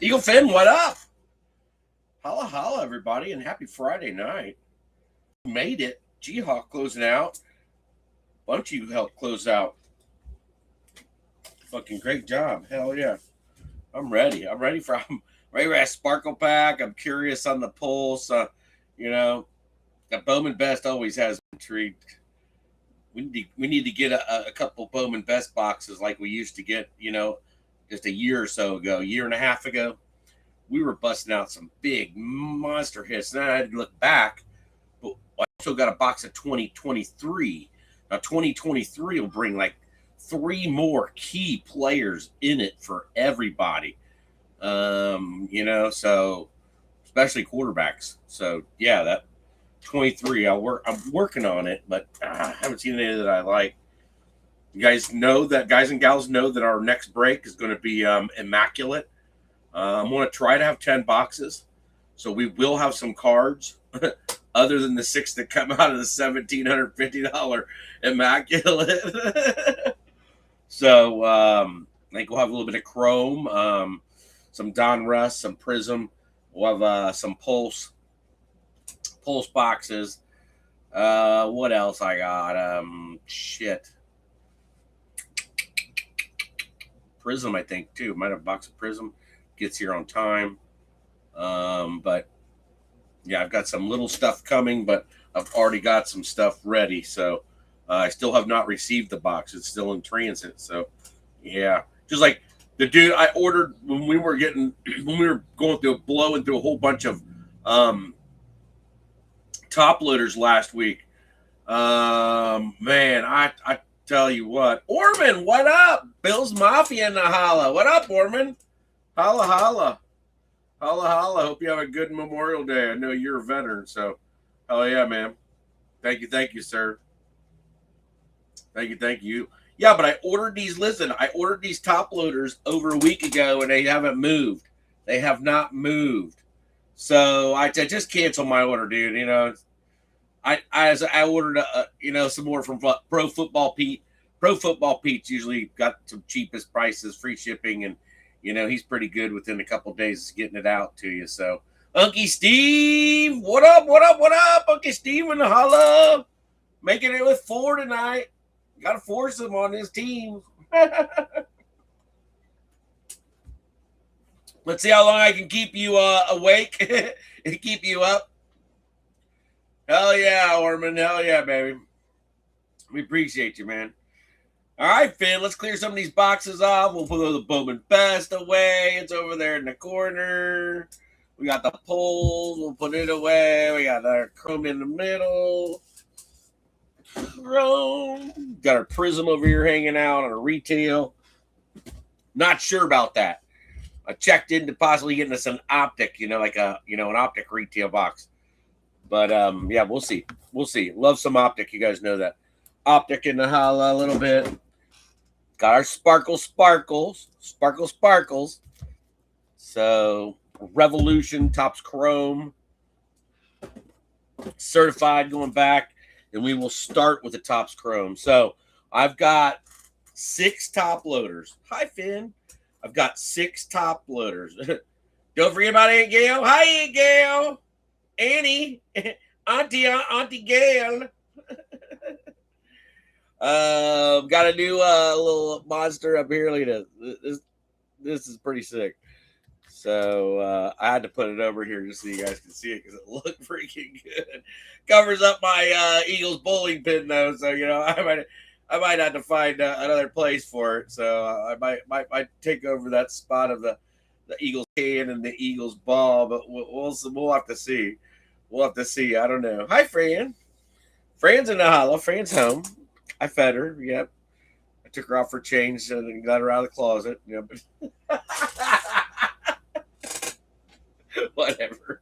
Eagle Finn, what up? Holla, holla, everybody, and happy Friday night. Made it. G-Hawk closing out. Bunch of you helped close out. Fucking great job. Hell yeah. I'm ready. I'm ready for that Sparkle Pack. I'm curious on the pulse. You know, that Bowman Best always has me intrigued. We need to get a couple Bowman Best boxes like we used to get, just a year or so ago, year and a half ago. We were busting out some big monster hits. And then I had to look back, but I also got a box of 2023. Now, 2023 will bring like three more key players in it for everybody. So especially quarterbacks. So yeah, that 23. I'm working on it, but I haven't seen any that I like. You guys know that, guys and gals know that our next break is going to be immaculate. I'm going to try to have 10 boxes. So we will have some cards other than the 6 that come out of the $1,750 immaculate. So I think we'll have a little bit of Chrome, some Don Russ, some Prism. We'll have some Pulse boxes. What else I got? Prism, I think, too. Might have a box of Prism. Gets here on time. But yeah, I've got some little stuff coming, but I've already got some stuff ready. So I still have not received the box. It's still in transit. So yeah, just like the dude I ordered when we were blowing through a whole bunch of top loaders last week. Man, I tell you what, Orman, what up? Bill's Mafia in the holla. What up, Orman? Holla, holla. Holla, holla. Hope you have a good Memorial Day. I know you're a veteran, so hell yeah, man. Thank you, sir. Thank you. Yeah, but I ordered these. Listen, I ordered these top loaders over a week ago, and they haven't moved. They have not moved. So I just canceled my order, dude. I ordered some more from Pro Football Pete. Pro Football Pete's usually got some cheapest prices, free shipping, and he's pretty good within a couple days getting it out to you. So, Unky Steve, what up? Unky Steve in the holla, making it with 4 tonight. Got to force him on his team. Let's see how long I can keep you awake and keep you up. Hell yeah, Orman. Hell yeah, baby. We appreciate you, man. All right, Finn, let's clear some of these boxes off. We'll put the Bowman Best away. It's over there in the corner. We got the poles. We'll put it away. We got our Chrome in the middle. Chrome. Got our Prism over here hanging out on a retail. Not sure about that. I checked into possibly getting us an optic, an optic retail box. But yeah, we'll see. Love some optic. You guys know that. Optic in the holla a little bit. Got our sparkles. So Revolution, Topps Chrome, Certified going back, and we will start with the Topps Chrome. So I've got 6 top loaders. Hi, Finn. I've got 6 top loaders. Don't forget about Aunt Gail. Hi, Aunt Gail. Annie. Auntie Gail. Got a new little monster up here. Look at this is pretty sick. So I had to put it over here just so you guys can see it because it looked freaking good. Covers up my Eagles bowling pin though, so I might have to find another place for it. So I might take over that spot of the Eagles can and the Eagles ball, but we'll have to see. I don't know. Hi, Fran. Fran's in the holla. Fran's home. I fed her. Yep. I took her out for change and got her out of the closet. Yep. Whatever.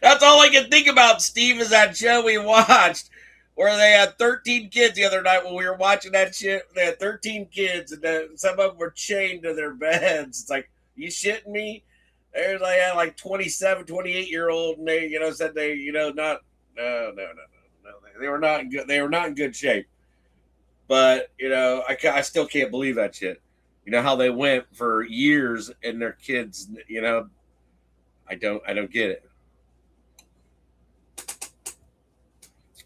That's all I can think about, Steve, is that show we watched where they had 13 kids the other night when we were watching that shit. They had 13 kids, and some of them were chained to their beds. It's like, you shitting me? There's like 27, 28-year-old, and they, said they, not, no. They were not in good. They were not in good shape. But I still can't believe that shit. You know how they went for years and their kids, you know, I don't get it.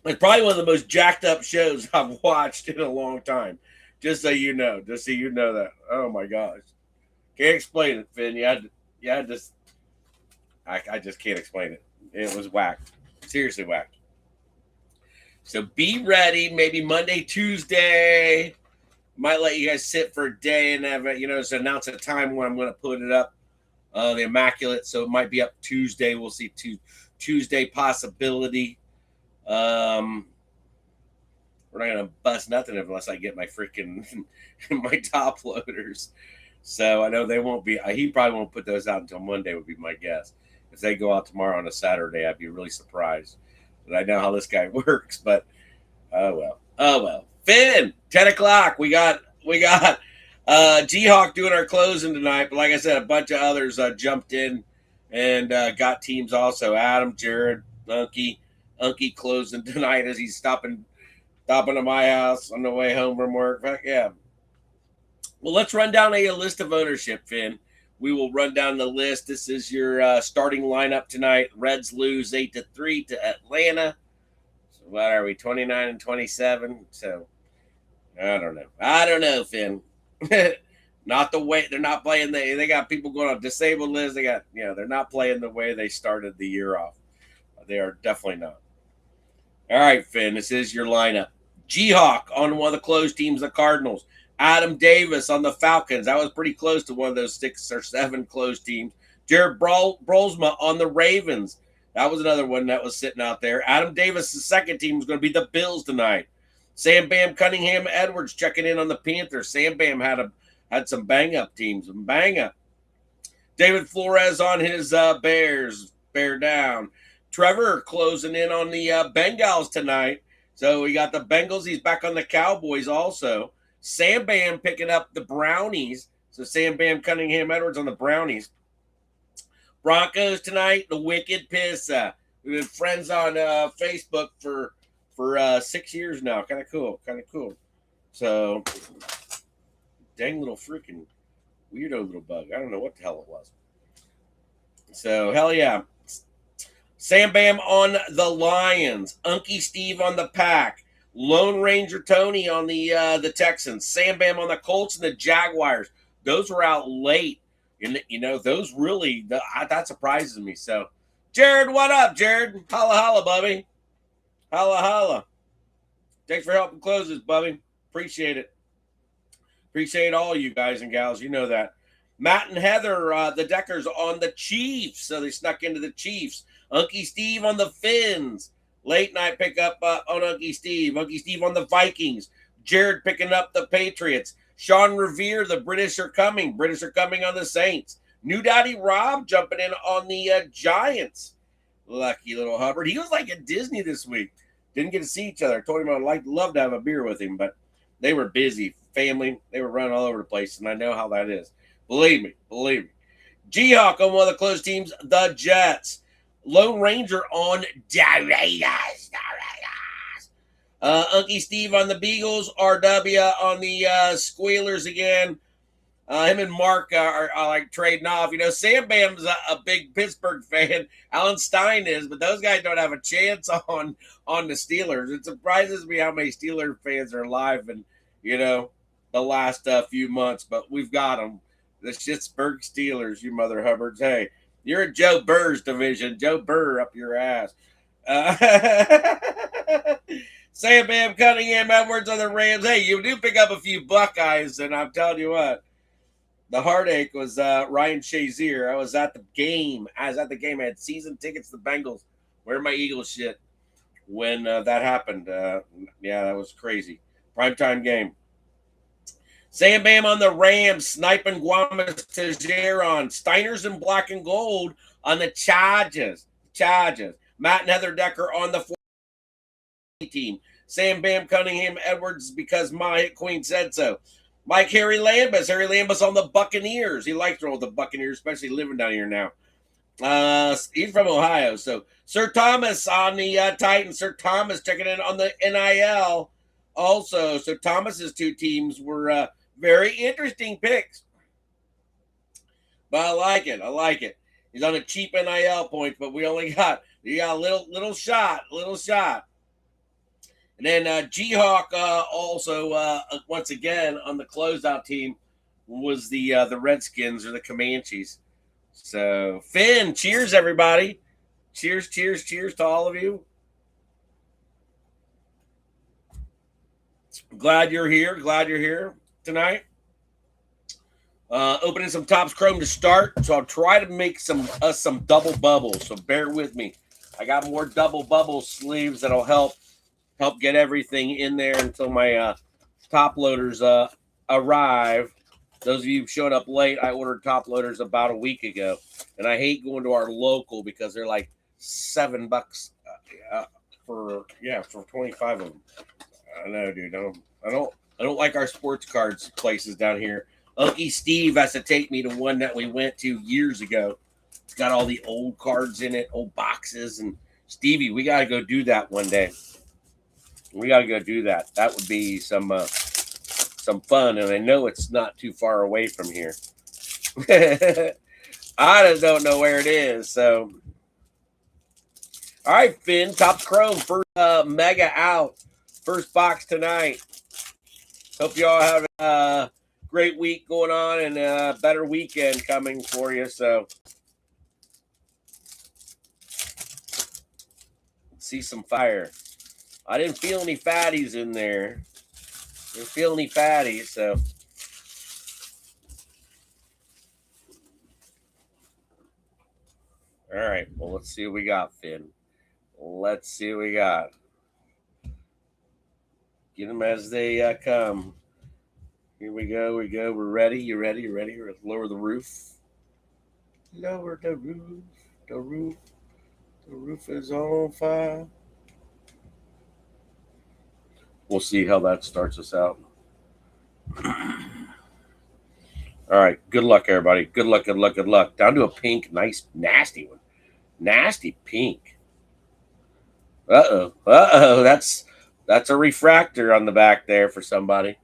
It's probably one of the most jacked up shows I've watched in a long time. Just so you know, that. Oh my gosh, can't explain it, Finn. You had to. I just can't explain it. It was whack, seriously whack. So be ready. Maybe Monday, Tuesday. Might let you guys sit for a day and have it, just announce a time when I'm going to put it up. The Immaculate, so it might be up Tuesday. We'll see Tuesday possibility. We're not gonna bust nothing unless I get my freaking my top loaders. So I know they won't be. He probably won't put those out until Monday. Would be my guess. If they go out tomorrow on a Saturday, I'd be really surprised. But I know how this guy works. But oh well. Finn, 10 o'clock. We got G-Hawk doing our closing tonight. But like I said, a bunch of others jumped in and got teams also. Adam, Jared, Unky closing tonight as he's stopping to my house on the way home from work. Heck yeah. Well, let's run down a list of ownership, Finn. We will run down the list. This is your starting lineup tonight. Reds lose 8-3 to Atlanta. So what are we, 29 and 27? So I don't know, Finn. Not the way they're not playing. They got people going on disabled list. They got, they're not playing the way they started the year off. They are definitely not. All right, Finn, this is your lineup. G-Hawk on one of the closed teams, the Cardinals. Adam Davis on the Falcons. That was pretty close to one of those 6 or 7 closed teams. Jared Brolsma on the Ravens. That was another one that was sitting out there. Adam Davis' second team is going to be the Bills tonight. Sam Bam Cunningham Edwards checking in on the Panthers. Sam Bam had some bang-up teams. Bang-up. David Flores on his Bears. Bear down. Trevor closing in on the Bengals tonight. So we got the Bengals. He's back on the Cowboys also. Sam Bam picking up the Brownies. So Sam Bam Cunningham Edwards on the Brownies. Broncos tonight, the Wicked Pissa. We've been friends on Facebook for 6 years now. Kind of cool. So, dang little freaking weirdo little bug. I don't know what the hell it was. So, hell yeah. Sam Bam on the Lions. Unky Steve on the Pack. Lone Ranger Tony on the Texans. Sam Bam on the Colts and the Jaguars. Those were out late. And, those really, that surprises me. So, Jared, what up, Jared? Holla, holla, Bubby. Holla, holla. Thanks for helping close this, Bubby. Appreciate it. Appreciate all you guys and gals. You know that. Matt and Heather, the Deckers on the Chiefs. So they snuck into the Chiefs. Unky Steve on the Finns. Late night pickup on Unky Steve. Unky Steve on the Vikings. Jared picking up the Patriots. Sean Revere, the British are coming. British are coming on the Saints. New Daddy Rob jumping in on the Giants. Lucky little Hubbard. He was like at Disney this week. Didn't get to see each other. I told him I'd love to have a beer with him, but they were busy. Family. They were running all over the place, and I know how that is. Believe me. G-Hawk on one of the close teams, the Jets. Lone Ranger on the Raiders. Unky Steve on the Beagles. RW on the Squealers again. Him and Mark are like trading off. Sam Bam's a big Pittsburgh fan. Alan Stein is, but those guys don't have a chance on the Steelers. It surprises me how many Steeler fans are alive in, the last few months. But we've got them. The Pittsburgh Steelers, you mother Hubbards. Hey, you're in Joe Burr's division. Joe Burr up your ass. Sam Bam Cunningham Edwards on the Rams. Hey, you do pick up a few Buckeyes, and I'm telling you what. The heartache was Ryan Shazier. I was at the game. I had season tickets to the Bengals. Wear my Eagles shit when that happened. Yeah, that was crazy. Primetime game. Sam Bam on the Rams. Sniping Guamas to Jaron. Steiners in black and gold on the Chargers. Matt and Heather Decker on the team. Sam Bam Cunningham Edwards because my hit queen said so. Mike Harry Lambus on the Buccaneers. He likes to roll with the Buccaneers, especially living down here now. He's from Ohio. So Sir Thomas on the Titans. Sir Thomas checking in on the NIL. Also, so Thomas's 2 teams were Very interesting picks. But I like it. I like it. He's on a cheap NIL point, but we only got a little shot. And then G-Hawk also once again on the closeout team was the Redskins or the Comanches. So Finn, cheers everybody. Cheers to all of you. Glad you're here tonight. Opening some Topps Chrome to start, so I'll try to make some double bubbles. So bear with me. I got more double bubble sleeves that'll help get everything in there until my top loaders arrive. Those of you who showed up late, I ordered top loaders about a week ago, and I hate going to our local because they're like $7 for 25 of them. I know, dude. I don't like our sports cards places down here. Unky Steve has to take me to one that we went to years ago. It's got all the old cards in it, old boxes, and Stevie, we got to go do that one day. We got to go do that. That would be some fun, and I know it's not too far away from here. I just don't know where it is. So, all right, Finn, Topps Chrome, first mega out, first box tonight. Hope you all have a great week going on and a better weekend coming for you. So, see some fire. I didn't feel any fatties in there. Didn't feel any fatties, so. All right, well, let's see what we got, Finn. Let's see what we got. Get them as they come. Here we go. We're ready. You ready? Let's lower the roof. Lower the roof. The roof is on fire. We'll see how that starts us out. All right. Good luck, everybody. Good luck. Down to a pink, nice, nasty one. Nasty pink. Uh-oh. That's a refractor on the back there for somebody.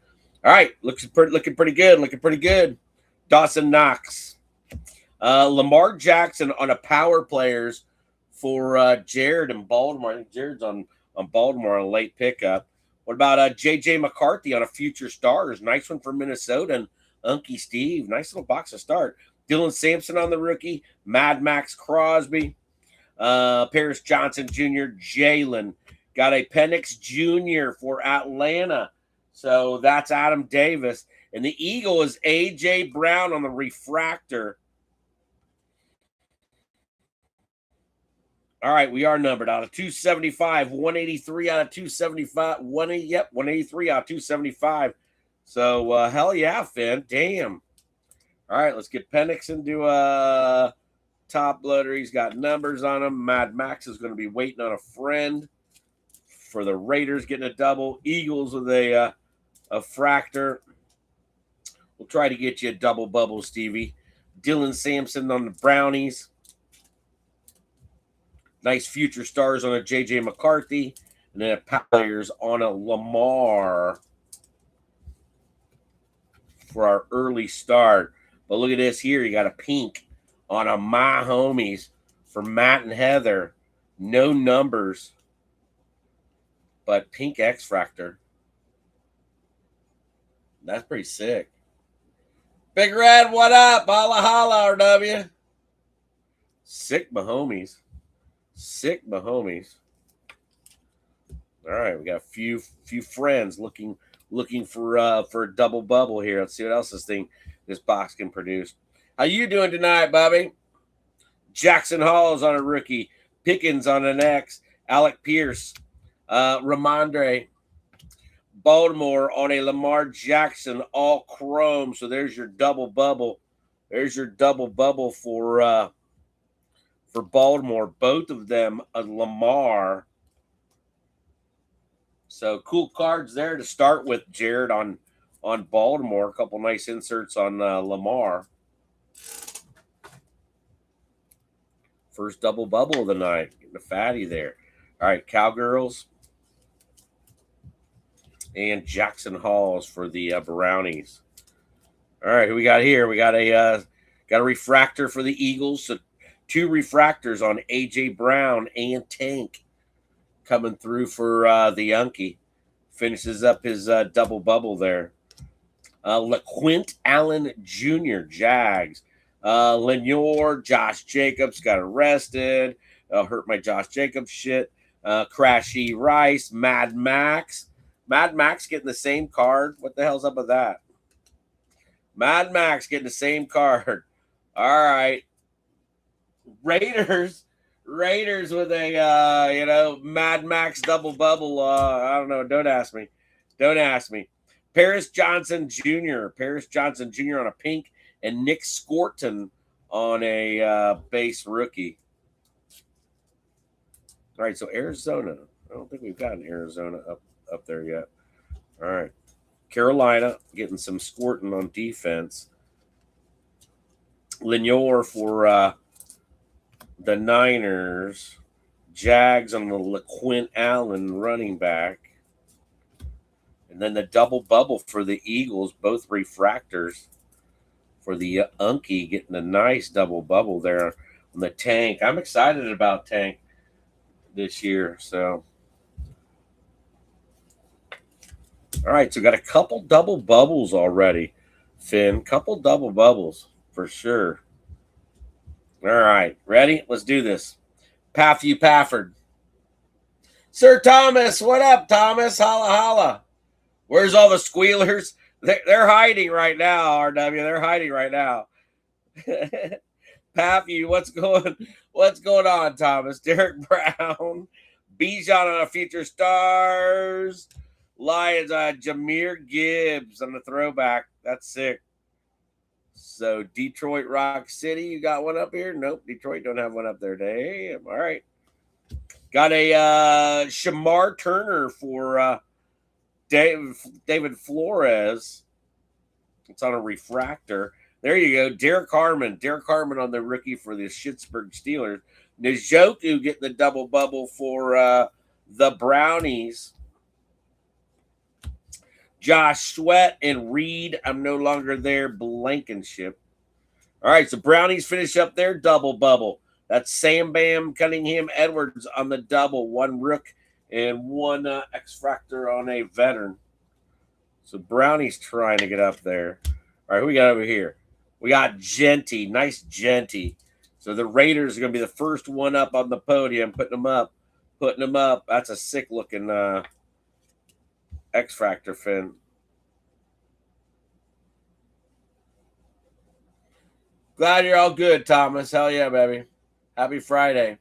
All right. Looking pretty good. Dawson Knox. Lamar Jackson on a power players for Jared in Baltimore. I think Jared's on Baltimore on a late pickup. What about J.J. McCarthy on a future stars? Nice one for Minnesota. And Unky Steve. Nice little box to start. Dylan Sampson on the rookie. Mad Max Crosby. Paris Johnson Jr. Jalen. Got a Penix Jr. for Atlanta. So that's Adam Davis. And the Eagle is A.J. Brown on the refractor. All right, we are numbered out of 275, 183 out of 275, 183 out of 275. So hell yeah, Finn. Damn. All right, let's get Penix into a top loader. He's got numbers on him. Mad Max is going to be waiting on a friend for the Raiders, getting a double. Eagles with a fractor. We'll try to get you a double bubble, Stevie. Dylan Sampson on the Brownies. Nice future stars on a J.J. McCarthy. And then a players on a Lamar for our early start. But look at this here. You got a pink on a My Homies for Matt and Heather. No numbers, but pink X-Fractor. That's pretty sick. Big Red, what up? Holla, holla, RW. Sick Mahomies. All right, we got a few friends looking for a double bubble here. Let's see what else this box can produce. How you doing tonight, Bobby? Jackson Hall is on a rookie. Pickens on an X. Alec Pierce. Ramondre. Baltimore on a Lamar Jackson all chrome. So there's your double bubble. For Baltimore. Both of them a Lamar. So cool cards there to start with, Jared, on Baltimore. A couple nice inserts on Lamar. First double bubble of the night. Getting a fatty there. All right, Cowgirls. And Jackson Halls for the Brownies. All right, who we got here? We got a refractor for the Eagles. So 2 refractors on AJ Brown and Tank coming through for the Yankee. Finishes up his double bubble there. LaQuint Allen Jr. Jags. Lenoir, Josh Jacobs got arrested. Hurt my Josh Jacobs shit. Crashy Rice, Mad Max. Mad Max getting the same card. What the hell's up with that? Mad Max getting the same card. All right. Raiders with a Mad Max double bubble. I don't know. Don't ask me. Paris Johnson Jr. on a pink, and Nick Scorton on a base rookie. All right, so Arizona. I don't think we've gotten Arizona up there yet. All right. Carolina getting some Scorton on defense. Lenoir for the Niners. Jags on the LaQuint Allen running back. And then the double bubble for the Eagles, both refractors for the Unky, getting a nice double bubble there on the Tank. I'm excited about Tank this year. So, all right, so got a couple double bubbles already, Finn. Couple double bubbles for sure. All right, ready? Let's do this. Patthew Pafford. Sir Thomas, what up, Thomas? Holla, holla. Where's all the squealers? They're hiding right now, RW. They're hiding right now. Pappy, what's going on, Thomas? Derek Brown, Bijan on a future stars, Lions, Jahmyr Gibbs on the throwback. That's sick. So Detroit Rock City, you got one up here? Nope, Detroit don't have one up there. Damn. All right. Got a Shamar Turner for David Flores. It's on a refractor. There you go. Derek Harmon on the rookie for the Pittsburgh Steelers. Njoku getting the double bubble for the Brownies. Josh Sweat and Reed, I'm no longer there. Blankenship. All right, so Brownies finish up their double bubble. That's Sam Bam, Cunningham, Edwards on the double. 1 rook and 1 X-Fractor on a veteran. So Brownie's trying to get up there. All right, who we got over here? We got Genty. Nice Genty. So the Raiders are going to be the first one up on the podium. Putting them up. That's a sick-looking X-Fractor, Finn. Glad you're all good, Thomas. Hell yeah, baby. Happy Friday.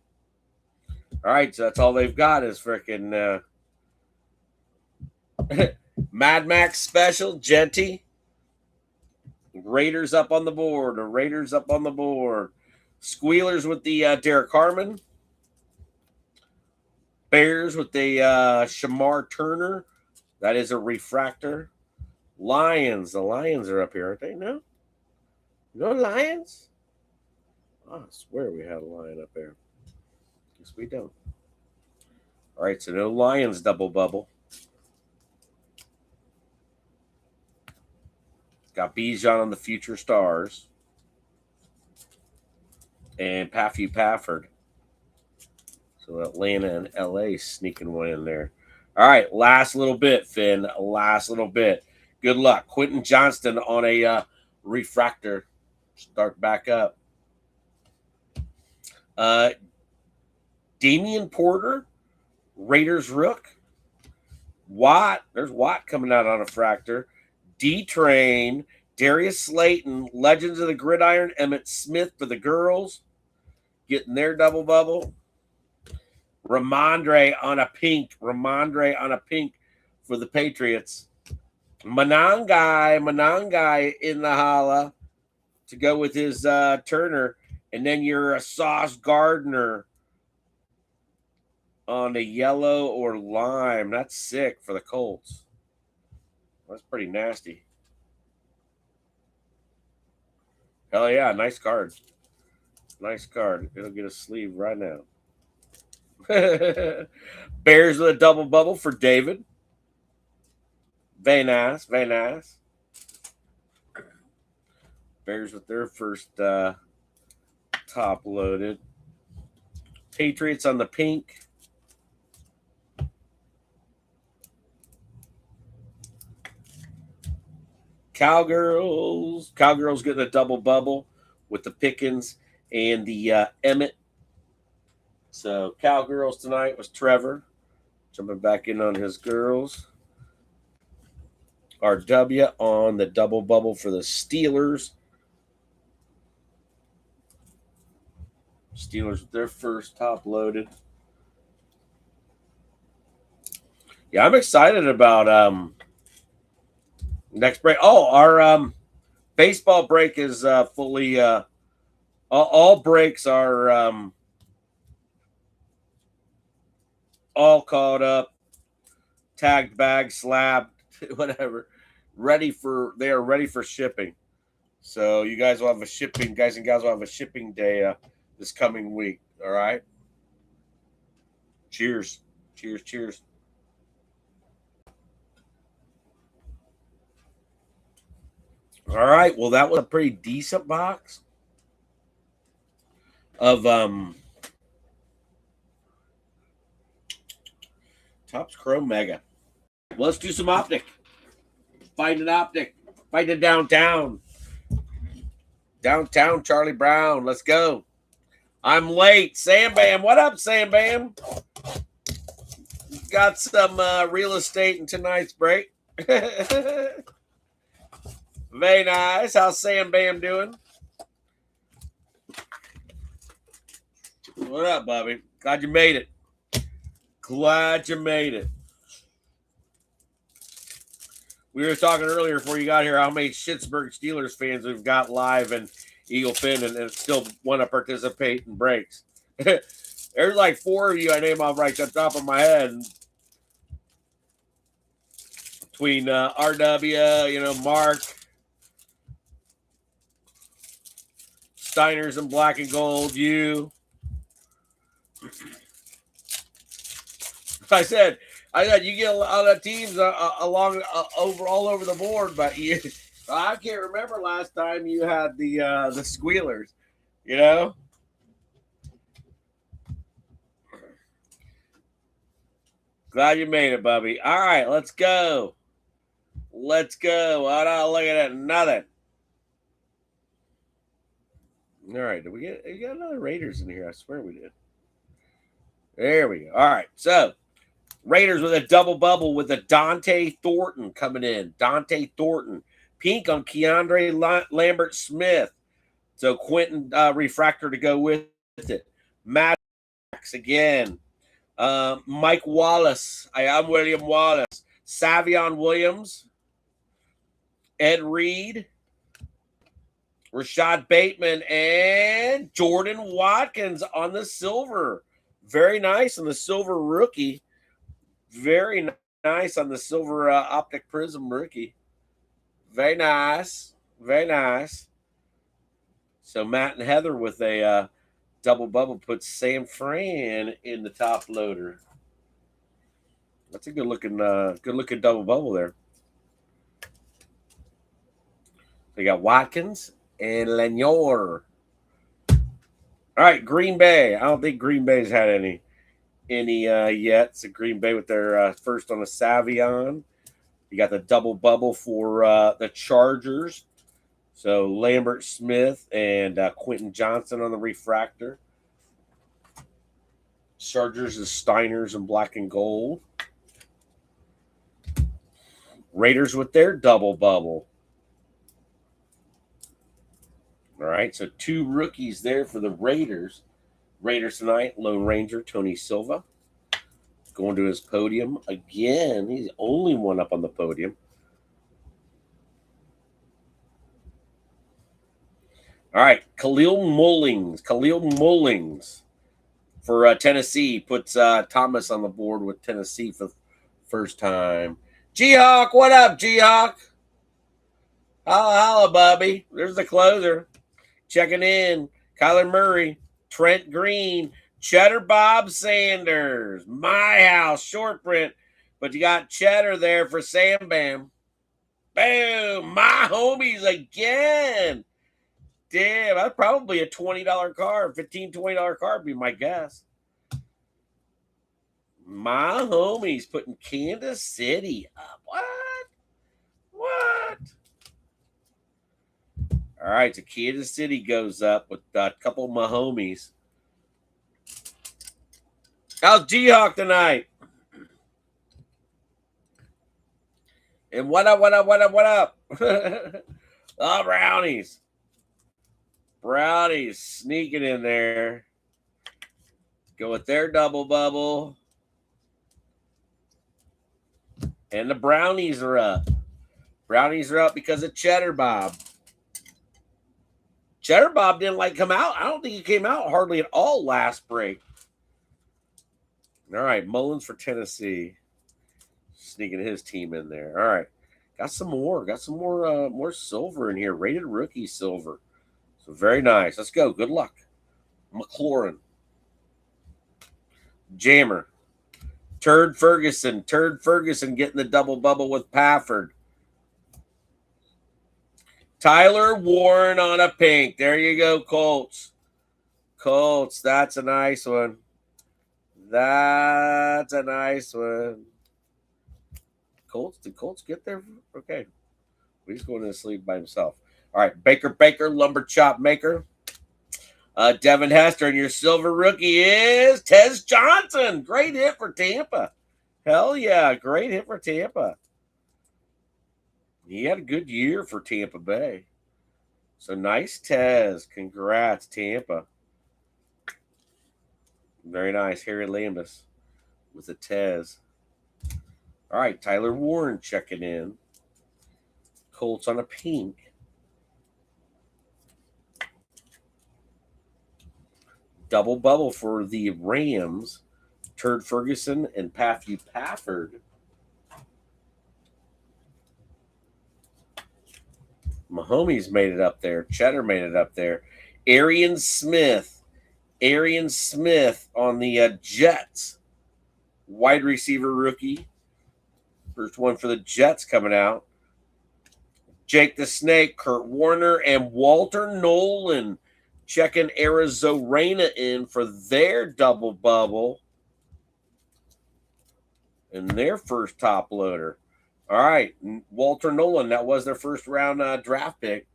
All right, so that's all they've got is freaking Mad Max special, Genty. Raiders up on the board. Squealers with the Derek Harmon. Bears with the Shamar Turner. That is a refractor. Lions. The Lions are up here, aren't they? No? No Lions? Oh, I swear we had a lion up there. Guess we don't. All right, so no Lions double bubble. Got Bijan on the future stars. And Patthew Pafford. So Atlanta and LA sneaking one in there. All right, last little bit, Finn. Last little bit. Good luck. Quentin Johnston on a refractor. Start back up. Damian Porter, Raiders rook. Watt. There's Watt coming out on a fractor. D-Train. Darius Slayton. Legends of the Gridiron. Emmett Smith for the girls. Getting their double bubble. Ramondre on a pink for the Patriots. Monangai in the holla to go with his Turner. And then your Sauce Gardner on the yellow or lime. That's sick for the Colts. That's pretty nasty. Hell yeah, nice card. It'll get a sleeve right now. Bears with a double bubble for David. Very nice. Very nice. Bears with their first top loaded. Patriots on the pink. Cowgirls. Cowgirls getting a double bubble with the Pickens and the Emmett. So Cowgirls tonight was Trevor. Jumping back in on his girls. RW on the double bubble for the Steelers. Steelers with their first top loaded. Yeah, I'm excited about next break. Oh, our baseball break is fully all breaks are all caught up, tagged, bagged, slabbed, whatever. They are ready for shipping. So you guys will have a shipping, guys and gals will have a shipping day this coming week. All right. Cheers. Cheers, cheers. All right. Well, that was a pretty decent box of Topps Chrome Mega. Well, let's do some optic. Find an optic. Find it downtown. Downtown Charlie Brown. Let's go. I'm late. Sam Bam. What up, Sam Bam? Got some real estate in tonight's break. Very nice. How's Sam Bam doing? What up, Bobby? Glad you made it. Glad you made it. We were talking earlier before you got here how many Schittsburg Steelers fans we've got live in Eagle Fin and still want to participate in breaks. There's like 4 of you I name off right to the top of my head. Between RW, Mark, Steiner's in black and gold, you. I said you get a lot of teams all over the board, but I can't remember last time you had the squealers, Glad you made it, Bubby. All right, let's go. Let's go. I'm not looking at nothing. All right, we got another Raiders in here? I swear we did. There we go. All right, so Raiders with a double bubble with a Dante Thornton coming in. Dante Thornton. Pink on Keandre Lambert-Smith. So Quentin refractor to go with it. Max again. Mike Wallace. I am William Wallace. Savion Williams. Ed Reed. Rashad Bateman. And Jordan Watkins on the silver. Very nice on the silver rookie. Very nice on the silver optic prism rookie. Very nice. Very nice. So Matt and Heather with a double bubble puts Sam Fran in the top loader. That's a good looking double bubble there. They got Watkins and Lanier. All right, Green Bay. I don't think Green Bay's had any yet. So Green Bay with their first on the Savion. You got the double bubble for the Chargers. So Lambert-Smith and Quentin Johnson on the refractor. Chargers is Steiner's in black and gold. Raiders with their double bubble. All right, so 2 rookies there for the Raiders. Raiders tonight, Lone Ranger, Tony Silva. Going to his podium again. He's the only one up on the podium. All right, Khalil Mullings for Tennessee puts Thomas on the board with Tennessee for the first time. G-Hawk, what up, G-Hawk? Holla, Bubby. There's the closer. Checking in. Kyler Murray, Trent Green, Cheddar Bob Sanders, My House, short print, But you got cheddar there for Sam Bam. Boom! My homies again. Damn, that's probably a $20 card. $15, $20 card be my guess. My homies putting Kansas City up. What? What? All right, so Kansas City goes up with a couple of my homies. How's G-Hawk tonight? And what up, what up, what up, what up? Oh, Brownies. Brownies sneaking in there. Go with their double bubble. And the Brownies are up. Brownies are up because of Cheddar Bob. Cheddar Bob didn't come out. I don't think he came out hardly at all last break. All right, Mullins for Tennessee. Sneaking his team in there. All right. Got some more. Got some more silver in here. Rated rookie silver. So very nice. Let's go. Good luck. McLaurin. Jammer. Turd Ferguson. Turd Ferguson getting the double bubble with Pafford. Tyler Warren on a pink. There you go, Colts. Colts. That's a nice one. That's a nice one. Colts. Did Colts get there? Okay. He's going to sleep by himself. All right. Baker, Lumber Chop Maker. Devin Hester, and your silver rookie is Tez Johnson. Great hit for Tampa. Hell yeah. Great hit for Tampa. He had a good year for Tampa Bay. So nice, Tez. Congrats, Tampa. Very nice. Harry Lambus with a Tez. All right, Tyler Warren checking in. Colts on a pink. Double bubble for the Rams. Turd Ferguson and Matthew Pafford. Mahomes made it up there. Cheddar made it up there. Arian Smith. Arian Smith on the Jets. Wide receiver rookie. First one for the Jets coming out. Jake the Snake, Kurt Warner, and Walter Nolan checking Arizona in for their double bubble and their first top loader. All right, Walter Nolan, that was their first round draft pick.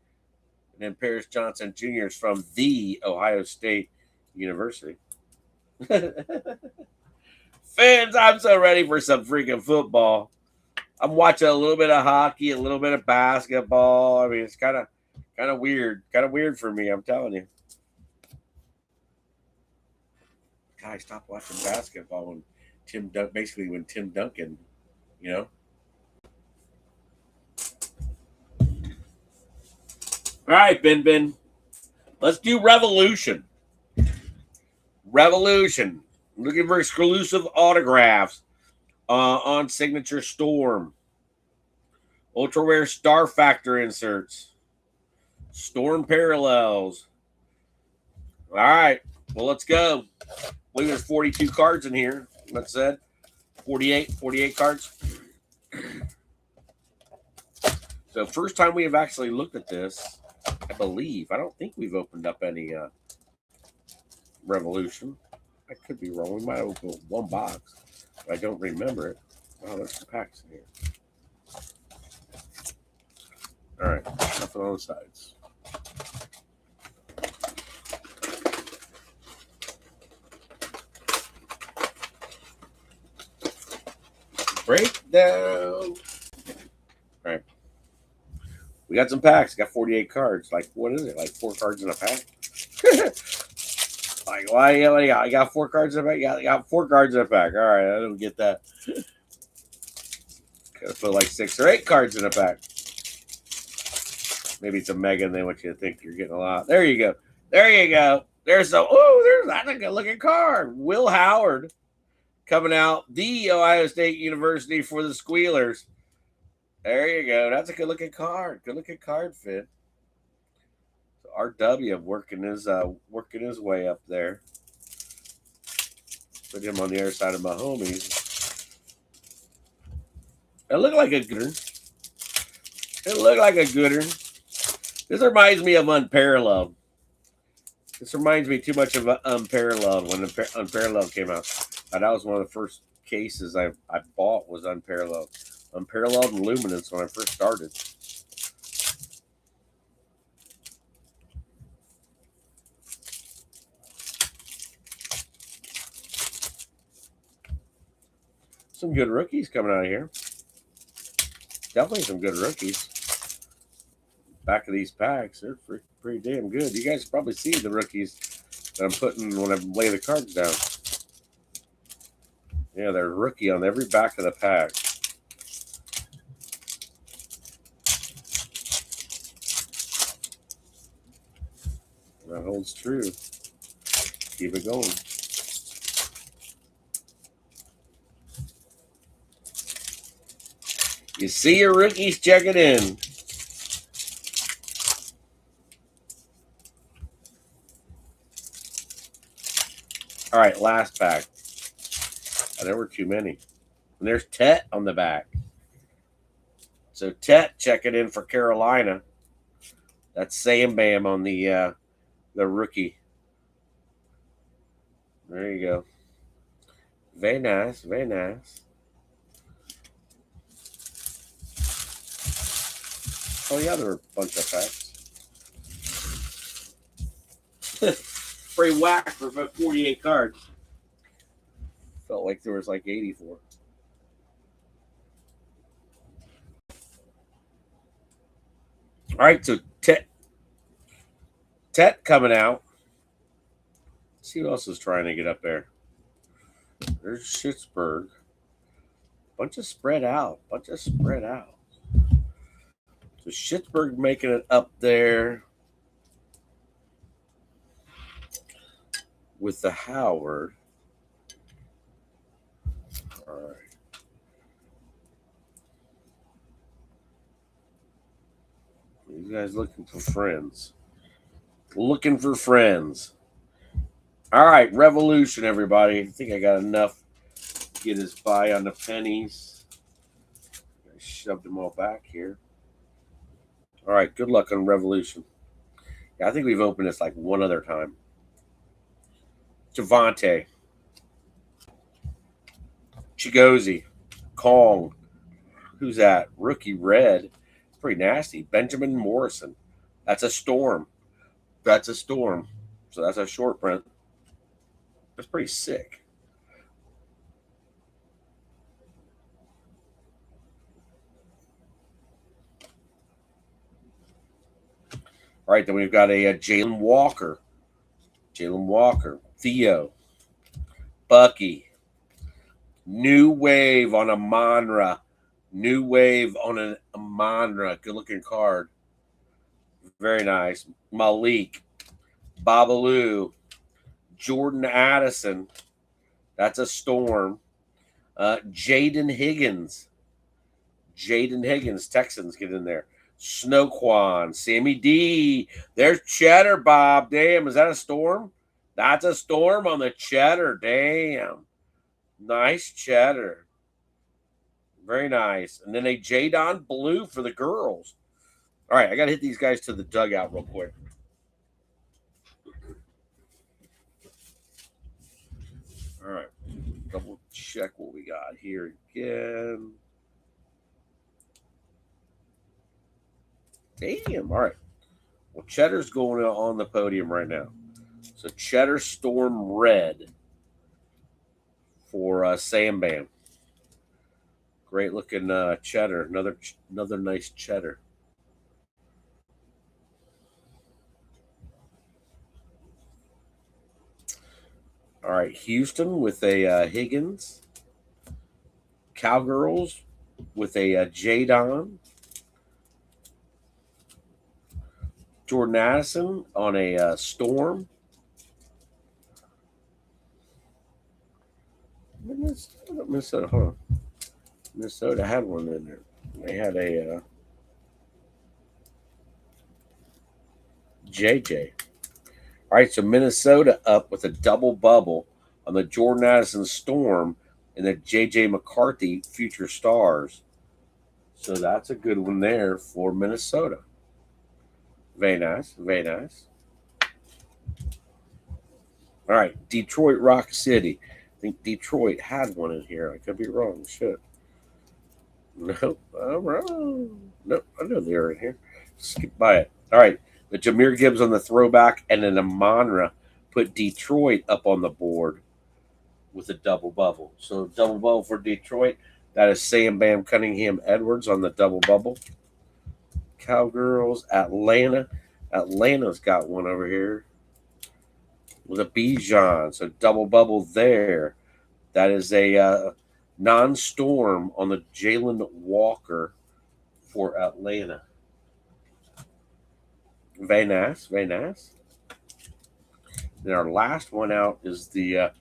And then Paris Johnson Jr. is from the Ohio State University. Fans, I'm so ready for some freaking football. I'm watching a little bit of hockey, a little bit of basketball. I mean, it's kind of weird. Kind of weird for me, I'm telling you. God, I stopped watching basketball when Tim Duncan, you know. All right, Ben. Let's do Revolution. Revolution. Looking for exclusive autographs on Signature Storm. Ultra Rare Star Factor inserts. Storm Parallels. All right. Well, let's go. I believe there's 42 cards in here. Like I said, 48 cards. So first time we have actually looked at this, I believe. I don't think we've opened up any Revolution. I could be wrong. We might have opened one box, but I don't remember it. Oh, there's some packs in here. All right, nothing on the sides. Breakdown. All right. We got some packs. Got 48 cards. Like, what is it? Like 4 cards in a pack? Like, why? I got 4 cards in a pack. I got 4 cards in a pack. All right, I don't get that. Gotta put like 6 or 8 cards in a pack. Maybe it's a mega and they want you to think you're getting a lot. There you go. There's that's a good looking card. Will Howard coming out, the Ohio State University for the Squealers. There you go. That's a good looking card. Good looking card, Finn. So RW working his way up there. Put him on the other side of my homies. It looked like a gooder. It looked like a gooder. This reminds me of Unparalleled. This reminds me too much of Unparalleled when Unparalleled came out. That was one of the first cases I bought was Unparalleled. Unparalleled and Luminance when I first started. Some good rookies coming out of here. Definitely some good rookies. Back of these packs, they're pretty damn good. You guys probably see the rookies that I'm putting when I lay the cards down. Yeah, they're rookie on every back of the pack. That holds true. Keep it going. You see your rookies, check it in. All right, last pack. Oh, there were too many. And there's Tet on the back. So Tet checking in for Carolina. That's Sam Bam on the rookie. There you go. Very nice, very nice. Oh yeah, there were a bunch of packs. Pretty whack for about 48 cards. Felt like there was like 84. All right, so Tet coming out. Let's see who else is trying to get up there. There's Schittsburg. Bunch of spread out. So Schittsburg making it up there with the Howard. All right. These guys looking for friends. Looking for friends. All right, Revolution, everybody. I think I got enough to get us by on the pennies. I shoved them all back here. All right, good luck on Revolution. Yeah, I think we've opened this like one other time. Javante. Chigozie. Kong. Who's that? Rookie Red. Pretty nasty. Benjamin Morrison. That's a Storm. That's a Storm. So that's a short print. That's pretty sick. All right, then we've got a Jalen Walker. Theo. Bucky. New Wave on a Monra. Good looking card. Very nice. Malik. Babalu. Jordan Addison. That's a Storm. Jaden Higgins. Texans get in there. Snoquan. Sammy D. There's Cheddar, Bob. Damn, is that a Storm? That's a Storm on the Cheddar. Damn. Nice Cheddar. Very nice. And then a Jadon Blue for the girls. All right, I got to hit these guys to the dugout real quick. All right, double check what we got here again. Damn, all right. Well, Cheddar's going on the podium right now. So Cheddar Storm Red for Sam Bam. Great looking Cheddar. Another nice Cheddar. All right, Houston with a Higgins. Cowgirls with a Jadon. Jordan Addison on a Storm. Minnesota, huh? Minnesota had one in there. They had a JJ. All right, so Minnesota up with a double bubble on the Jordan Addison Storm and the JJ McCarthy Future Stars. So that's a good one there for Minnesota. Very nice. Very nice. All right, Detroit Rock City. I think Detroit had one in here. I could be wrong. Shit. Nope, I'm wrong. Nope, I know they're in here. Skip by it. All right, the Jameer Gibbs on the throwback, and then Amonra put Detroit up on the board with a double bubble. So double bubble for Detroit. That is Sam Bam Cunningham Edwards on the double bubble. Cowgirls, Atlanta. Atlanta's got one over here with a Bijan. So double bubble there. That is a non-storm on the Jalen Walker for Atlanta. Very nice, very nice. And our last one out is the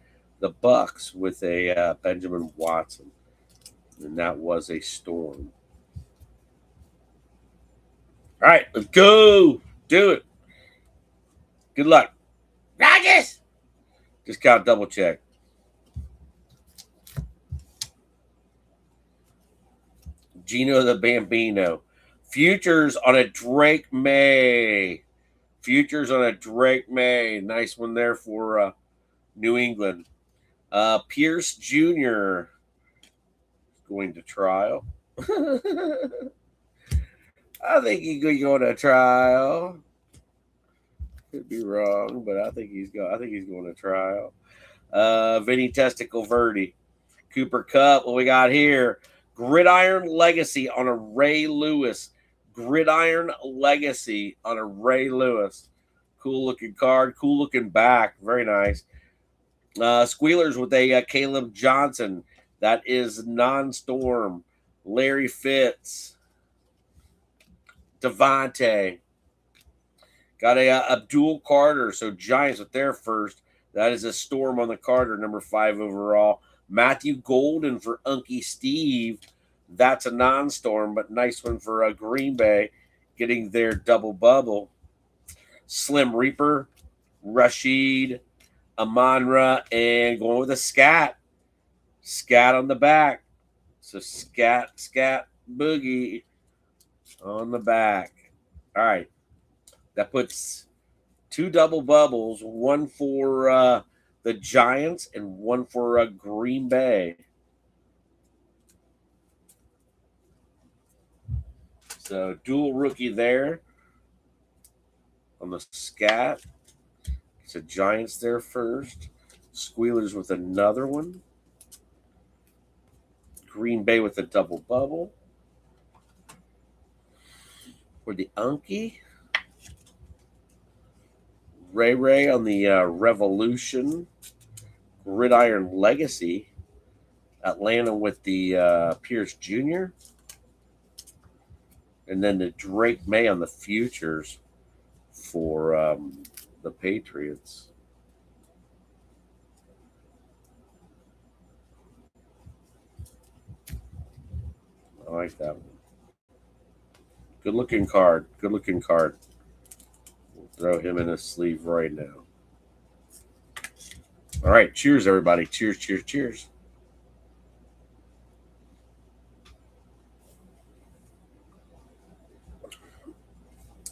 Bucks with a Benjamin Watson, and that was a storm. All right, let's go. Do it. Good luck. Rogers! Just got double check. Gino the Bambino. Futures on a Drake May. Futures on a Drake May. Nice one there for New England. Pierce Jr. going to trial. I think he could go to trial. Could be wrong, but I think he's going to trial. Vinny Testicle Verdi. Cooper Cup. What we got here? Gridiron Legacy on a Ray Lewis. Gridiron Legacy on a Ray Lewis. Cool looking card. Cool looking back. Very nice. Squealers with a Caleb Johnson. That is non-storm. Larry Fitz. Devontae. Got a Abdul Carter. So Giants with their first. That is a storm on the Carter, number 5 overall. Matthew Golden for Unky Steve. That's a non-storm, but nice one for Green Bay getting their double bubble. Slim Reaper, Rashid, Amonra, and going with a Scat. Scat on the back. So Scat, Boogie on the back. All right. That puts 2 double bubbles, one for the Giants and one for Green Bay. So dual rookie there on the Scat. So Giants there first. Squealers with another one. Green Bay with a double bubble. For the Unky. Ray on the Revolution. Gridiron Legacy. Atlanta with the Pierce Jr. And then the Drake May on the Futures for the Patriots. I like that one. Good looking card. Good looking card. We'll throw him in his sleeve right now. All right. Cheers, everybody. Cheers, cheers, cheers.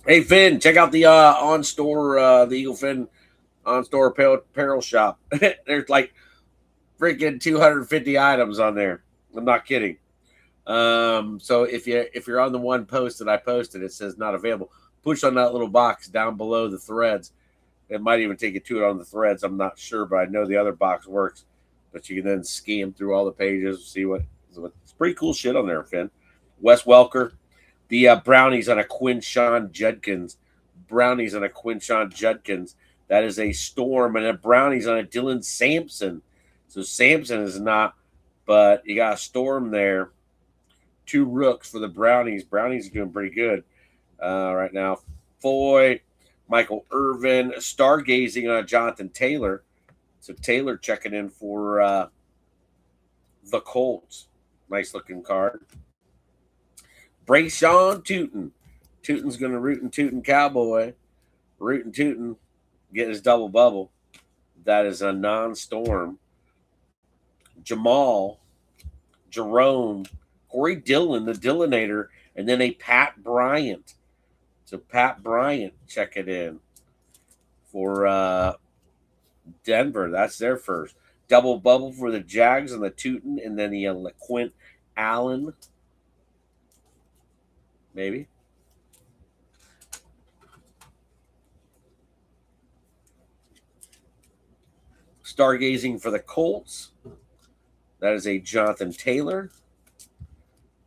Hey, Finn, check out the on-store, the Eagle Finn on-store apparel shop. There's like freaking 250 items on there. I'm not kidding. So if you're on the one post that I posted, it says not available. Push on that little box down below the threads. It might even take you to it on the threads. I'm not sure, but I know the other box works. But you can then scan through all the pages, see what it's pretty cool shit on there, Finn. Wes Welker, the brownies on a Quinshon Judkins. Brownies on a Quinshon Judkins. That is a storm, and a brownies on a Dylan Sampson. So Sampson is not, but you got a storm there. 2 rooks for the Brownies. Brownies are doing pretty good right now. Foy, Michael Irvin, stargazing on Jonathan Taylor. So Taylor checking in for the Colts. Nice looking card. Brayshawn Tootin. Tootin's going to root and Tootin Cowboy. Root and Tootin get his double bubble. That is a non-storm. Jamal, Jerome, Corey Dillon, the Dillinator, and then a Pat Bryant. So Pat Bryant, check it in for Denver. That's their first. Double bubble for the Jags and the Tootin, and then the LeQuint Allen. Maybe. Stargazing for the Colts. That is a Jonathan Taylor.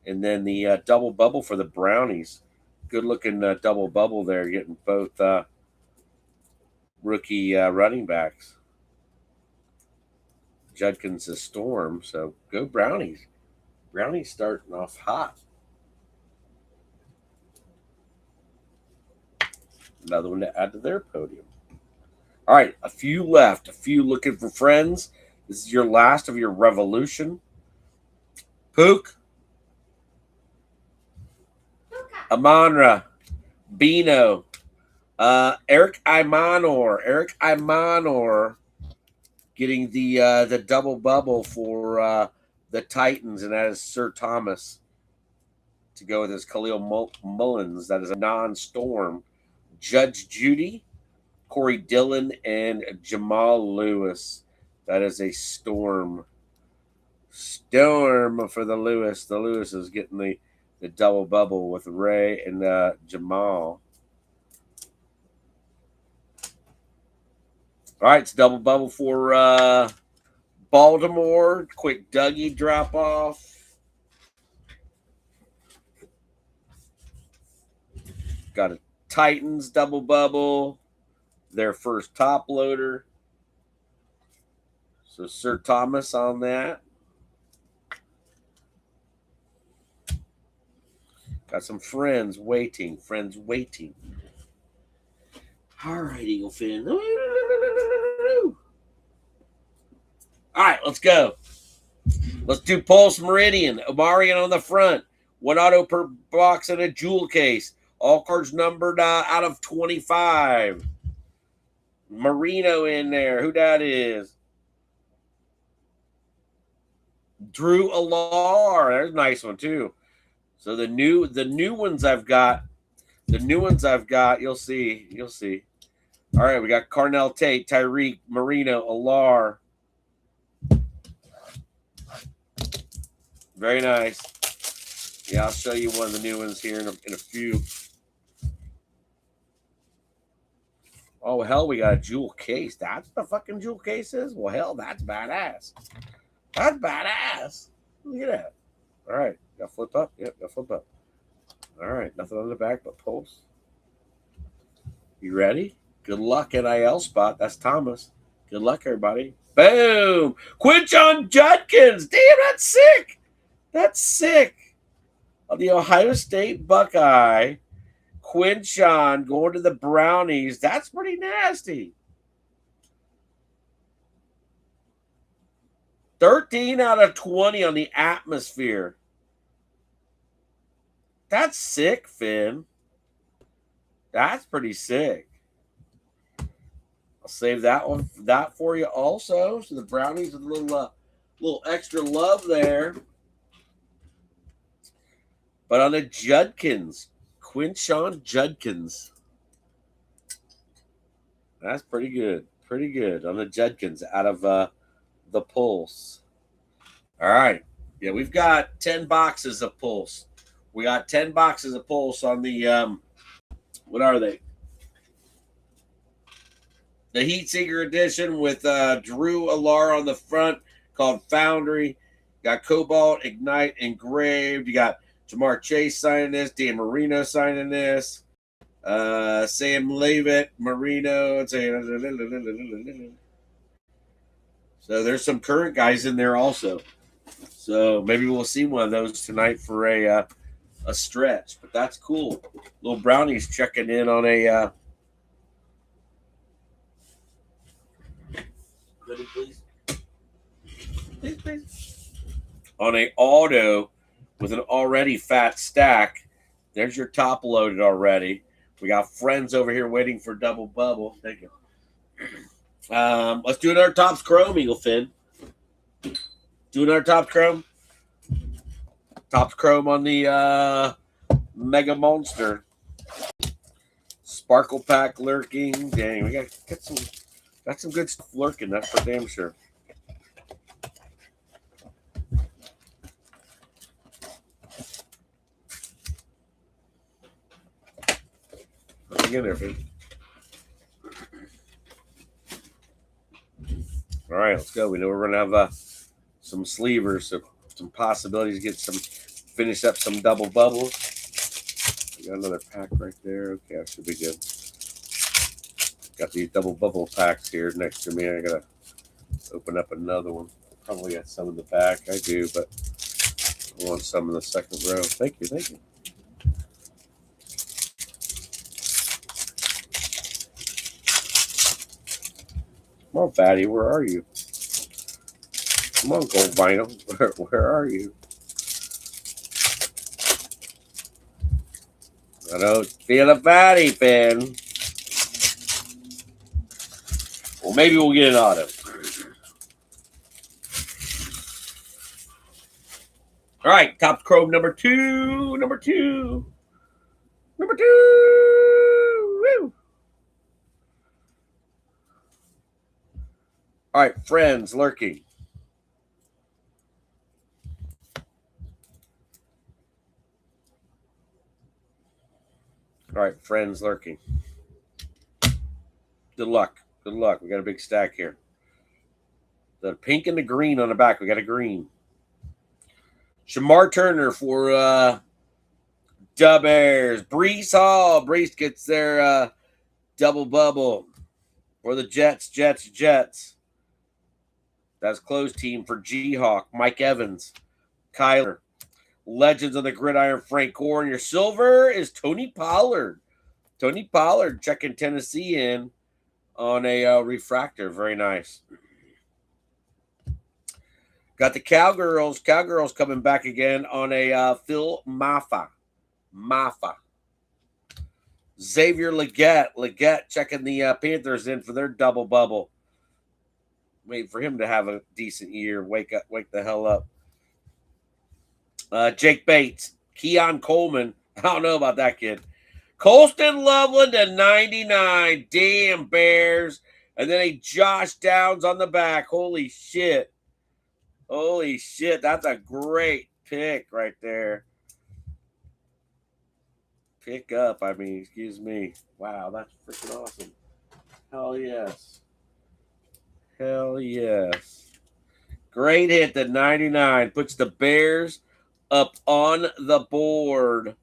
And then the double bubble for the Brownies. Good looking double bubble there, getting both rookie running backs. Judkins is Storm, so go Brownies. Brownies starting off hot. Another one to add to their podium. All right, a few left. A few looking for friends. This is your last of your revolution. Pook. Amonra. Bino. Eric Imanor. Eric Imanor getting the double bubble for the Titans, and that is Sir Thomas to go with his Khalil Mullins. That is a non-storm. Judge Judy, Corey Dillon, and Jamal Lewis. That is a storm. Storm for the Lewis. The Lewis is getting the double bubble with Ray and Jamal. All right, it's double bubble for Baltimore. Quick Dougie drop off. Got a Titans double bubble. Their first top loader. So Sir Thomas on that. Got some friends waiting. Friends waiting. All right, Eagle fan. All right, let's go. Let's do Pulse Meridian. Omarion on the front. 1 auto per box and a jewel case. All cards numbered out of 25. Marino in there. Who that is? Drew Alar. There's a nice one too. So the new ones I've got. The new ones I've got. You'll see. You'll see. All right, we got Carnell Tate, Tyreek, Marino, Alar. Very nice. Yeah, I'll show you one of the new ones here in a few. Oh, hell, we got a jewel case. That's what the fucking jewel case is? Well, hell, that's badass. That's badass. Look at that. All right. Got flip up? Yep, got flip up. All right. Nothing on the back but pulse. You ready? Good luck, NIL spot. That's Thomas. Good luck, everybody. Boom. Quinchon Judkins. Damn, that's sick. That's sick. Of the Ohio State Buckeye. Quinchon going to the Brownies. That's pretty nasty. 13 out of 20 on the atmosphere. That's sick, Finn. That's pretty sick. I'll save that one for you also. So the Brownies with a little extra love there. But on the Judkins, Quinchon Judkins. That's pretty good. Pretty good on the Judkins out of the Pulse. All right. Yeah, we've got 10 boxes of Pulse. We got 10 boxes of Pulse on the, what are they? The Heat Seeker edition with Drew Alar on the front called Foundry. Got Cobalt, Ignite, Engraved. You got Jamar Chase signing this. Dan Marino signing this. Sam Leavitt, Marino. So there's some current guys in there also. So maybe we'll see one of those tonight for a stretch. But that's cool. Little Brownies checking in on a please. On a auto with an already fat stack. There's your top loaded already. We got friends over here waiting for double bubble. Thank you. Let's do another Topps Chrome, Eagle Finn. Do another Topps Chrome. Topps chrome on the Mega Monster. Sparkle pack lurking. Dang, we got some good stuff lurking. That's for damn sure. Hang in there, baby. All right, let's go. We know we're gonna have some sleevers, so some possibilities to get some finish up some double bubbles. We got another pack right there. Okay, that should be good. Got these double bubble packs here next to me. I gotta open up another one. Probably got some in the back. I do, but I want some in the second row. Thank you, thank you. Come on, fatty, where are you? Come on, gold vinyl. Where are you? I don't feel a fatty, Finn. Well, maybe we'll get an auto. All right, Topps chrome number two. Number two. Woo. All right, friends lurking. All right, friends lurking. Good luck. Good luck. We got a big stack here. The pink and the green on the back. We got a green. Shamar Turner for Dub Airs. Brees Hall. Brees gets their double bubble for the Jets. That's close team for G-Hawk. Mike Evans. Kyler. Legends of the Gridiron, Frank Gore. And your silver is Tony Pollard. Tony Pollard checking Tennessee in on a refractor. Very nice. Got the Cowgirls. Cowgirls coming back again on a Phil Maffa. Xavier Leggett checking the Panthers in for their double bubble. Wait for him to have a decent year. Wake the hell up. Jake Bates. Keon Coleman. I don't know about that kid. Colston Loveland at 99. Damn Bears. And then a Josh Downs on the back. Holy shit. Holy shit. That's a great pick right there. Pick up. I mean, excuse me. Wow, that's freaking awesome. Hell yes. Hell yes. Great hit at 99. Puts the Bears up on the board.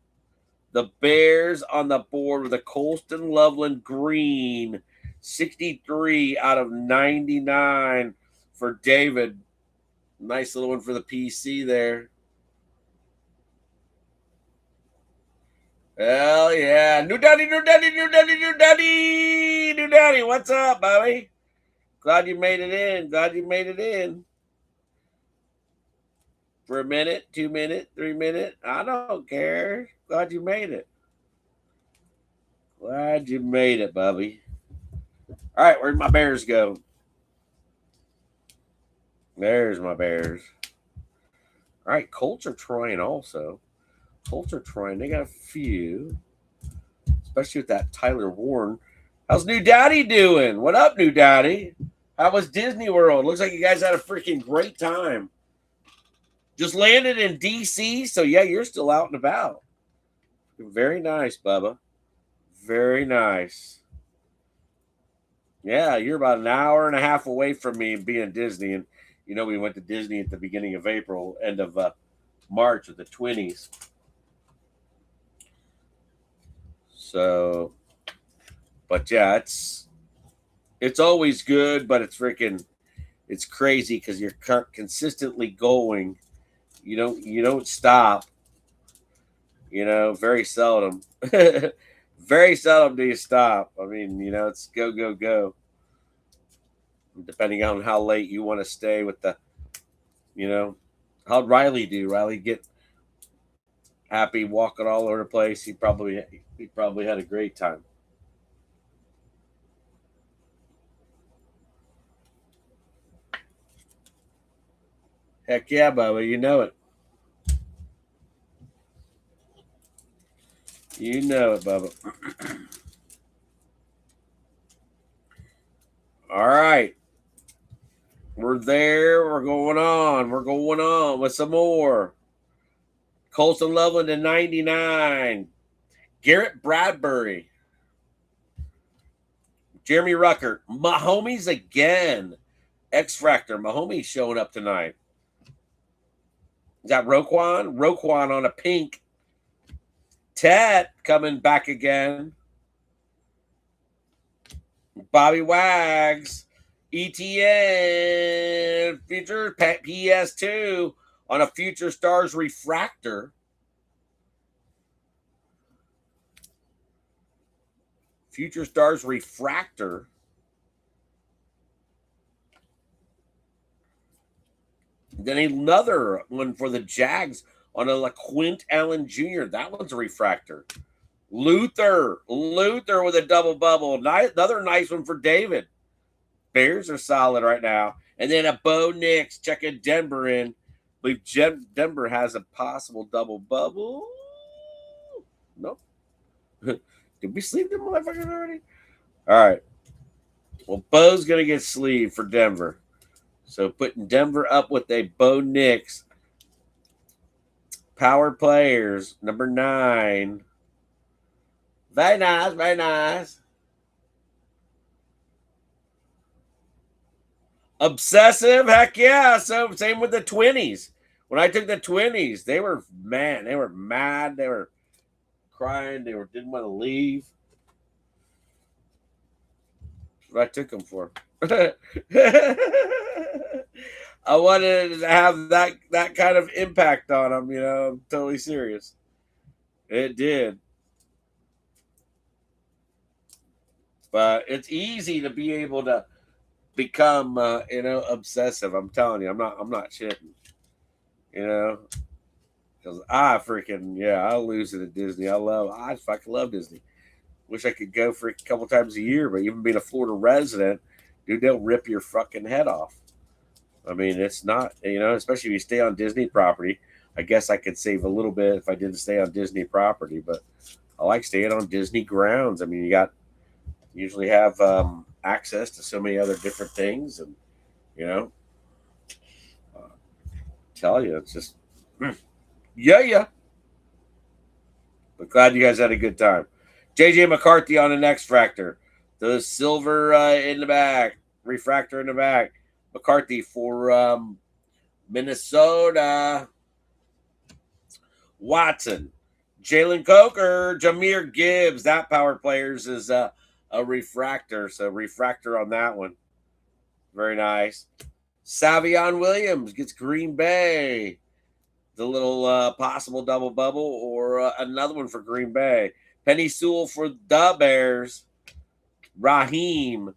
The Bears on the board with a Colston Loveland green. 63 out of 99 for David. Nice little one for the PC there. Hell yeah. New Daddy. What's up, Bobby? Glad you made it in. For a minute, 2 minutes, 3 minutes. I don't care. Glad you made it. Glad you made it, Bubby. All right, where'd my Bears go? There's my Bears. All right, Colts are trying also. Colts are trying. They got a few, especially with that Tyler Warren. How's New Daddy doing? What up, New Daddy? How was Disney World? Looks like you guys had a freaking great time. Just landed in D.C., so yeah, you're still out and about. Very nice, Bubba. Very nice. Yeah, you're about an hour and a half away from me being at Disney. And, you know, we went to Disney at the beginning of April, end of March with the 20s. So, but yeah, it's always good, but it's crazy because you're consistently going. You don't stop. You know, very seldom. Very seldom do you stop. I mean, you know, it's go. Depending on how late you want to stay with the, you know, how'd Riley do? Riley get happy walking all over the place. He probably had a great time. Heck yeah, Bubba, you know it. You know it, Bubba. All right. We're there. We're going on. We're going on with some more. Colson Loveland to 99. Garrett Bradbury. Jeremy Rucker. Mahomes again. X-Fractor. Mahomes showing up tonight. Is that Roquan? Roquan on a pink. Ted coming back again. Bobby Wags. ETN. Future PS2 on a Future Stars refractor. Future Stars refractor. Then another one for the Jags on a LaQuint Allen Jr. That one's a refractor. Luther with a double bubble. Another nice one for David. Bears are solid right now. And then a Bo Nix checking Denver in. I believe Denver has a possible double bubble. Nope. Did we sleeve them motherfuckers already? All right. Well, Bo's going to get sleeved for Denver. So putting Denver up with a Bo Nix. Power players, number 9. Very nice, very nice. Obsessive, heck yeah. So same with the 20s. When I took the 20s, they were mad. They were crying. They didn't want to leave. That's what I took them for. I wanted to have that kind of impact on them. I'm totally serious. It did. But it's easy to be able to become, obsessive. I'm telling you, I'm not shitting. Because I lose it at Disney. I fucking love Disney. Wish I could go for a couple times a year, but even being a Florida resident, dude, they'll rip your fucking head off. I mean, it's not, especially if you stay on Disney property. I guess I could save a little bit if I didn't stay on Disney property, but I like staying on Disney grounds. I mean, you usually have access to so many other different things, and tell you, it's just yeah. But glad you guys had a good time. JJ McCarthy on an X-Fractor, the silver in the back, refractor in the back. McCarthy for Minnesota. Watson, Jalen Coker, Jahmyr Gibbs. That power players is a refractor. So refractor on that one. Very nice. Savion Williams gets Green Bay. The little possible double bubble or another one for Green Bay. Penny Sewell for the Bears. Raheem.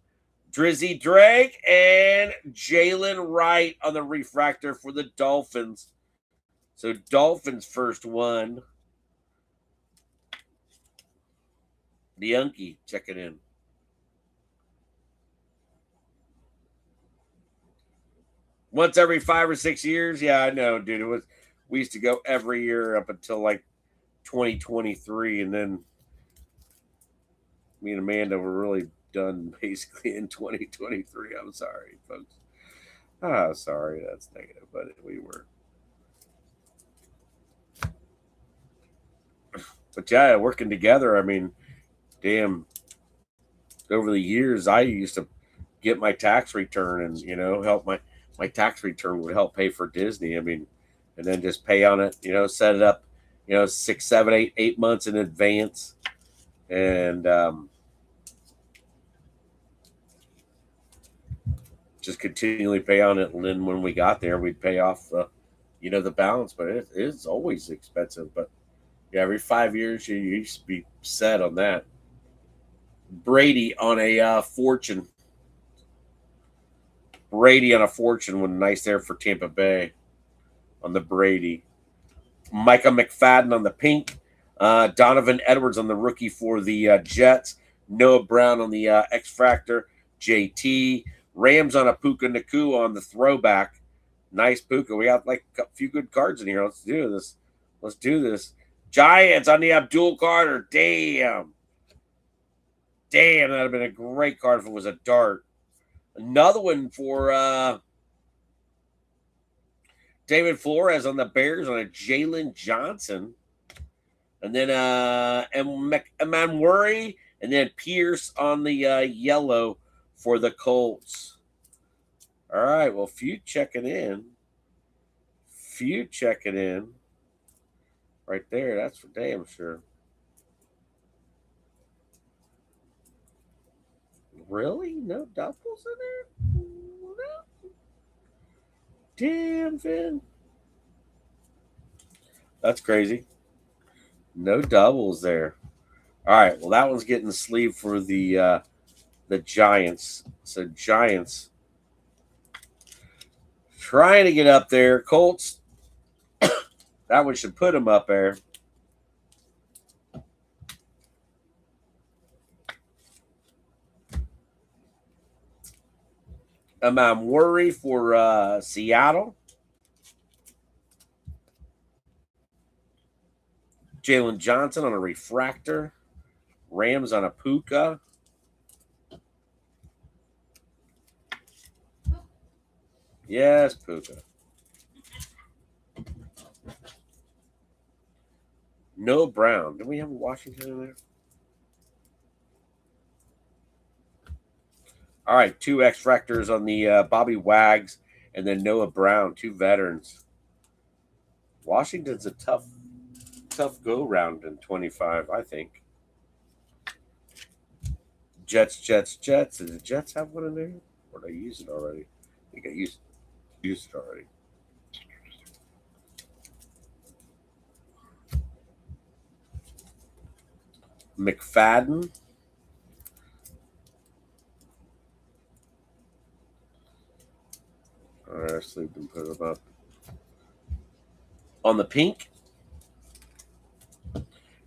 Drizzy Drake and Jalen Wright on the refractor for the Dolphins. So Dolphins first one. The Yankee checking in. Once every 5 or 6 years? Yeah, I know, dude. We used to go every year up until like 2023, and then me and Amanda were really done basically in 2023. I'm sorry, folks. Sorry, that's negative, but we were. But yeah, working together, I mean, damn, over the years, I used to get my tax return and, help my tax return would help pay for Disney. I mean, and then just pay on it, set it up, 6, 7, 8 months in advance. And just continually pay on it. And then when we got there, we'd pay off, the balance. But it's always expensive. But yeah, every 5 years, you used to be set on that. Brady on a fortune. Brady on a fortune was nice there for Tampa Bay on the Brady. Micah McFadden on the pink. Donovan Edwards on the rookie for the Jets. Noah Brown on the X-Fractor. JT. Rams on a Puka Nakua on the throwback. Nice Puka. We got like a few good cards in here. Let's do this. Giants on the Abdul Carter. Damn. Damn, that would have been a great card if it was a dart. Another one for David Flores on the Bears on a Jalen Johnson. And then Eman Worry, and then Pierce on the yellow for the Colts. All right, well, few checking in. Few checking in. Right there, that's for damn sure. Really? No doubles in there? No. Damn, Finn. That's crazy. No doubles there. All right, well, that one's getting the sleeve for the Giants. So Giants trying to get up there. Colts, that one should put them up there. I'm worried for Seattle. Jalen Johnson on a refractor. Rams on a Puka. Yes, Puka. Noah Brown. Do we have a Washington in there? All right, 2 X-Fractors on the Bobby Wags, and then Noah Brown, 2 veterans. Washington's a tough go-round in 25, I think. Jets. Did the Jets have one in there? Or did I use it already? I think I used it already. McFadden. All right, let's leave them put them up. On the pink.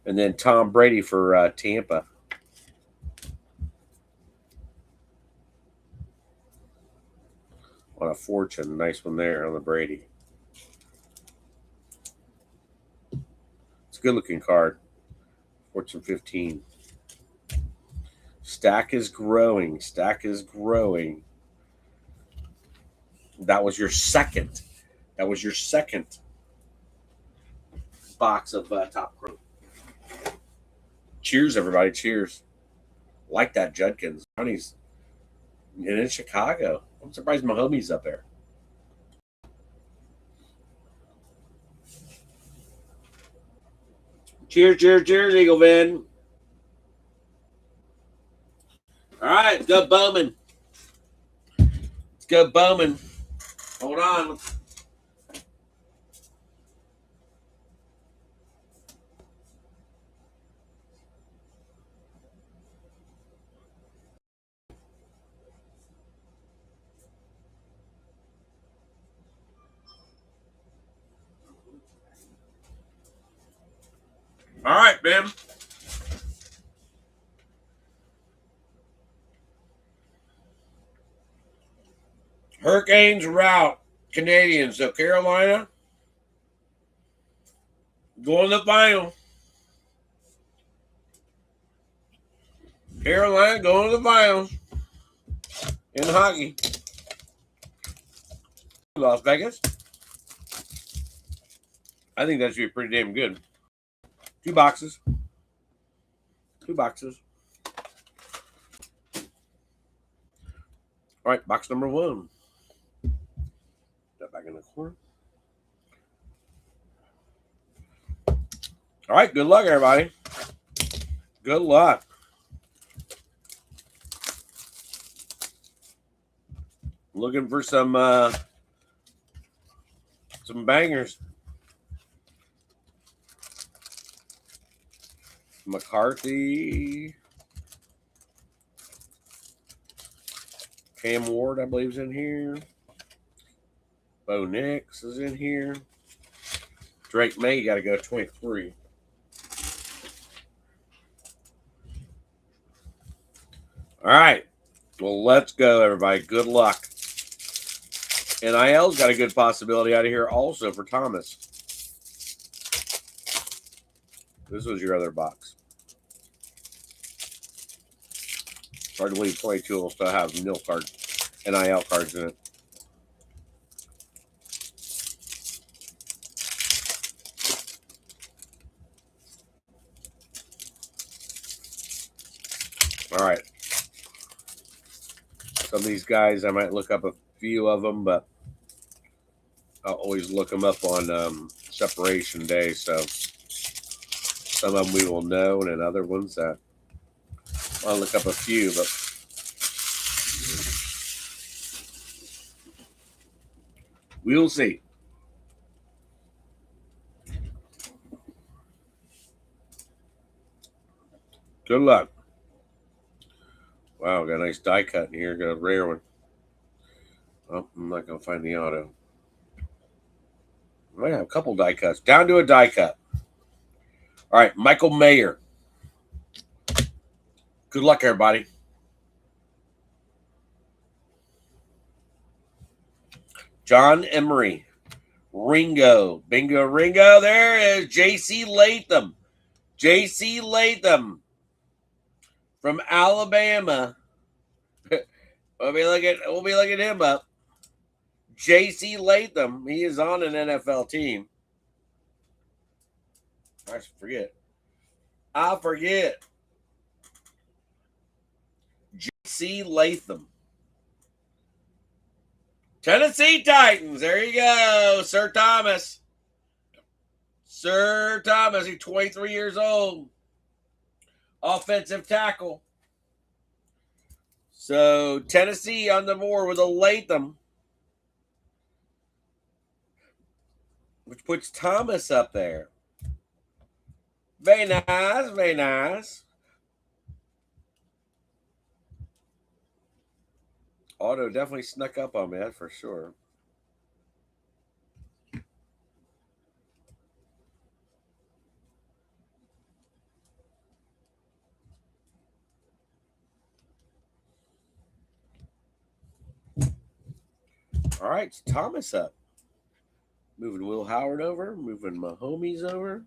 And then Tom Brady for Tampa. On a Fortune. Nice one there on the Brady. It's a good-looking card. Fortune 15. Stack is growing. Stack is growing. That was your second. That was your second box of Top Chrome. Cheers, everybody. Cheers. Like that, Judkins. He's in Chicago. I'm surprised my homie's up there. Cheers, Eagle Vin. All right, let's go Bowman. Let's go Bowman. Hold on. All right, Ben. Hurricanes route Canadians. So Carolina going to the final. Carolina going to the finals in hockey. Las Vegas. I think that should be pretty damn good. 2 boxes. 2 boxes. All right, box number 1. That back in the corner. All right, good luck, everybody. Good luck. Looking for some bangers. McCarthy. Cam Ward, I believe, is in here. Bo Nix is in here. Drake May, got to go 23. All right. Well, let's go, everybody. Good luck. NIL's got a good possibility out of here also for Thomas. This was your other box. Hard to believe 22 will still have NIL NIL cards in it. All right. Some of these guys, I might look up a few of them, but I'll always look them up on separation day. So some of them we will know, and then other ones that I'll look up a few, but we'll see. Good luck. Wow, got a nice die cut in here. Got a rare one. Oh, I'm not going to find the auto. I might have a couple die cuts. Down to a die cut. All right, Michael Mayer. Good luck, everybody. John Emery. Ringo. Bingo, Ringo. There is J.C. Latham. J.C. Latham from Alabama. We'll be looking him up. J.C. Latham. He is on an NFL team. I forget. J.C. Latham. Tennessee Titans. There you go. Sir Thomas. Sir Thomas. He's 23 years old. Offensive tackle. So Tennessee on the board with a Latham, which puts Thomas up there. Very nice, very nice. Auto definitely snuck up on me, that's for sure. All right, it's Thomas up. Moving Will Howard over, moving my homies over.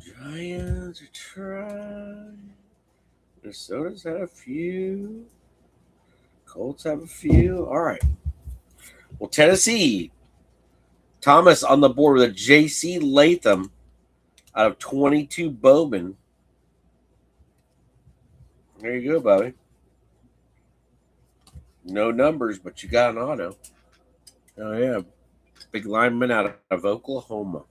Giants are trying. Minnesota's had a few. Colts have a few. All right. Well, Tennessee. Thomas on the board with a J.C. Latham out of 22 Bowman. There you go, Bobby. No numbers, but you got an auto. Oh, yeah. Big lineman out of Oklahoma.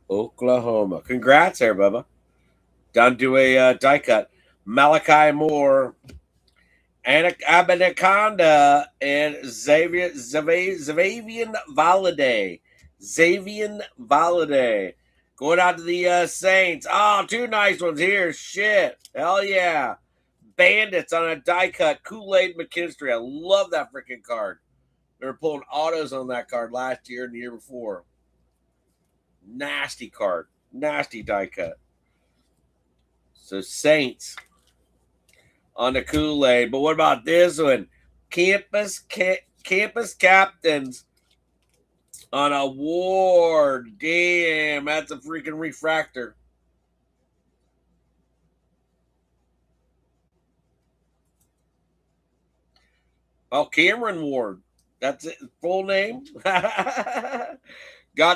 Oklahoma. Congrats there, Bubba. Down to a die cut. Malachi Moore, Anaconda, and Xavier Valade. Xavier Valade. Going out to the Saints. Oh, two nice ones here. Shit. Hell yeah. Bandits on a die cut. Kool-Aid McKinstry. I love that freaking card. They were pulling autos on that card last year and the year before. Nasty card. Nasty die cut. So Saints on the Kool-Aid. But what about this one? Campus Captains on a Ward. Damn, that's a freaking refractor. Oh, Cameron Ward. That's it. Full name. Got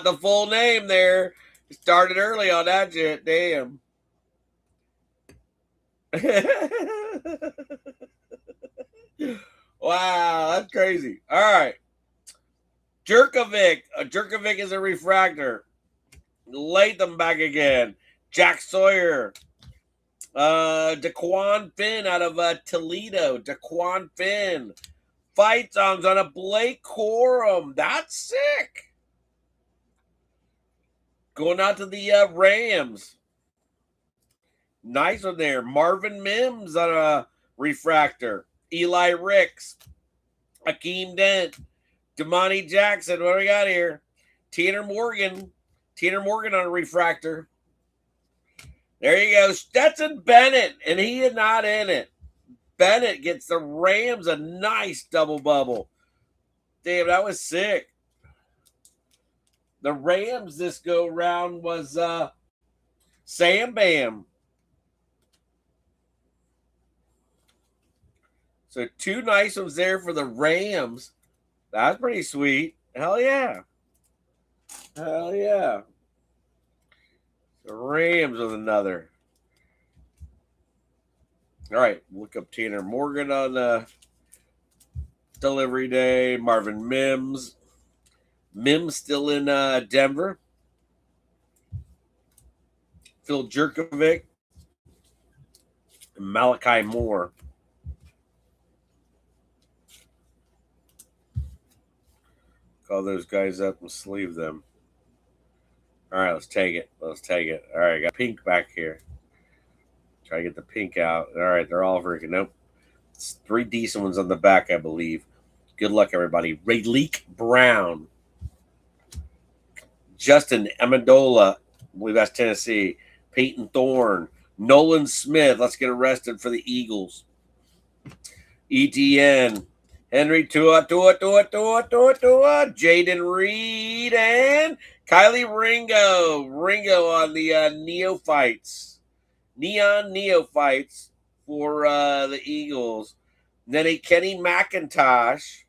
the full name there. Started early on that shit. Damn. Wow, that's crazy. All right. Jerkovic. Jerkovic is a refractor. Latham back again. Jack Sawyer. Daquan Finn out of Toledo. Daquan Finn. Fight songs on a Blake Corum. That's sick. Going out to the Rams. Nice one there. Marvin Mims on a refractor. Eli Ricks. Akeem Dent. Damani Jackson. What do we got here? Tanner Morgan. Tanner Morgan on a refractor. There you go. Stetson Bennett, and he is not in it. Bennett gets the Rams a nice double bubble. Damn, that was sick. The Rams this go round was Sam Bam. So 2 nice ones there for the Rams. That's pretty sweet. Hell yeah. Hell yeah. The Rams with another. All right, look up Tanner Morgan on delivery day. Marvin Mims. Mims still in Denver. Phil Jerkovic. And Malachi Moore. Call those guys up and sleeve them. All right, let's take it. Let's take it. All right, I got pink back here. Try to get the pink out. All right, they're all freaking. Nope. It's 3 decent ones on the back, I believe. Good luck, everybody. Rayleek Brown. Justin Amendola. I believe that's Tennessee. Peyton Thorne. Nolan Smith. Let's get arrested for the Eagles. ETN. Henry Tua. Jaden Reed. And Kylie Ringo. Ringo on the Neophytes. Neon Neophytes for the Eagles. And then a Kenny McIntosh.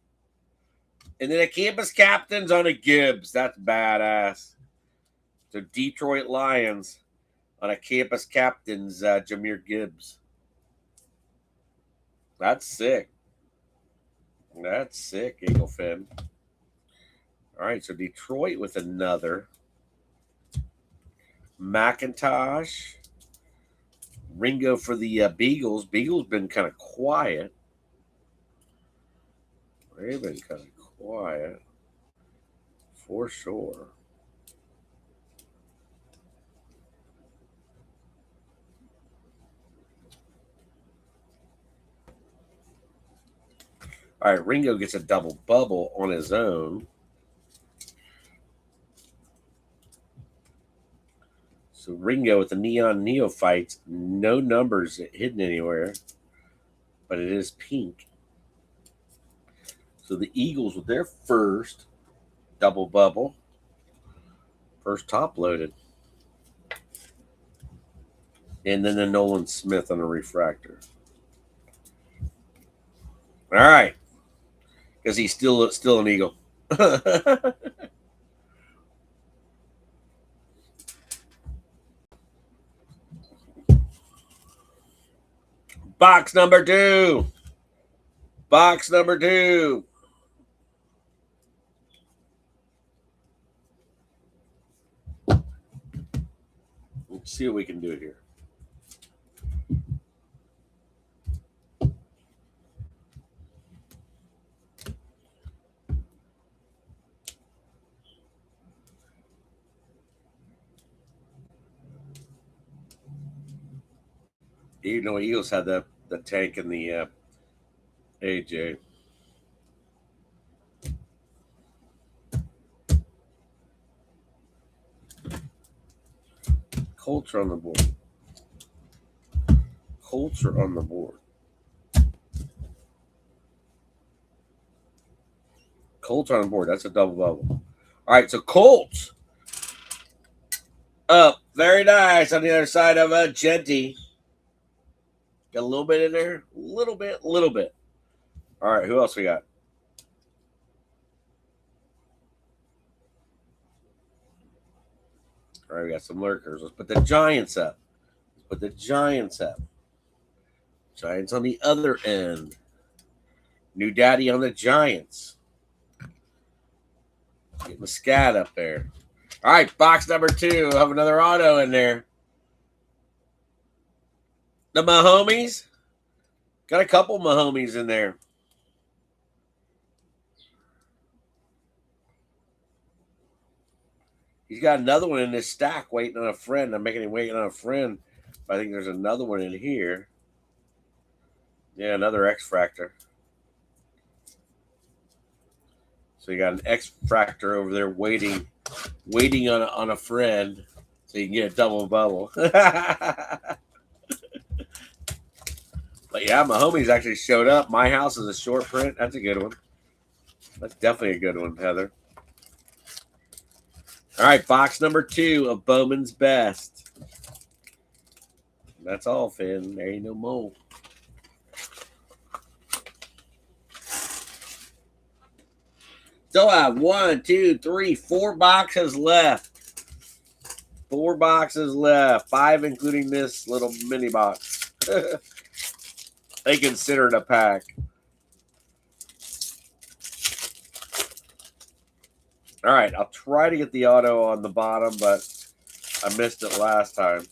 And then a campus captains on a Gibbs. That's badass. So Detroit Lions on a campus captains, Jahmyr Gibbs. That's sick. That's sick, Eagle Fin. All right, so Detroit with another. McIntosh. Ringo for the Beagles. Beagles been kind of quiet. They've been kind of quiet. For sure. All right, Ringo gets a double bubble on his own. So Ringo with the Neon Neophytes, no numbers hidden anywhere, but it is pink. So the Eagles with their first double bubble, first top loaded. And then the Nolan Smith on a refractor. All right. Because he's still an Eagle. Box number 2. Box number 2. Let's see what we can do here. You know, Eagles had the tank in the AJ. Colts are on the board. Colts are on the board. Colts are on the board. That's a double bubble. All right, so Colts up. Very nice on the other side of a Genty. Got a little bit in there. Little bit. All right, who else we got? All right, we got some lurkers. Let's put the Giants up. Giants on the other end. New daddy on the Giants. Get the scat up there. All right, box number 2. Have another auto in there. The Mahomes. Got a couple Mahomes in there. He's got another one in this stack waiting on a friend. I'm making him waiting on a friend. I think there's another one in here. Yeah, another X-Fractor. So you got an X-Fractor over there waiting on a friend so you can get a double bubble. But yeah, my homies actually showed up. My house is a short print. That's a good one. That's definitely a good one, Heather. All right, box number 2 of Bowman's Best. That's all, Finn. There ain't no more. Still have 1, 2, 3, 4 boxes left. 4 boxes left. 5 including this little mini box. They consider it a pack. All right, I'll try to get the auto on the bottom, but I missed it last time.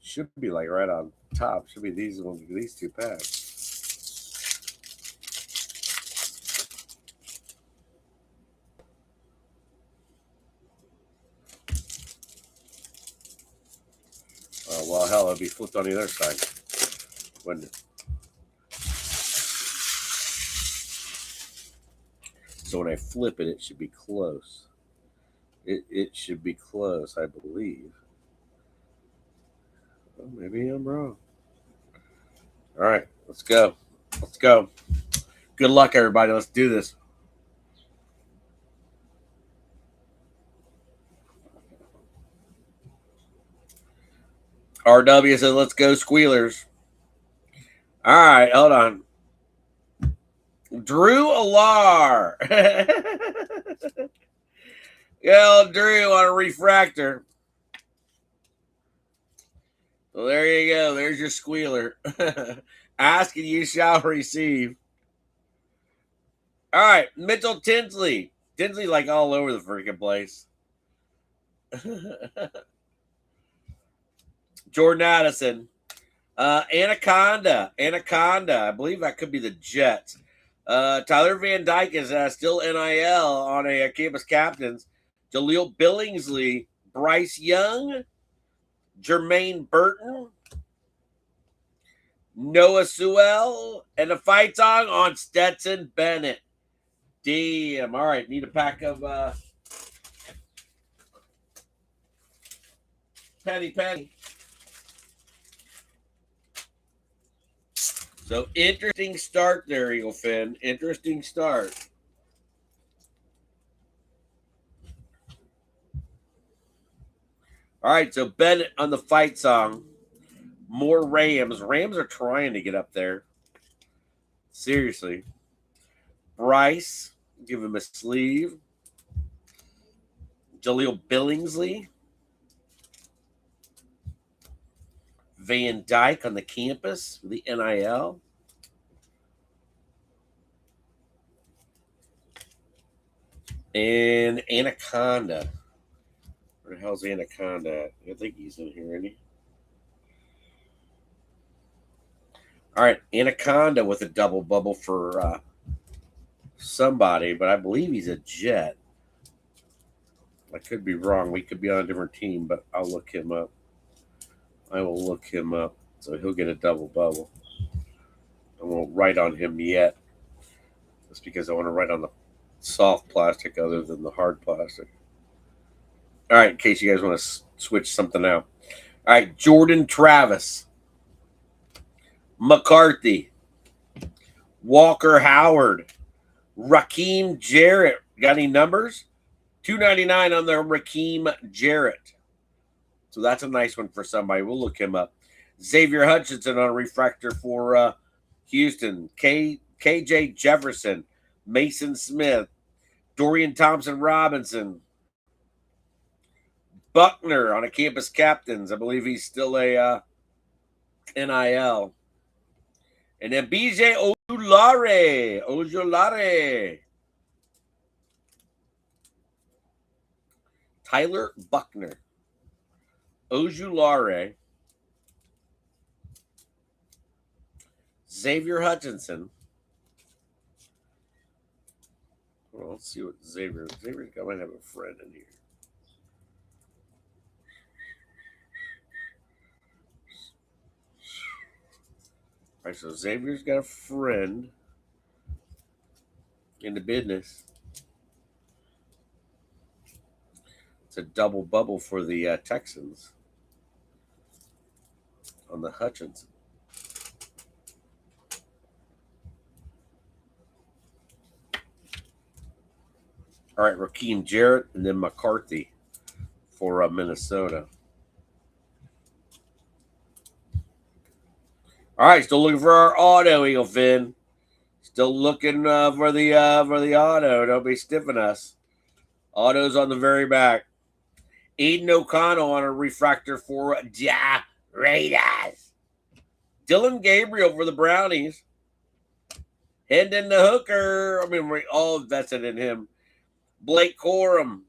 Should be like right on top. Should be these ones, these 2 packs. Well, hell, it'd be flipped on the other side. Wouldn't it? So when I flip it, it should be close. It should be close, I believe. Well, maybe I'm wrong. All right, let's go. Let's go. Good luck, everybody. Let's do this. RW says, let's go, Squealers. All right, hold on. Drew Alar. Yeah, Drew on a refractor. Well, there you go. There's your squealer. Ask and you shall receive. All right, Mitchell Tinsley. Tinsley like all over the freaking place. Jordan Addison. Anaconda. I believe that could be the Jets. Tyler Van Dyke is still NIL on a campus captains. Jaleel Billingsley, Bryce Young, Jermaine Burton, Noah Sewell, and the fight song on Stetson Bennett. Damn. All right, need a pack of Penny. So interesting start there, Eagle Finn. Interesting start. All right, so Bennett on the fight song. More Rams. Rams are trying to get up there. Seriously. Bryce, give him a sleeve. Jaleel Billingsley. Van Dyke on the campus, the NIL. And Anaconda. Where the hell's Anaconda at? I think he's in here, isn't he? All right, Anaconda with a double bubble for somebody, but I believe he's a Jet. I could be wrong. We could be on a different team, but I'll look him up. I will look him up. So he'll get a double bubble. I won't write on him yet. Just because I want to write on the soft plastic other than the hard plastic. All right, in case you guys want to switch something out. All right, Jordan Travis. McCarthy. Walker Howard. Raheem Jarrett. Got any numbers? $2.99 on the Raheem Jarrett. So that's a nice one for somebody. We'll look him up. Xavier Hutchinson on a refractor for Houston. KJ Jefferson. Mason Smith. Dorian Thompson-Robinson. Buckner on a campus captains. I believe he's still a NIL. And then BJ Ojulari. Tyler Buckner. Ojulari. Xavier Hutchinson. Well, let's see what Xavier's got. Might have a friend in here. All right, so Xavier's got a friend in the business. It's a double bubble for the Texans on the Hutchinson. All right, Rakeem Jarrett, and then McCarthy for Minnesota. All right, still looking for our auto, Eagle Finn. Still looking for the auto. Don't be stiffing us. Auto's on the very back. Aiden O'Connell on a refractor for Ja Raiders. Dylan Gabriel for the Brownies. Hendon the Hooker. I mean, we're all invested in him. Blake Corum.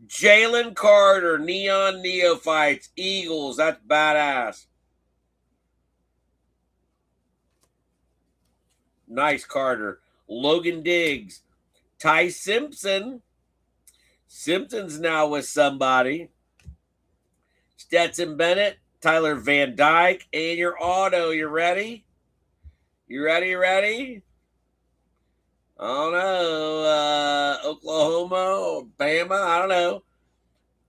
Jalen Carter. Neon Neophytes. Eagles. That's badass. Nice, Carter. Logan Diggs. Ty Simpson. Simpson's now with somebody. Stetson Bennett. Tyler Van Dyke. And your auto. You ready? You ready? I don't know. Oklahoma or Bama. I don't know.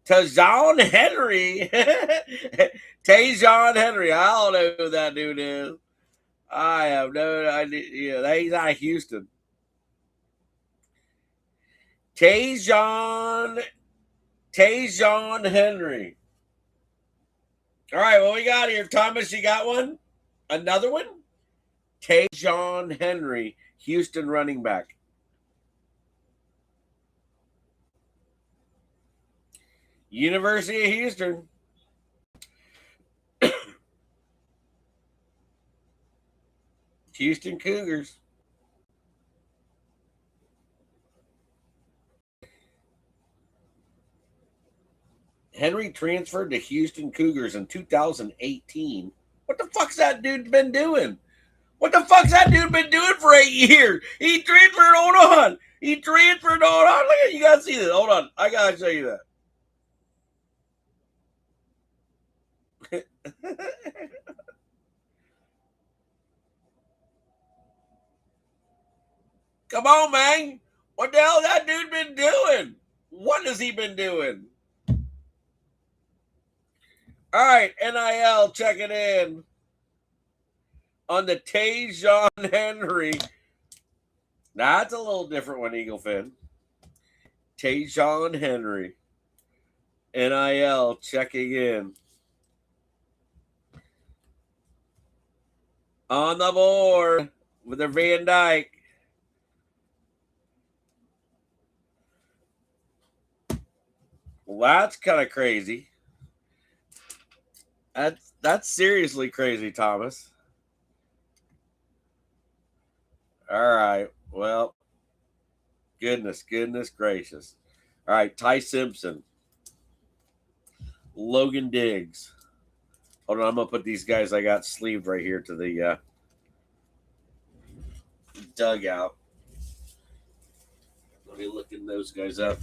Tajon Henry. Tajon Henry. I don't know who that dude is. I have no idea. Yeah, he's out of Houston. Tajon Henry. All right, what we got here? Thomas, you got one? Another one? Tajon Henry, Houston running back. University of Houston. Houston Cougars. Henry transferred to Houston Cougars in 2018. What the fuck's that dude been doing? What the fuck's that dude been doing for 8 years? He transferred. Hold on. He transferred. Hold on. Look at you. Gotta see this. Hold on. I gotta show you that. Come on, man. What the hell that dude been doing? What has he been doing? All right, NIL checking in on the Tajon Henry. That's a little different one, Eagle Fin. Tajon Henry. NIL checking in. On the board with their Van Dyke. Well, that's kind of crazy. That's seriously crazy, Thomas. All right. Well, goodness gracious. All right, Ty Simpson. Logan Diggs. Hold on, I'm going to put these guys I got sleeved right here to the dugout. Let me look in those guys up.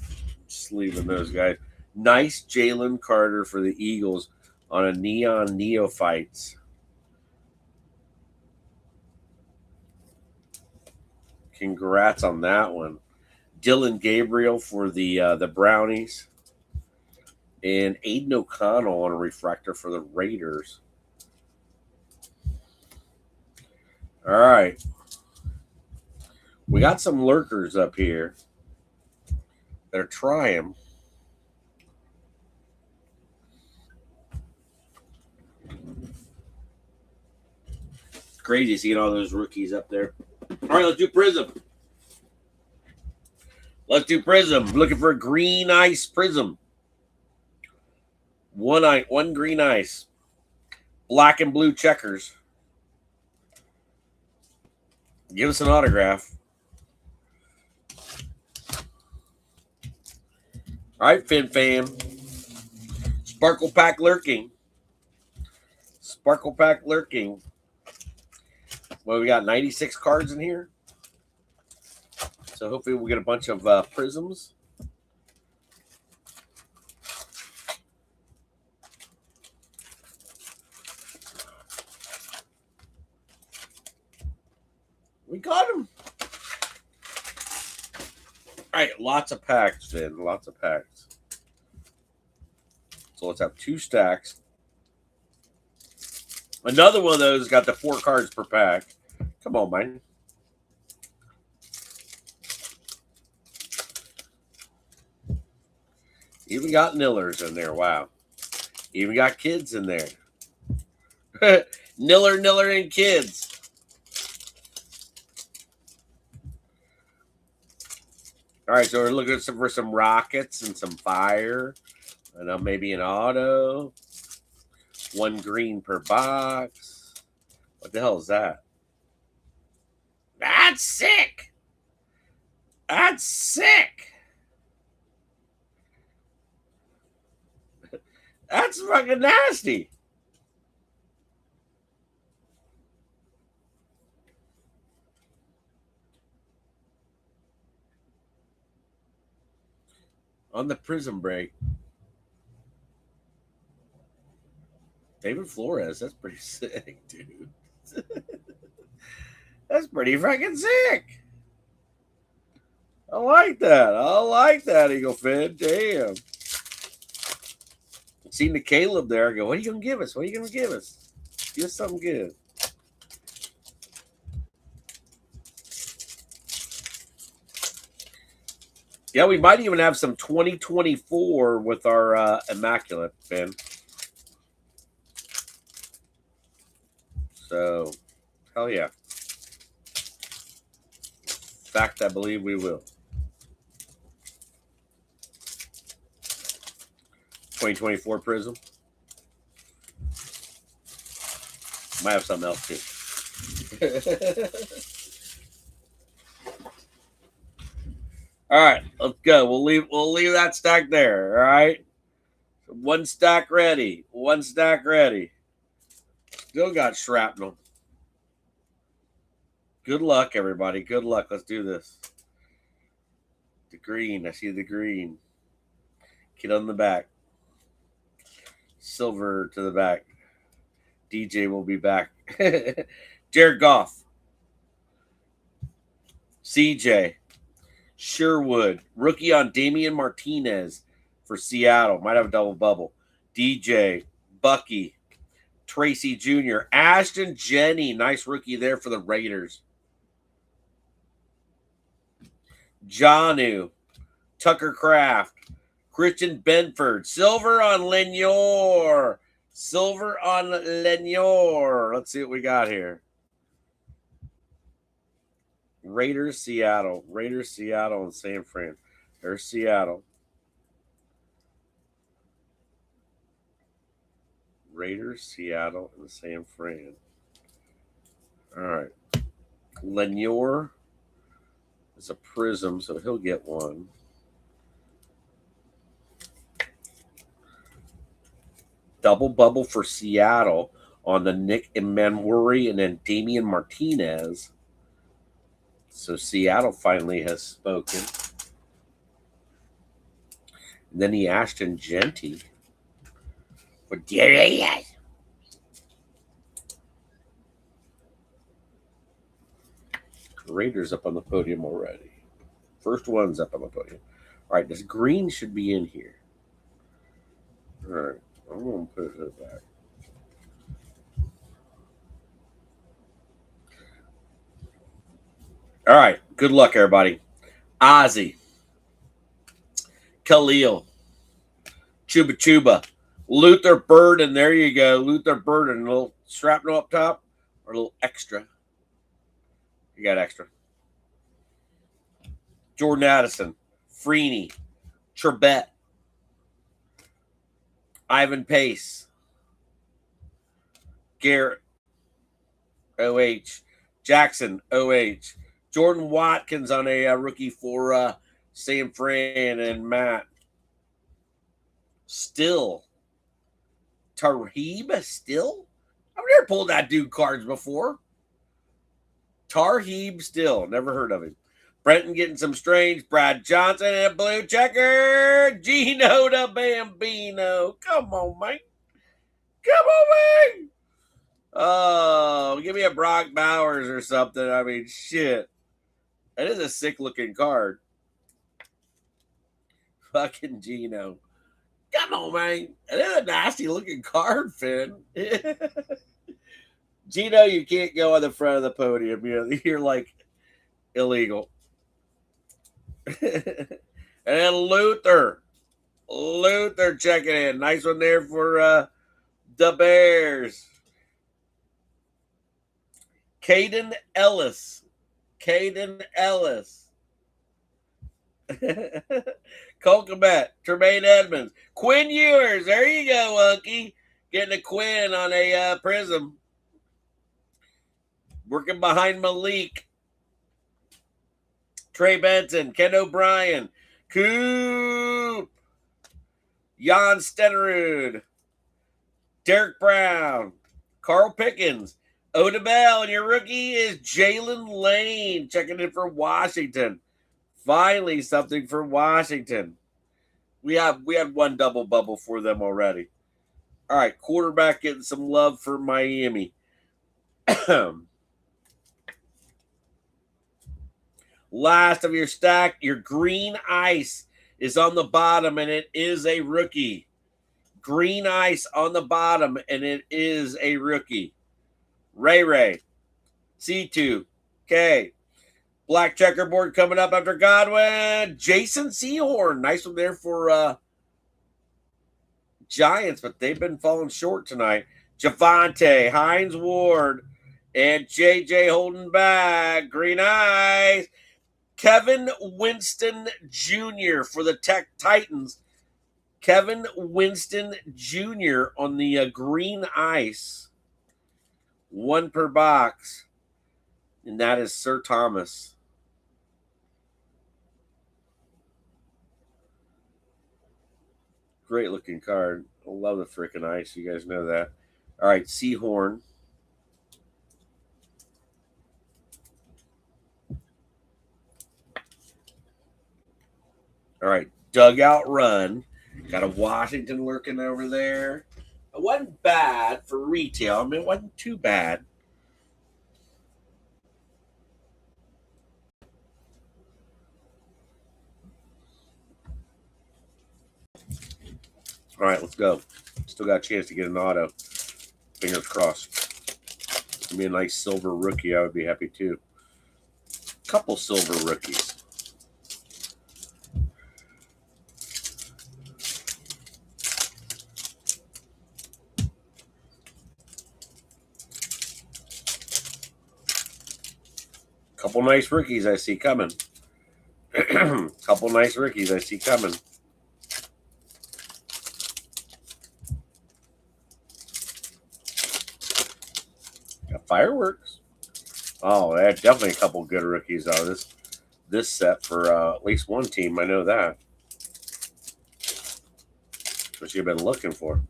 Sleeving those guys. Nice Jalen Carter for the Eagles on a Neon Neophytes. Congrats on that one. Dylan Gabriel for the Brownies. And Aiden O'Connell on a refractor for the Raiders. All right. We got some lurkers up here that are trying. It's crazy seeing all those rookies up there. All right, let's do Prizm. Let's do Prizm. Looking for a green ice Prizm. One green ice. Black and blue checkers. Give us an autograph. All right, Fin Fam. Sparkle Pack lurking. Sparkle Pack lurking. Well, we got 96 cards in here. So hopefully we'll get a bunch of Prizms. We got them. All right, lots of packs, Vin. Lots of packs. So let's have 2 stacks. Another one of those got the 4 cards per pack. Come on, man. Even got Nillers in there. Wow. Even got kids in there. Niller, and kids. All right, so we're looking for some rockets and some fire. And maybe an auto. 1 green per box. What the hell is that? That's sick. That's sick. That's fucking nasty. On the Prizm break. David Flores, that's pretty sick, dude. That's pretty fucking sick. I like that. I like that, Eagle Fin. Damn. Seen the Caleb there. I go, what are you going to give us? What are you going to give us? Give us something good. Yeah, we might even have some 2024 with our Immaculate, Fin. So, hell yeah. In fact, I believe we will. 2024 Prizm. Might have something else too. All right, let's go. We'll leave that stack there. All right. 1 stack ready. 1 stack ready. Still got shrapnel. Good luck, everybody. Good luck. Let's do this. The green. I see the green. Kid on the back. Silver to the back. DJ will be back. Jared Goff. CJ. Sherwood. Rookie on Damian Martinez for Seattle. Might have a double bubble. DJ. Bucky. Tracy Jr. Ashton Jenny. Nice rookie there for the Raiders. Janu. Tucker Kraft. Christian Benford. Silver on Lenior. Silver on Lenior. Let's see what we got here. Raiders, Seattle. Raiders, Seattle, and San Fran. There's Seattle. Raiders, Seattle, and San Fran. All right. Lenior is a Prizm, so he'll get one. Double bubble for Seattle on the Nick Emmanwuri and then Damian Martinez. So Seattle finally has spoken. And then the Ashton Genty for Darius. Raiders up on the podium already. First one's up on the podium. All right, this green should be in here. All right, I'm going to put it to the back. All right, good luck, everybody. Ozzy. Khalil. Chuba Chuba. Luther Burden. There you go. Luther Burden. A little shrapnel up top or a little extra. You got extra. Jordan Addison. Freeney. Trebet. Ivan Pace. Garrett. OH. Jackson. OH. Jordan Watkins on a rookie for San Fran and Matt. Still. Tarheeb Still? I've never pulled that dude cards before. Tarheeb Still. Never heard of him. Brenton getting some strange. Brad Johnson and a blue checker. Gino the Bambino. Come on, man. Come on, man. Oh, give me a Brock Bowers or something. I mean, shit. That is a sick-looking card. Fucking Gino. Come on, man. That is a nasty-looking card, Finn. Gino, you can't go on the front of the podium. You're like illegal. And then Luther. Luther checking in. Nice one there for the Bears. Caden Ellis. Caden Ellis. Cole Komet. Tremaine Edmonds. Quinn Ewers. There you go, Unky. Getting a Quinn on a Prism. Working behind Malik. Trey Benson. Ken O'Brien. Coop. Jan Stenerud. Derek Brown. Carl Pickens. Odell, and your rookie is Jalen Lane checking in for Washington. Finally, something for Washington. We had one double bubble for them already. All right, quarterback getting some love for Miami. Last of your stack, your green ice is on the bottom, and it is a rookie. Green ice on the bottom, and it is a rookie. Ray. C2. Okay. Black checkerboard coming up after Godwin. Jason Sehorn. Nice one there for Giants, but they've been falling short tonight. Javante, Hines Ward, and JJ holding back. Green eyes. Kevin Winston Jr. for the Titans. Kevin Winston Jr. on the green ice. One per box. And that is Sir Thomas. Great looking card. I love the freaking ice. You guys know that. All right, Sehorn. All right, dugout run. Got a Washington lurking over there. It wasn't bad for retail. I mean, it wasn't too bad. All right, let's go. Still got a chance to get an auto. Fingers crossed. Give me a nice silver rookie. I would be happy too. Couple silver rookies. Couple nice rookies I see coming. Couple nice rookies I see coming. Got fireworks. Oh, that's definitely a couple good rookies out of this set for at least one team. I know that. That's what you've been looking for.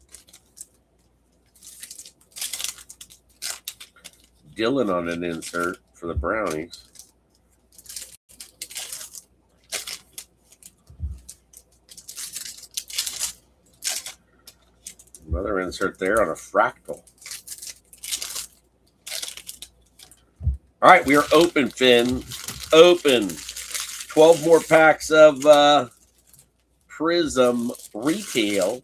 Dylan on an insert for the Brownies. Another insert there on a fractal. All right, we are open, Finn. Open. 12 more packs of Prism Retail.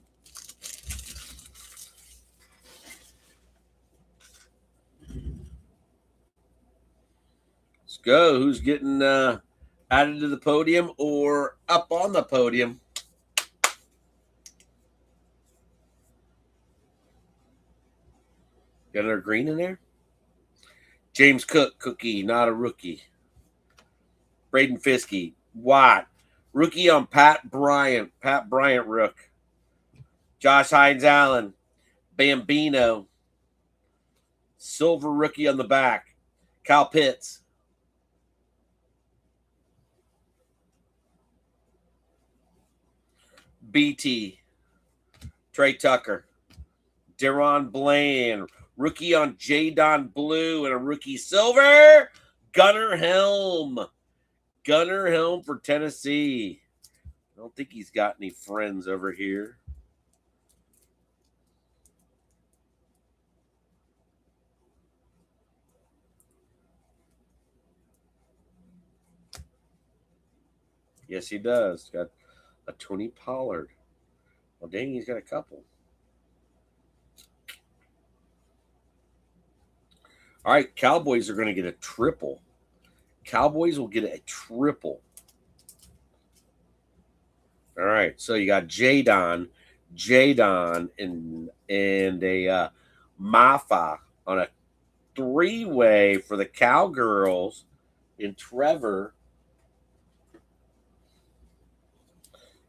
Let's go. Who's getting added to the podium or up on the podium? Got another green in there? James Cook, Cookie, not a rookie. Braden Fiskey, Watt. Rookie on Pat Bryant. Pat Bryant, rook. Josh Hines Allen, Bambino. Silver rookie on the back. Kyle Pitts. BT. Trey Tucker. Deron Bland. Rookie on Jadon Blue and a rookie silver. Gunnar Helm. Gunnar Helm for Tennessee. I don't think he's got any friends over here. Yes, he does. Got a Tony Pollard. Well, dang, he's got a couple. All right, Cowboys are going to get a triple. Cowboys will get a triple. All right, so you got Jadon, and a Mafa on a three-way for the Cowgirls. And Trevor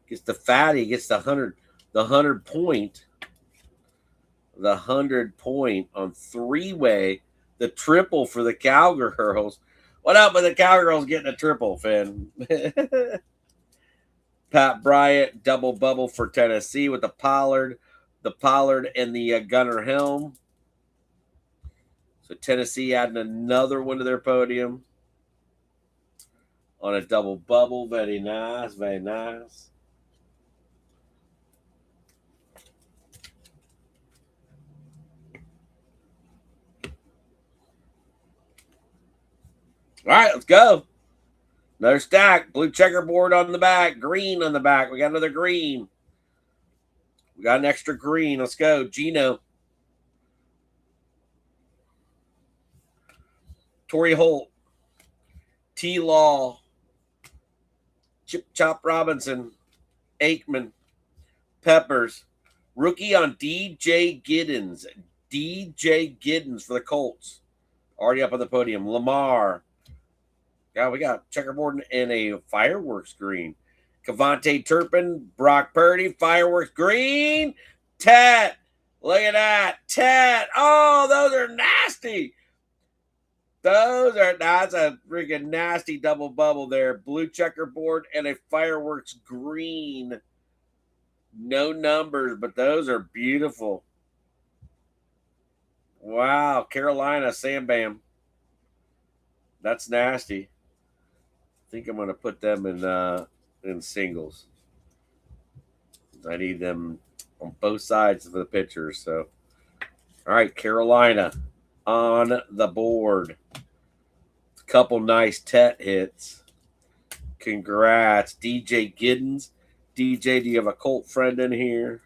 gets the fatty, gets the 100 point, on three-way, the triple for the Cowgirls. What up with the Cowgirls getting a triple, Finn? Pat Bryant, double bubble for Tennessee with the Pollard and the Gunner Helm. So Tennessee adding another one to their podium on a double bubble. Very nice, very nice. All right, let's go. Another stack. Blue checkerboard on the back. Green on the back. We got another green. We got an extra green. Let's go. Gino. Torrey Holt. T-Law. Chip Chop Robinson. Aikman. Peppers. Rookie on DJ Giddens. DJ Giddens for the Colts. Already up on the podium. Lamar. Yeah, we got checkerboard and a fireworks green. Cavante Turpin, Brock Purdy, fireworks green. Tet. Look at that. Tet. Oh, those are nasty. That's a freaking nasty double bubble there. Blue checkerboard and a fireworks green. No numbers, but those are beautiful. Wow. Carolina, Sam Bam. That's nasty. I think I'm going to put them in singles. I need them on both sides of the pictures. So, all right, Carolina on the board. A couple nice Tet hits. Congrats, DJ Giddens. DJ, do you have a Colt friend in here?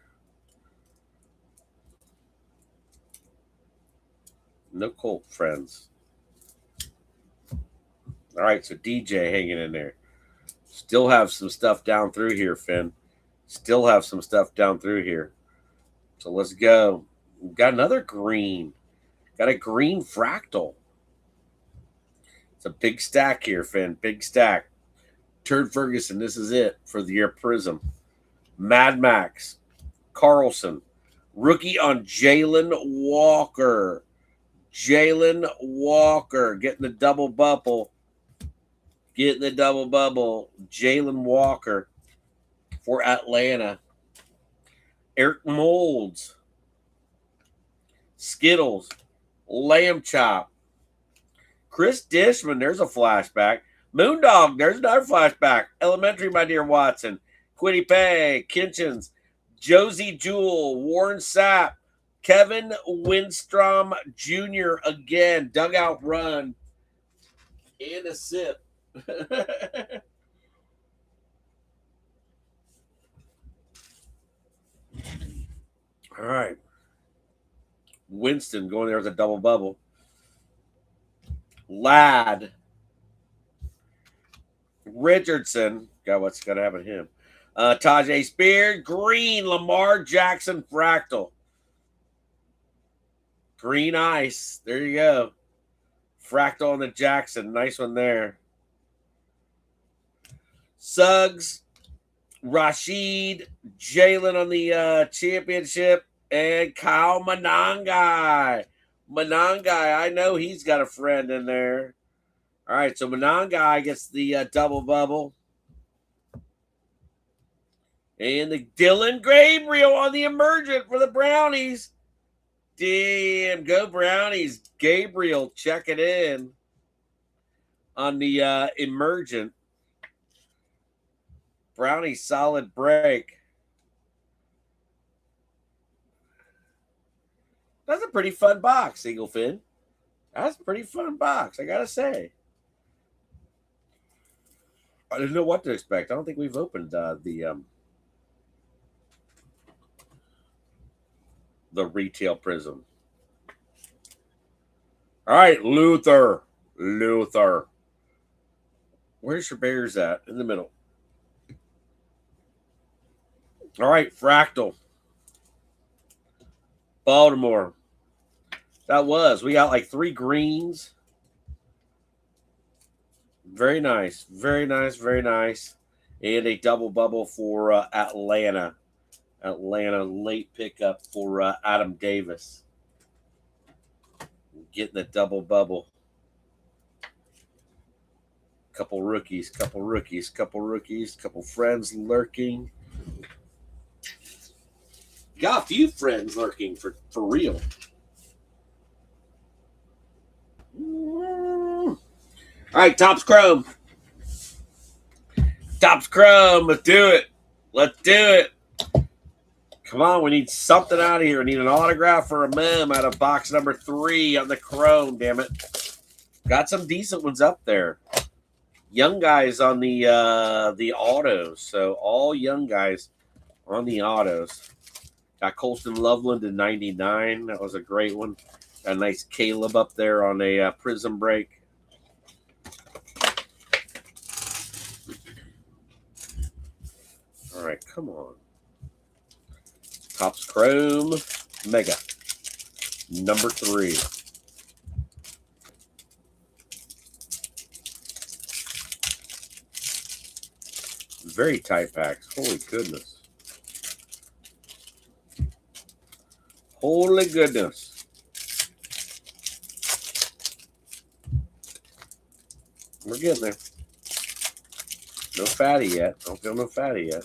No Colt friends. All right, so DJ hanging in there. Still have some stuff down through here, Finn. Still have some stuff down through here. So let's go. We've got another green. Got a green fractal. It's a big stack here, Finn. Big stack. Turd Ferguson, this is it for the year Prism. Mad Max. Carlson. Rookie on Jalen Walker. Jalen Walker getting the double bubble. Jalen Walker for Atlanta. Eric Molds. Skittles. Lamb Chop. Chris Dishman, there's a flashback. Moondog, there's another flashback. Elementary, my dear Watson. Quiddy Pay. Kinchins. Josie Jewell. Warren Sapp. Kevin Winstrom Jr. again. Dugout run. And a sip. All right. Winston going there with a double bubble. Ladd. Richardson. God, what's going to happen to him? Tajay Spears. Green. Lamar Jackson Fractal. Green ice. There you go. Fractal on the Jackson. Nice one there. Suggs. Rashid. Jalen on the championship. And Kyle Monangai. I know he's got a friend in there. All right, so Monangai gets the double bubble. And the Dylan Gabriel on the emergent for the Brownies. Damn, go Brownies. Gabriel, check it in on the emergent. Brownies, solid break. That's a pretty fun box, Eaglefin. That's a pretty fun box, I gotta say. I didn't know what to expect. I don't think we've opened the retail Prism. All right, Luther. Where's your Bears at? In the middle. All right, Fractal. Baltimore. We got like 3 greens. Very nice. Very nice. Very nice. And a double bubble for Atlanta. Atlanta late pickup for Adam Davis. Getting the double bubble. Couple rookies, couple rookies, couple rookies, couple friends lurking. Got a few friends lurking for real. All right, Topps Chrome. Topps Chrome. Let's do it. Let's do it. Come on, we need something out of here. We need an autograph or a mem out of box number 3 on the Chrome, damn it. Got some decent ones up there. Young guys on the autos. So all young guys on the autos. Got Colston Loveland in 99. That was a great one. Got a nice Caleb up there on a Prizm break. All right, come on. Topps Chrome Mega. Number 3. Very tight packs. Holy goodness. Holy goodness. We're getting there. No fatty yet. Don't feel no fatty yet.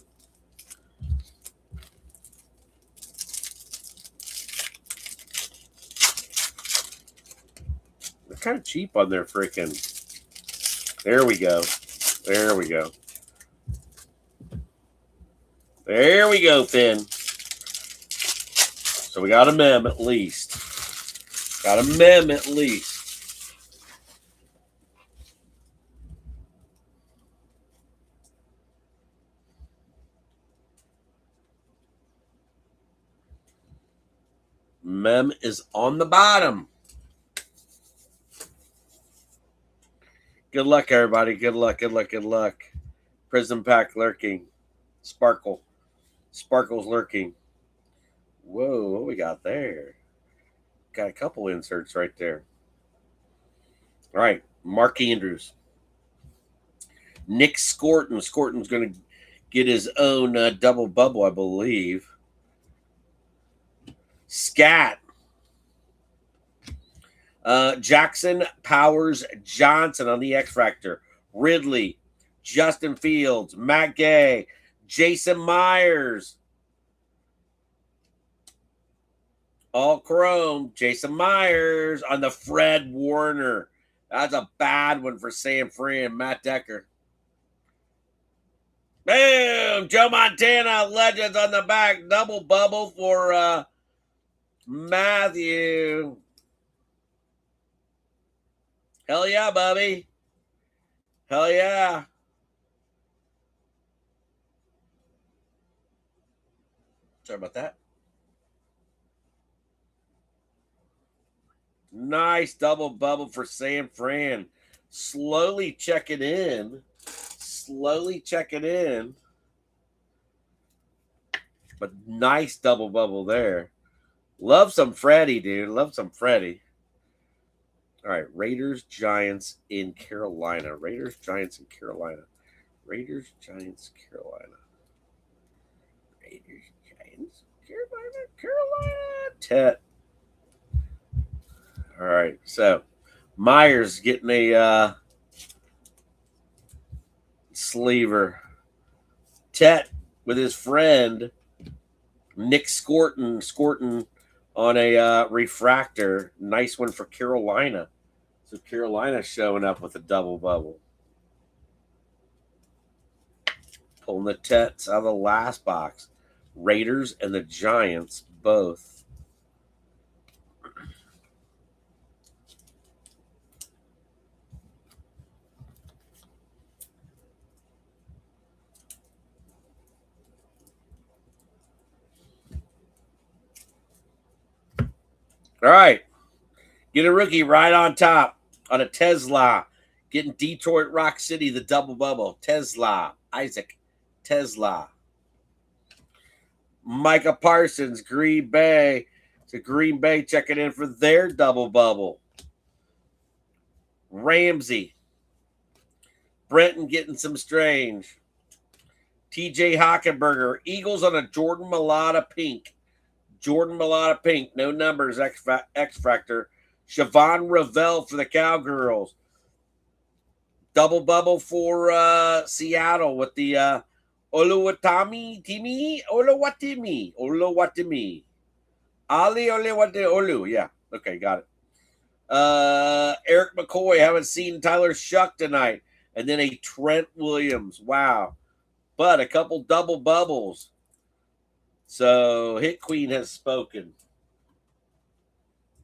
They're kind of cheap on their freaking. There we go. There we go. There we go, Finn. So we got a mem at least. Got a mem at least. Mem is on the bottom. Good luck, everybody. Good luck, good luck, good luck. Prizm pack lurking. Sparkle. Sparkle's lurking. Whoa, what we got there? Got a couple inserts right there. All right, Mark Andrews. Nick Scorton. Scorton's going to get his own double bubble, I believe. Scat. Jackson Powers Johnson on the X Factor. Ridley. Justin Fields. Matt Gay. Jason Myers. All Chrome. Jason Myers on the Fred Warner. That's a bad one for Sam Fran. Matt Decker. Boom! Joe Montana Legends on the back. Double bubble for Matthew. Hell yeah, Bubby. Hell yeah. Sorry about that. Nice double bubble for San Fran. Slowly checking in. Slowly checking in. But nice double bubble there. Love some Freddie, dude. Love some Freddie. All right, Raiders, Giants in Carolina. Raiders, Giants in Carolina. Raiders, Giants, Carolina. Raiders, Giants, Carolina. Tet. All right, so Myers getting a sleever. Tet with his friend Nick Scorton. Scorton on a refractor. Nice one for Carolina. So Carolina showing up with a double bubble. Pulling the Tets out of the last box. Raiders and the Giants both. All right. Get a rookie right on top on a Tesla. Getting Detroit Rock City, the double bubble. Tesla. Isaac. Tesla. Micah Parsons, Green Bay. To Green Bay checking in for their double bubble. Ramsey. Brenton getting some strange. TJ Hockenberger. Eagles on a Jordan Mailata pink. Jordan Mailata pink. No numbers. X Factor. Siobhan Ravel for the Cowgirls. Double bubble for Seattle with the Oluwatimi. Ali Olu. Yeah. Okay, got it. Eric McCoy. Haven't seen Tyler Shuck tonight. And then a Trent Williams. Wow. But a couple double bubbles. So Hit Queen has spoken.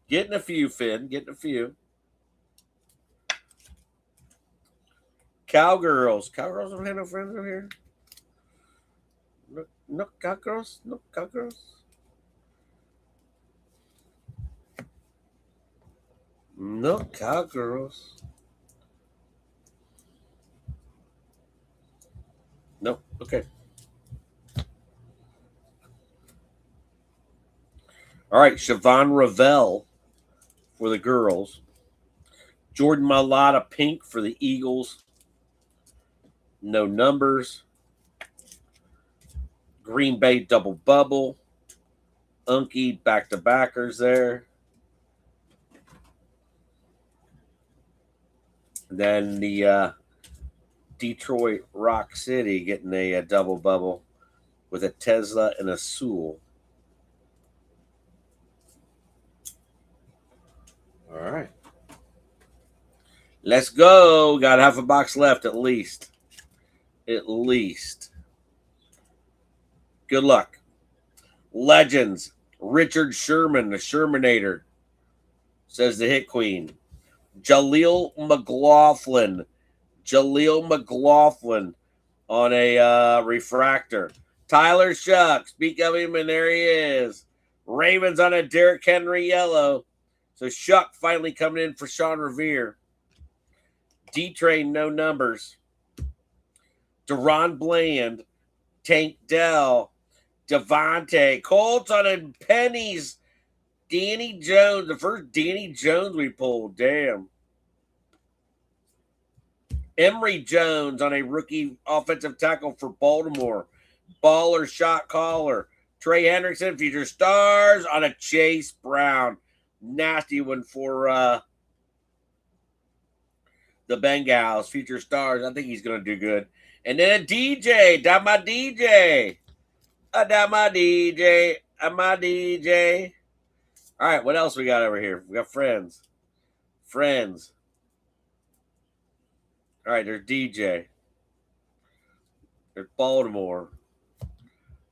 Getting a few, Finn. Getting a few. Cowgirls. Cowgirls don't have no friends over here. No cowgirls. No cowgirls. No cowgirls. Nope. Okay. All right. Siobhan Ravel for the girls. Jordan Mailata pink for the Eagles. No numbers. Green Bay double bubble. Unky back-to-backers there. Then the Detroit Rock City getting a double bubble with a Tesla and a Sewell. All right. Let's go. Got half a box left at least. At least. Good luck. Legends. Richard Sherman, the Shermanator, says the Hit Queen. Jaleel McLaughlin. Jaleel McLaughlin on a refractor. Tyler Shuck. Speak of him, and there he is. Ravens on a Derrick Henry yellow. So Shuck finally coming in for Sean Revere. D-Train, no numbers. Deron Bland. Tank Dell. Devontae. Colts on a pennies. Danny Jones. The first Danny Jones we pulled. Damn. Emory Jones on a rookie offensive tackle for Baltimore. Baller shot caller. Trey Hendrickson, future stars on a Chase Brown. Nasty one for the Bengals. Future stars. I think he's going to do good. And then a DJ. That my DJ. That my DJ. My DJ. All right, what else we got over here? We got friends. Friends. All right, there's DJ. There's Baltimore.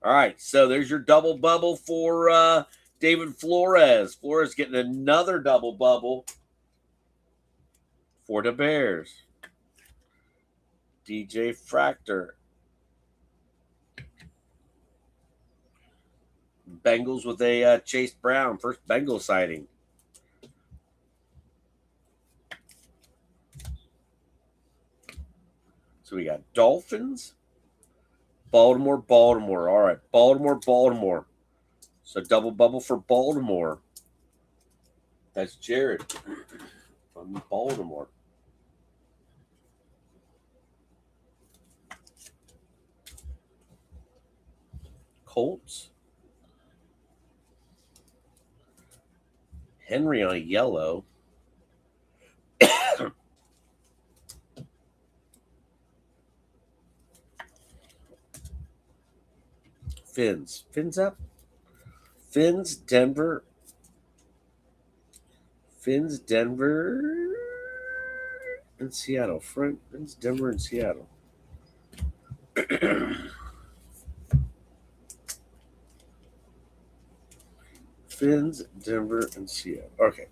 All right, so there's your double bubble for David Flores. Flores getting another double bubble for the Bears. DJ Fractor. Bengals with a Chase Brown. First Bengal sighting. So we got Dolphins. Baltimore, Baltimore. All right, Baltimore, Baltimore. So double bubble for Baltimore. That's Jared from Baltimore. Colts. Henry on a yellow. Fins. Fins up. Fins, Denver. Fins, Denver, and Seattle. Fins, Denver, and Seattle. Fins, Denver, and Seattle. Okay.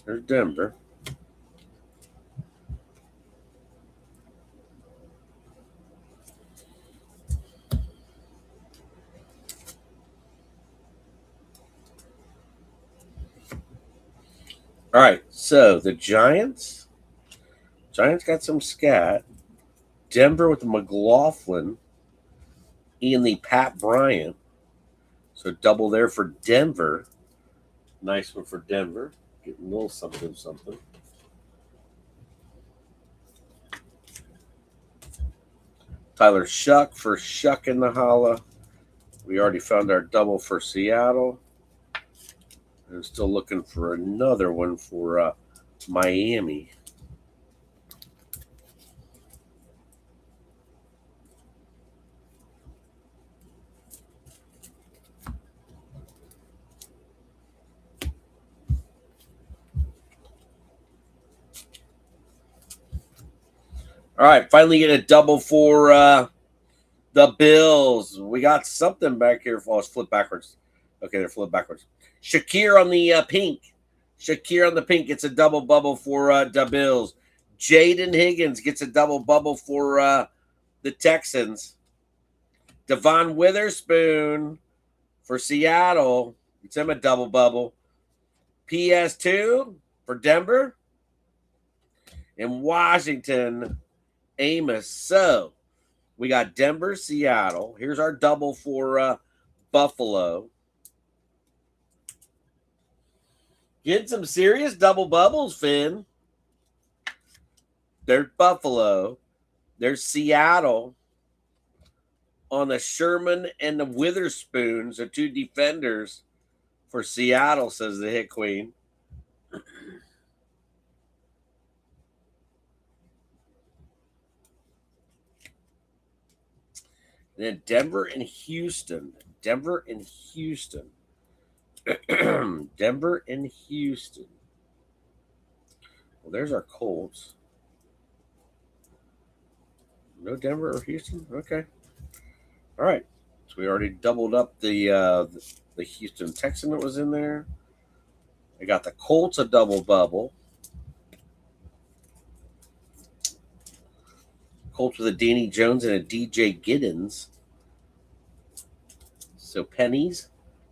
There's Denver. All right, so the Giants got some scat. Denver with the McLaughlin and the Pat Bryant. So double there for Denver. Nice one for Denver. Getting a little something, something. Tyler Shuck for Shuck in the Holla. We already found our double for Seattle. I'm still looking for another one for Miami. All right, finally get a double for the Bills. We got something back here. Oh, it's flipped backwards. Okay, they're flipped backwards. Shakir on the pink. Shakir on the pink gets a double bubble for the Bills. Jaden Higgins gets a double bubble for the Texans. Devon Witherspoon for Seattle. It's him a double bubble. PS2 for Denver. And Washington, Amos. So we got Denver, Seattle. Here's our double for Buffalo. Getting some serious double bubbles, Finn. There's Buffalo. There's Seattle on the Sherman and the Witherspoons, the two defenders for Seattle, says the Hit Queen. And then Denver and Houston. Denver and Houston. Denver and Houston. Well, there's our Colts. No Denver or Houston? Okay. All right. So we already doubled up the Houston Texan that was in there. I got the Colts a double bubble. Colts with a Danny Jones and a DJ Giddens. So Pennies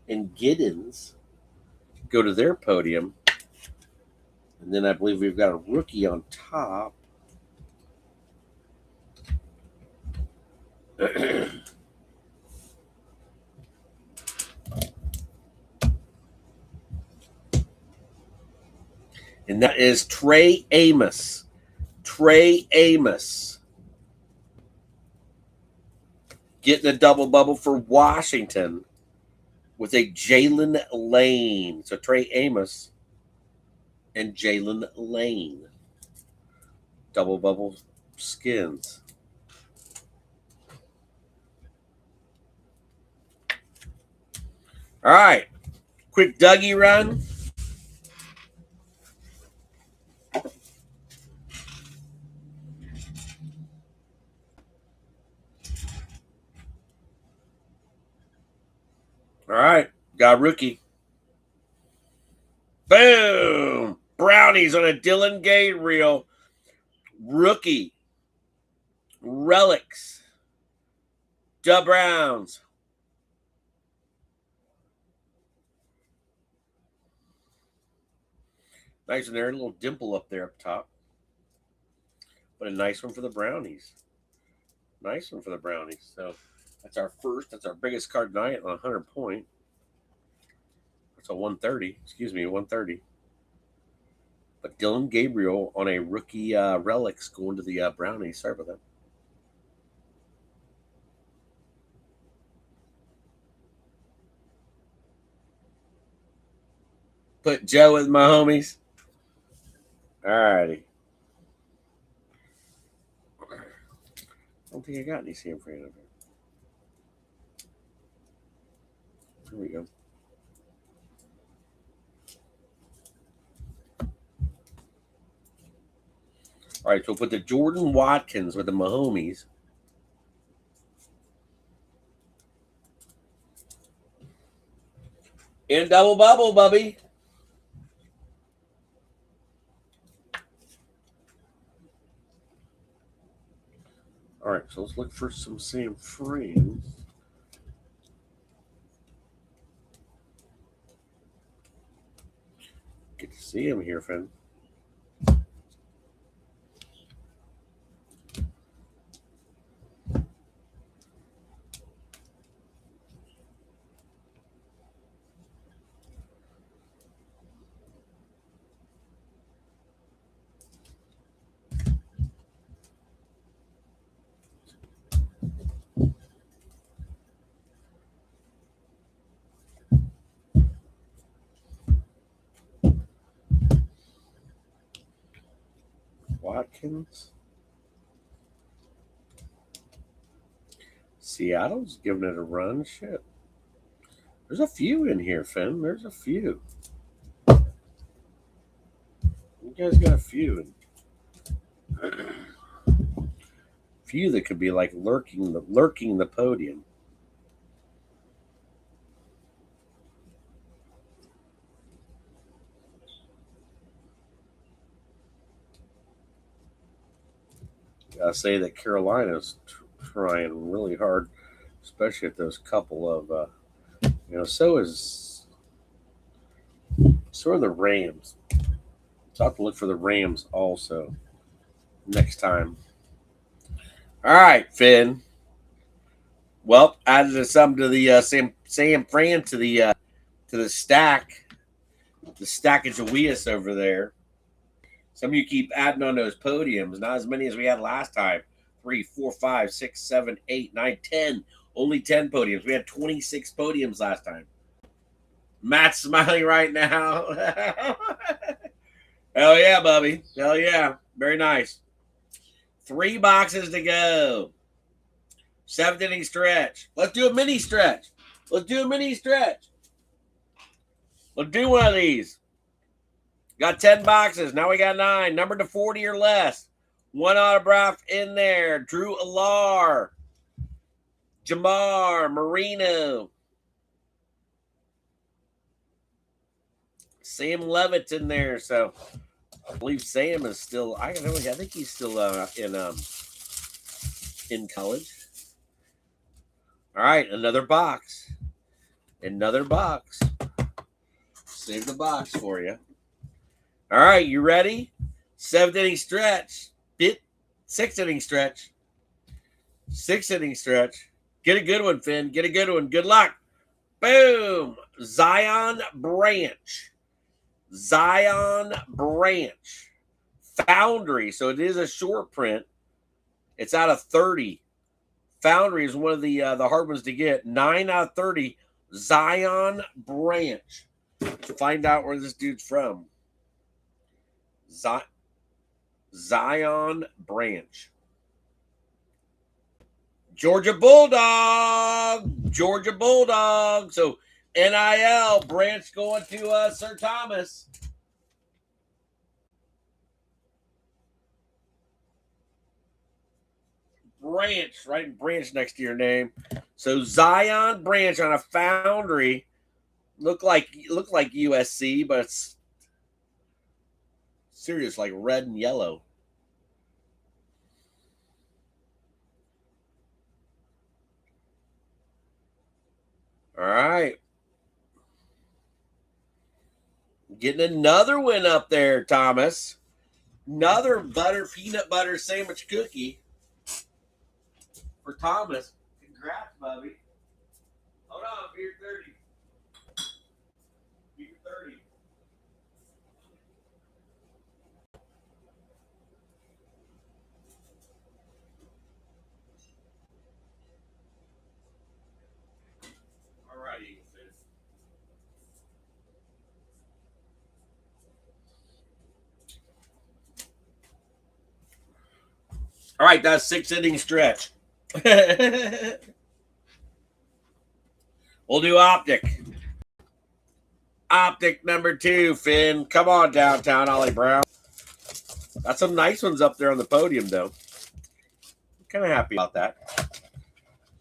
and Giddens go to their podium. And then I believe we've got a rookie on top. And that is Trey Amos. Trey Amos. Getting a double bubble for Washington with a Jalen Lane. So Trey Amos and Jalen Lane. Double bubble skins. All right. Quick Dougie run. All right. Got a rookie. Boom. Brownies on a Dylan Gabriel. Rookie. Relics. Da Browns. Nice one there. A little dimple up there up top. But a nice one for the Brownies. Nice one for the Brownies. So that's our first. That's our biggest card tonight on 100 point. That's a 130. Excuse me, 130. But Dylan Gabriel on a rookie relics going to the Brownies. Sorry about that. Put Joe with my homies. All righty. I don't think I got any San Fran over here. Here we go. All right, so we'll put the Jordan Watkins with the Mahomes. In double bubble, Bubby. All right, so let's look for some San Frans. Get to see him here, Finn. Watkins. Seattle's giving it a run. Shit. There's a few in here, Finn. There's a few. You guys got a few. Few that could be like lurking the podium. Gotta say that Carolina's trying really hard, especially at those couple of, so are the Rams. So I'll have to look for the Rams also next time. All right, Finn. Well, added some to the Sam Fran to the stack, the stackage of Weas over there. Some of you keep adding on those podiums, not as many as we had last time. 3, 4, 5, 6, 7, 8, 9, 10. Only 10 podiums. We had 26 podiums last time. Matt's smiling right now. Hell yeah, Bubby. Hell yeah. Very nice. 3 boxes to go. 7th inning stretch. Let's do a mini stretch. Let's do one of these. Got 10 boxes. Now we got 9. Numbered to 40 or less. 1 autograph in there. Drew Alar. Jamar Marino. Sam Levitt's in there. So I believe Sam is still. I think he's still in college. All right, another box. Another box. Save the box for you. All right, you ready? 7th inning stretch. 6th inning stretch. 6th inning stretch. Get a good one, Finn. Get a good one. Good luck. Boom. Zion Branch. Zion Branch. Foundry. So it is a short print. It's out of 30. Foundry is one of the hard ones to get. 9 out of 30. Zion Branch. Find out where this dude's from. Zion Branch. Georgia Bulldog. Georgia Bulldog. So NIL Branch going to Sir Thomas. Branch, right? Branch next to your name. So Zion Branch on a Foundry. Look like USC, but it's serious, like red and yellow. All right. Getting another win up there, Thomas. Another peanut butter sandwich cookie for Thomas. Congrats, Bubby. Hold on, beer 30. Beer 30. All right, Eagle Fizz. All right, that's 6 inning stretch. We'll do Optic. Optic number 2, Finn. Come on downtown, Ollie Brown. Got some nice ones up there on the podium, though. I'm kind of happy about that.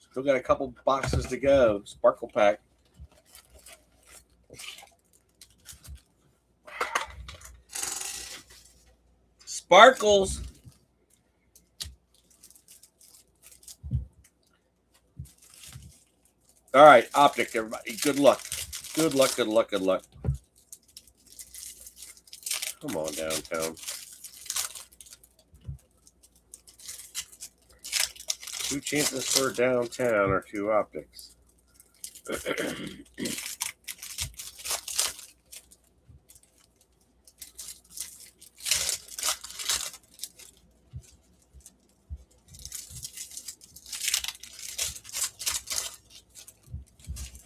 Still got a couple boxes to go. Sparkle pack. Sparkles. All right, Optic, everybody. Good luck. Good luck, good luck, good luck. Come on, downtown. 2 chances for downtown or 2 Optics.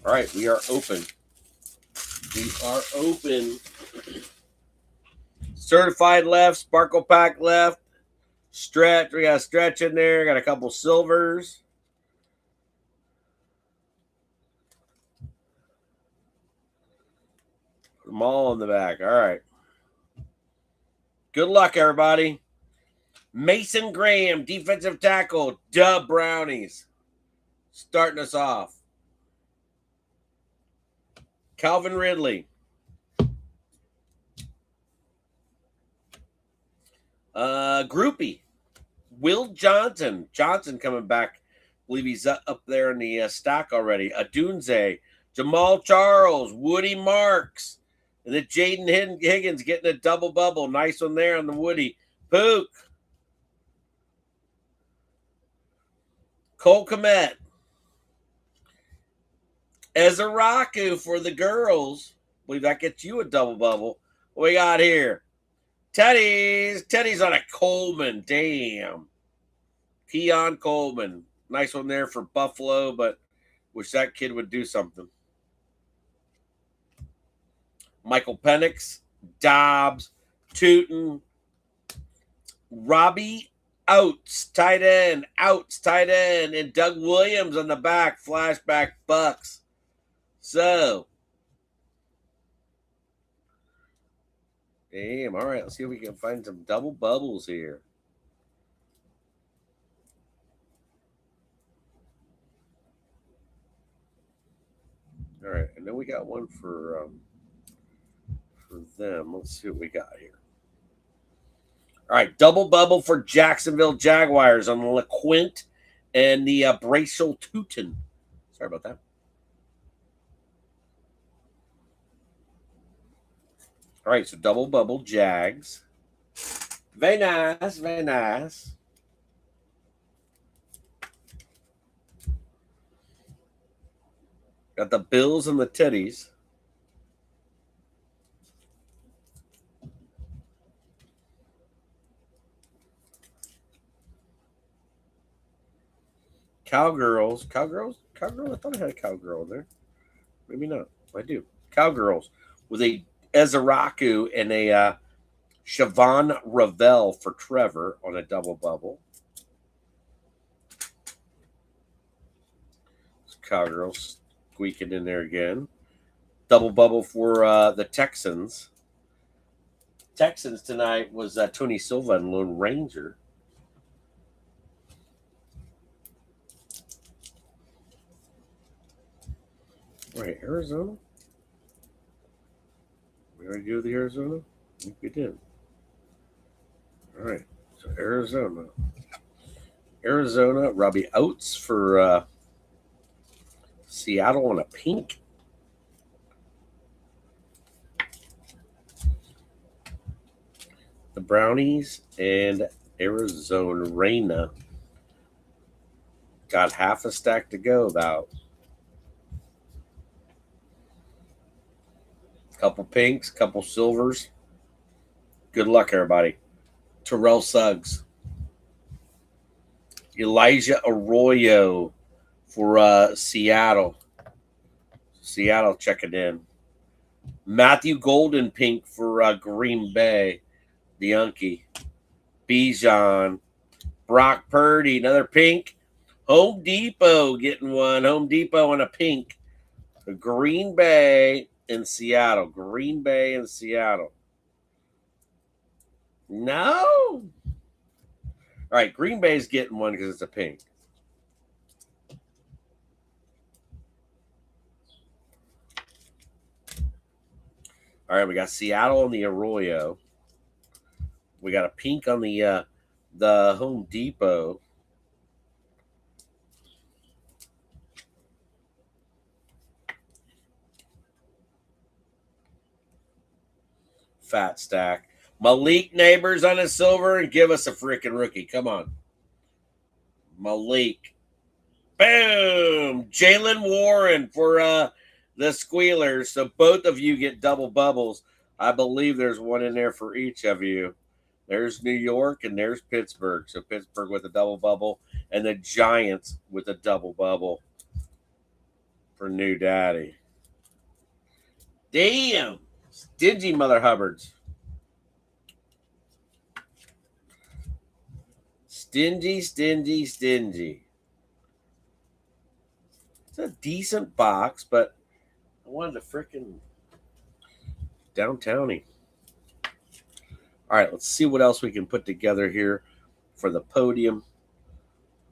All right, we are open. We are open. Certified left, Sparkle Pack left, Stretch. We got a stretch in there. Got a couple silvers. Put them all in the back. All right. Good luck, everybody. Mason Graham, defensive tackle. Dub Brownies. Starting us off. Calvin Ridley. Groupie. Will Johnson. Johnson coming back. I believe he's up there in the stack already. Adunze. Jamal Charles. Woody Marks. And then Jaden Higgins getting a double bubble. Nice one there on the Woody. Pook. Cole Kmet. Ezaraku for the girls. I believe that gets you a double bubble. What we got here? Teddy's on a Coleman. Damn. Keon Coleman. Nice one there for Buffalo, but wish that kid would do something. Michael Penix. Dobbs. Tootin. Robbie Oates, tight end. And Doug Williams on the back. Flashback Bucks. So. Damn. All right. Let's see if we can find some double bubbles here. All right. And then we got one for them. Let's see what we got here. All right. Double bubble for Jacksonville Jaguars on the LeQuint and the Bracial Tootin. Sorry about that. All right, so double bubble Jags. Very nice, very nice. Got the Bills and the Teddies. Cowgirls. Cowgirls? Cowgirl? I thought I had a cowgirl there. Maybe not. I do. Cowgirls with a Ezaraku and a Siobhan Ravel for Trevor on a double bubble. Cowgirls squeaking in there again. Double bubble for the Texans. Texans tonight was Tony Silva and Lone Ranger. Wait, Arizona? We already do the Arizona? I think we did. All right. So Arizona. Robbie Oates for Seattle on a pink. The Brownies and Arizona Reina. Got half a stack to go about. Couple pinks, couple silvers. Good luck, everybody. Terrell Suggs. Elijah Arroyo for Seattle. Seattle checking in. Matthew Golden pink for Green Bay. The Unkie. Bijan. Brock Purdy, another pink. Home Depot getting one. Home Depot on a pink. Green Bay in Seattle. Green Bay in Seattle. No. All right, Green Bay's getting one because it's a pink. All right, we got Seattle on the Arroyo. We got a pink on the Home Depot. Fat stack. Malik Neighbors on a silver and give us a freaking rookie. Come on. Malik. Boom. Jalen Warren for the Squealers. So both of you get double bubbles. I believe there's one in there for each of you. There's New York and there's Pittsburgh. So Pittsburgh with a double bubble and the Giants with a double bubble for New Daddy. Damn. Stingy Mother Hubbards. Stingy, stingy, stingy. It's a decent box, but I wanted a freaking downtowny. All right, let's see what else we can put together here for the podium.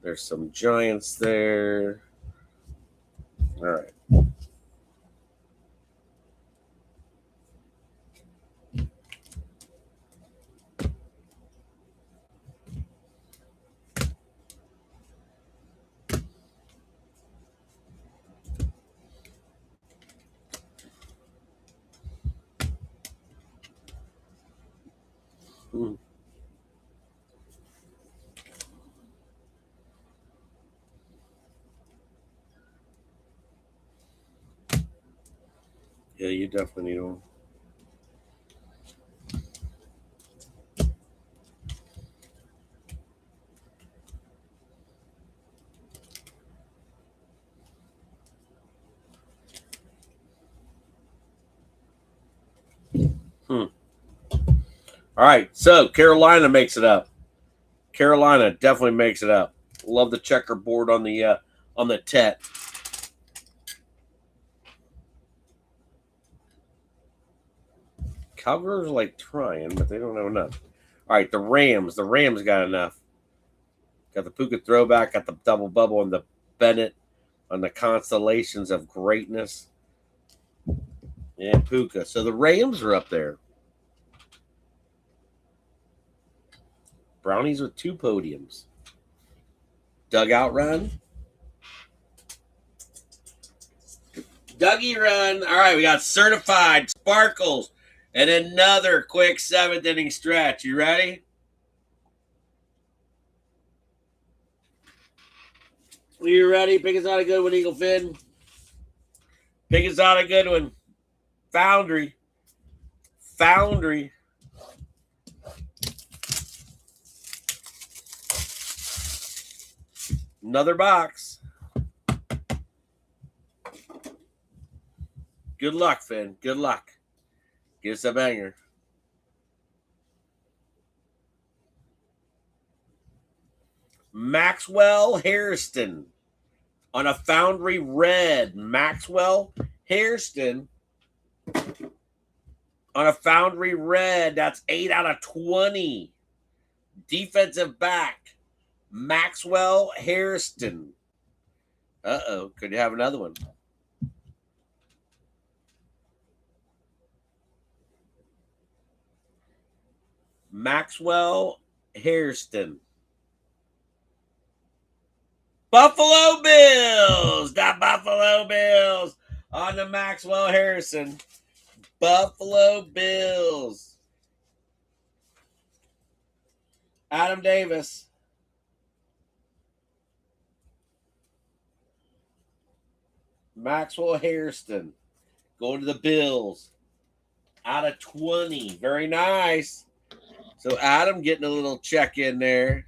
There's some Giants there. All right. Hmm. Yeah, you definitely need one. Hmm. All right, so Carolina makes it up. Carolina definitely makes it up. Love the checkerboard on the Tet. Cowgirls are like trying, but they don't have enough. All right, the Rams. The Rams got enough. Got the Puka throwback. Got the double bubble on the Bennett on the constellations of greatness. And Puka. So the Rams are up there. Brownies with 2 podiums. Dugout run. Dougie run. All right, we got certified sparkles and another quick 7th inning stretch. You ready? You ready? Pick us out a good one, Eagle Finn. Pick us out a good one. Foundry. Foundry. Another box. Good luck, Finn. Good luck. Give us a banger. Maxwell Hairston on a Foundry red. Maxwell Hairston on a Foundry red. That's 8 out of 20. Defensive back. Maxwell Hairston. Uh-oh. Could you have another one? Maxwell Hairston. Buffalo Bills. The Buffalo Bills on the Maxwell Harrison. Buffalo Bills. Adam Davis. Maxwell Hairston. Going to the Bills. Out of 20. Very nice. So Adam getting a little check in there.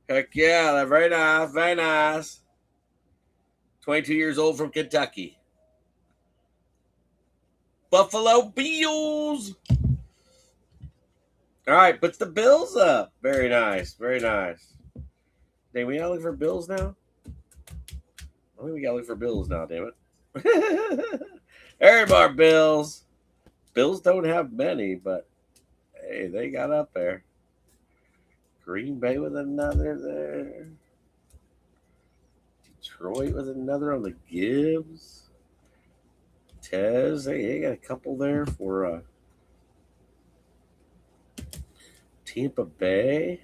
Heck yeah. Very nice. Very nice. 22 years old from Kentucky. Buffalo Bills. All right. Puts the Bills up. Very nice. Very nice. Dang, we gotta look for Bills now? I think we gotta look for Bills now, damn it. Everybody Bills. Bills don't have many, but hey, they got up there. Green Bay with another there. Detroit with another on the Gibbs. Tez, hey, they got a couple there for Tampa Bay.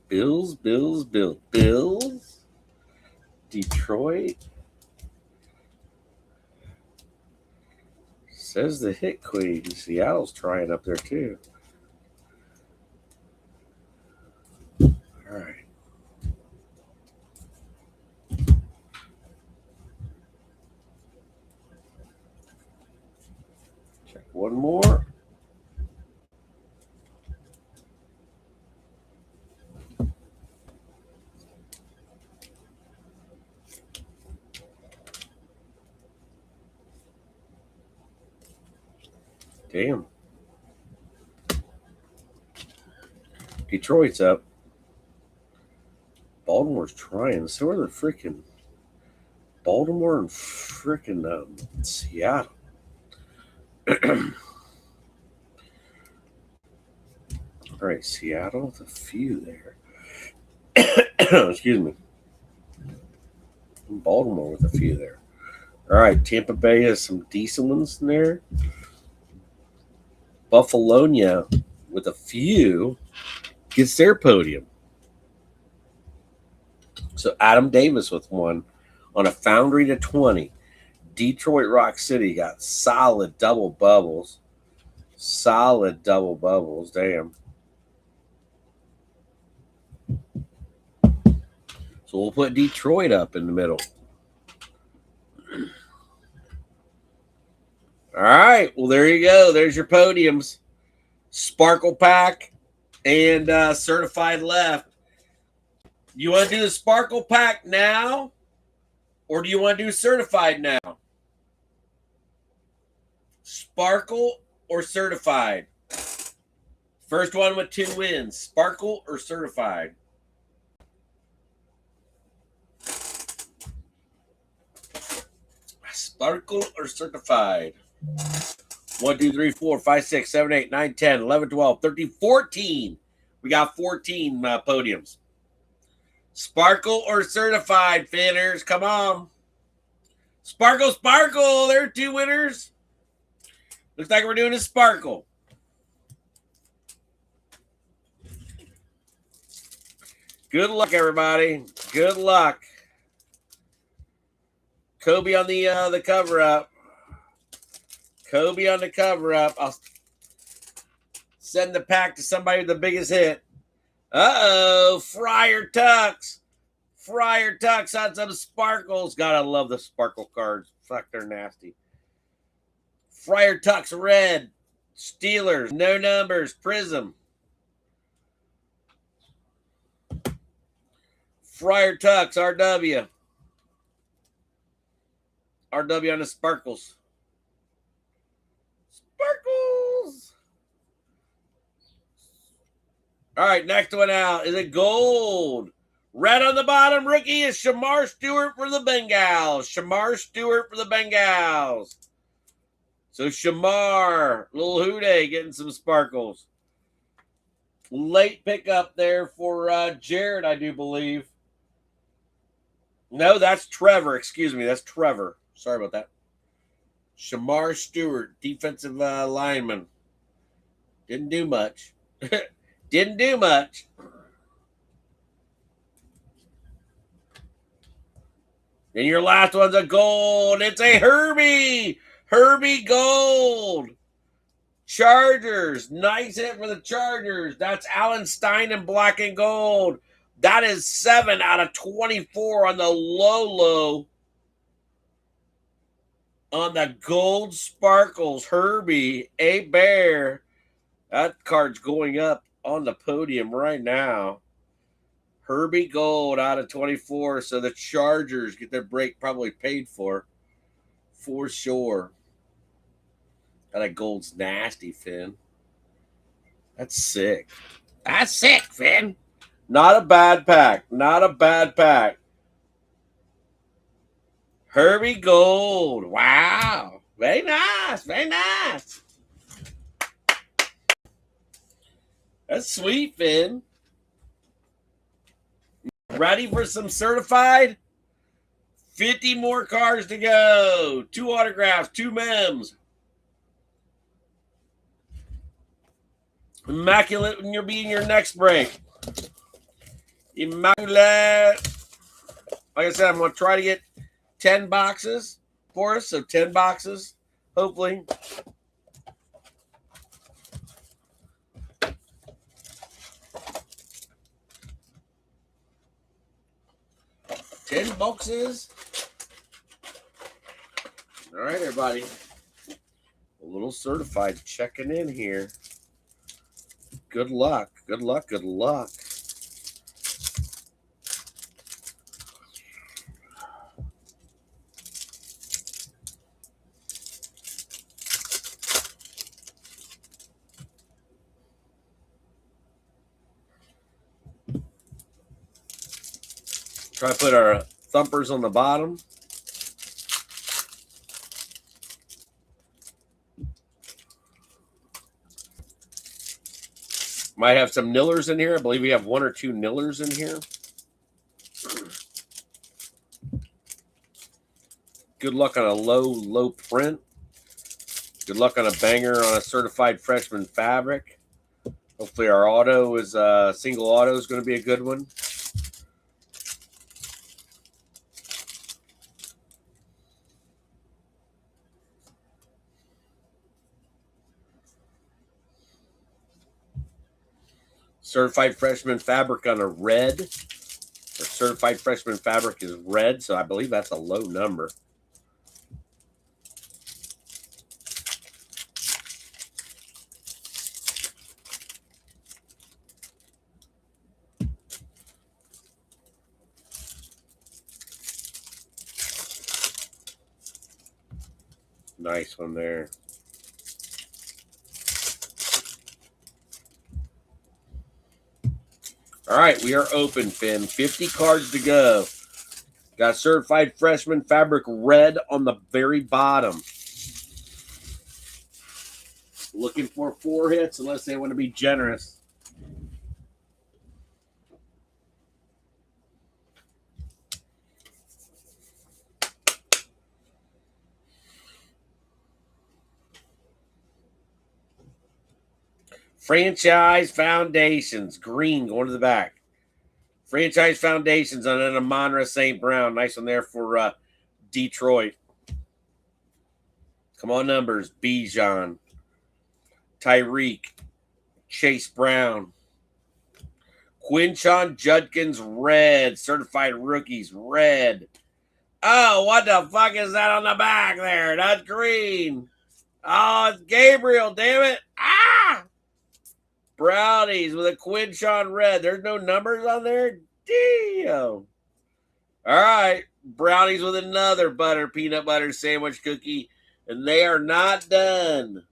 Bills. Detroit. Says the hit queen. Seattle's trying up there too. All right. Check one more. Damn. Detroit's up. Baltimore's trying. So are the freaking Baltimore and freaking Seattle. All right, Seattle with a few there. Excuse me. Baltimore with a few there. All right, Tampa Bay has some decent ones in there. Buffalonia with a few gets their podium. So Adam Davis with one on a Foundry to 20. Detroit Rock City got solid double bubbles. Solid double bubbles. Damn. So we'll put Detroit up in the middle. All right. Well, there you go. There's your podiums. Sparkle Pack and Certified left. You want to do the Sparkle Pack now? Or do you want to do Certified now? Sparkle or Certified? First one with 2 wins. Sparkle or Certified? Sparkle or Certified? 1, 2, 3, 4, 5, 6, 7, 8, 9, 10, 11, 12, 13, 14. We got 14 podiums. Sparkle or Certified, Finners? Come on. Sparkle, Sparkle. There are 2 winners. Looks like we're doing a Sparkle. Good luck, everybody. Good luck. Kobe on the cover up. Kobe on the cover up. I'll send the pack to somebody with the biggest hit. Uh-oh. Friar Tucks. Friar Tucks on some sparkles. Gotta love the sparkle cards. Fuck, they're nasty. Friar Tucks red. Steelers. No numbers. Prism. Friar Tucks. RW. RW on the sparkles. Sparkles. All right, next one out. Is it gold? Red on the bottom. Rookie is Shamar Stewart for the Bengals. Shamar Stewart for the Bengals. So Shamar, little Houday getting some sparkles. Late pickup there for Jared, I do believe. No, that's Trevor. Excuse me, that's Trevor. Sorry about that. Shamar Stewart, defensive lineman. Didn't do much. Didn't do much. And your last one's a gold. It's a Herbie. Herbie Gold. Chargers. Nice hit for the Chargers. That's Alan Stein in black and gold. That is 7 out of 24 on the low. On the gold sparkles. Herbie, a bear. That card's going up on the podium right now. Herbie Gold out of 24. So the Chargers get their break probably paid for sure. That gold's nasty, Finn. That's sick. That's sick, Finn. Not a bad pack. Not a bad pack. Herbie Gold. Wow. Very nice. Very nice. That's sweet, Finn. Ready for some certified? 50 more cards to go. 2 autographs, 2 mems. Immaculate when you'll be in your next break. Immaculate. Like I said, I'm going to try to get 10 boxes for us. So 10 boxes, hopefully. Ten boxes. All right, everybody. A little certified checking in here. Good luck. Good luck. Good luck. Try to put our thumpers on the bottom. Might have some nillers in here. I believe we have 1 or 2 nillers in here. Good luck on a low print. Good luck on a banger on a certified freshman fabric. Hopefully our auto is single auto is going to be a good one. Certified freshman fabric on a red. Or certified freshman fabric is red, so I believe that's a low number. Nice one there. All right, we are open, Finn. 50 cards to go. Got certified freshman fabric red on the very bottom. Looking for 4 hits unless they want to be generous. Franchise Foundations, green going to the back. Franchise Foundations on an Amonra St. Brown. Nice one there for Detroit. Come on, numbers. Bijan, Tyreek, Chase Brown, Quinshon Judkins, red. Certified rookies, red. Oh, what the fuck is that on the back there? That's green. Oh, it's Gabriel, damn it. Ah! Brownies with a Quinshon red. There's no numbers on there? Damn. All right. Brownies with another peanut butter sandwich cookie. And they are not done.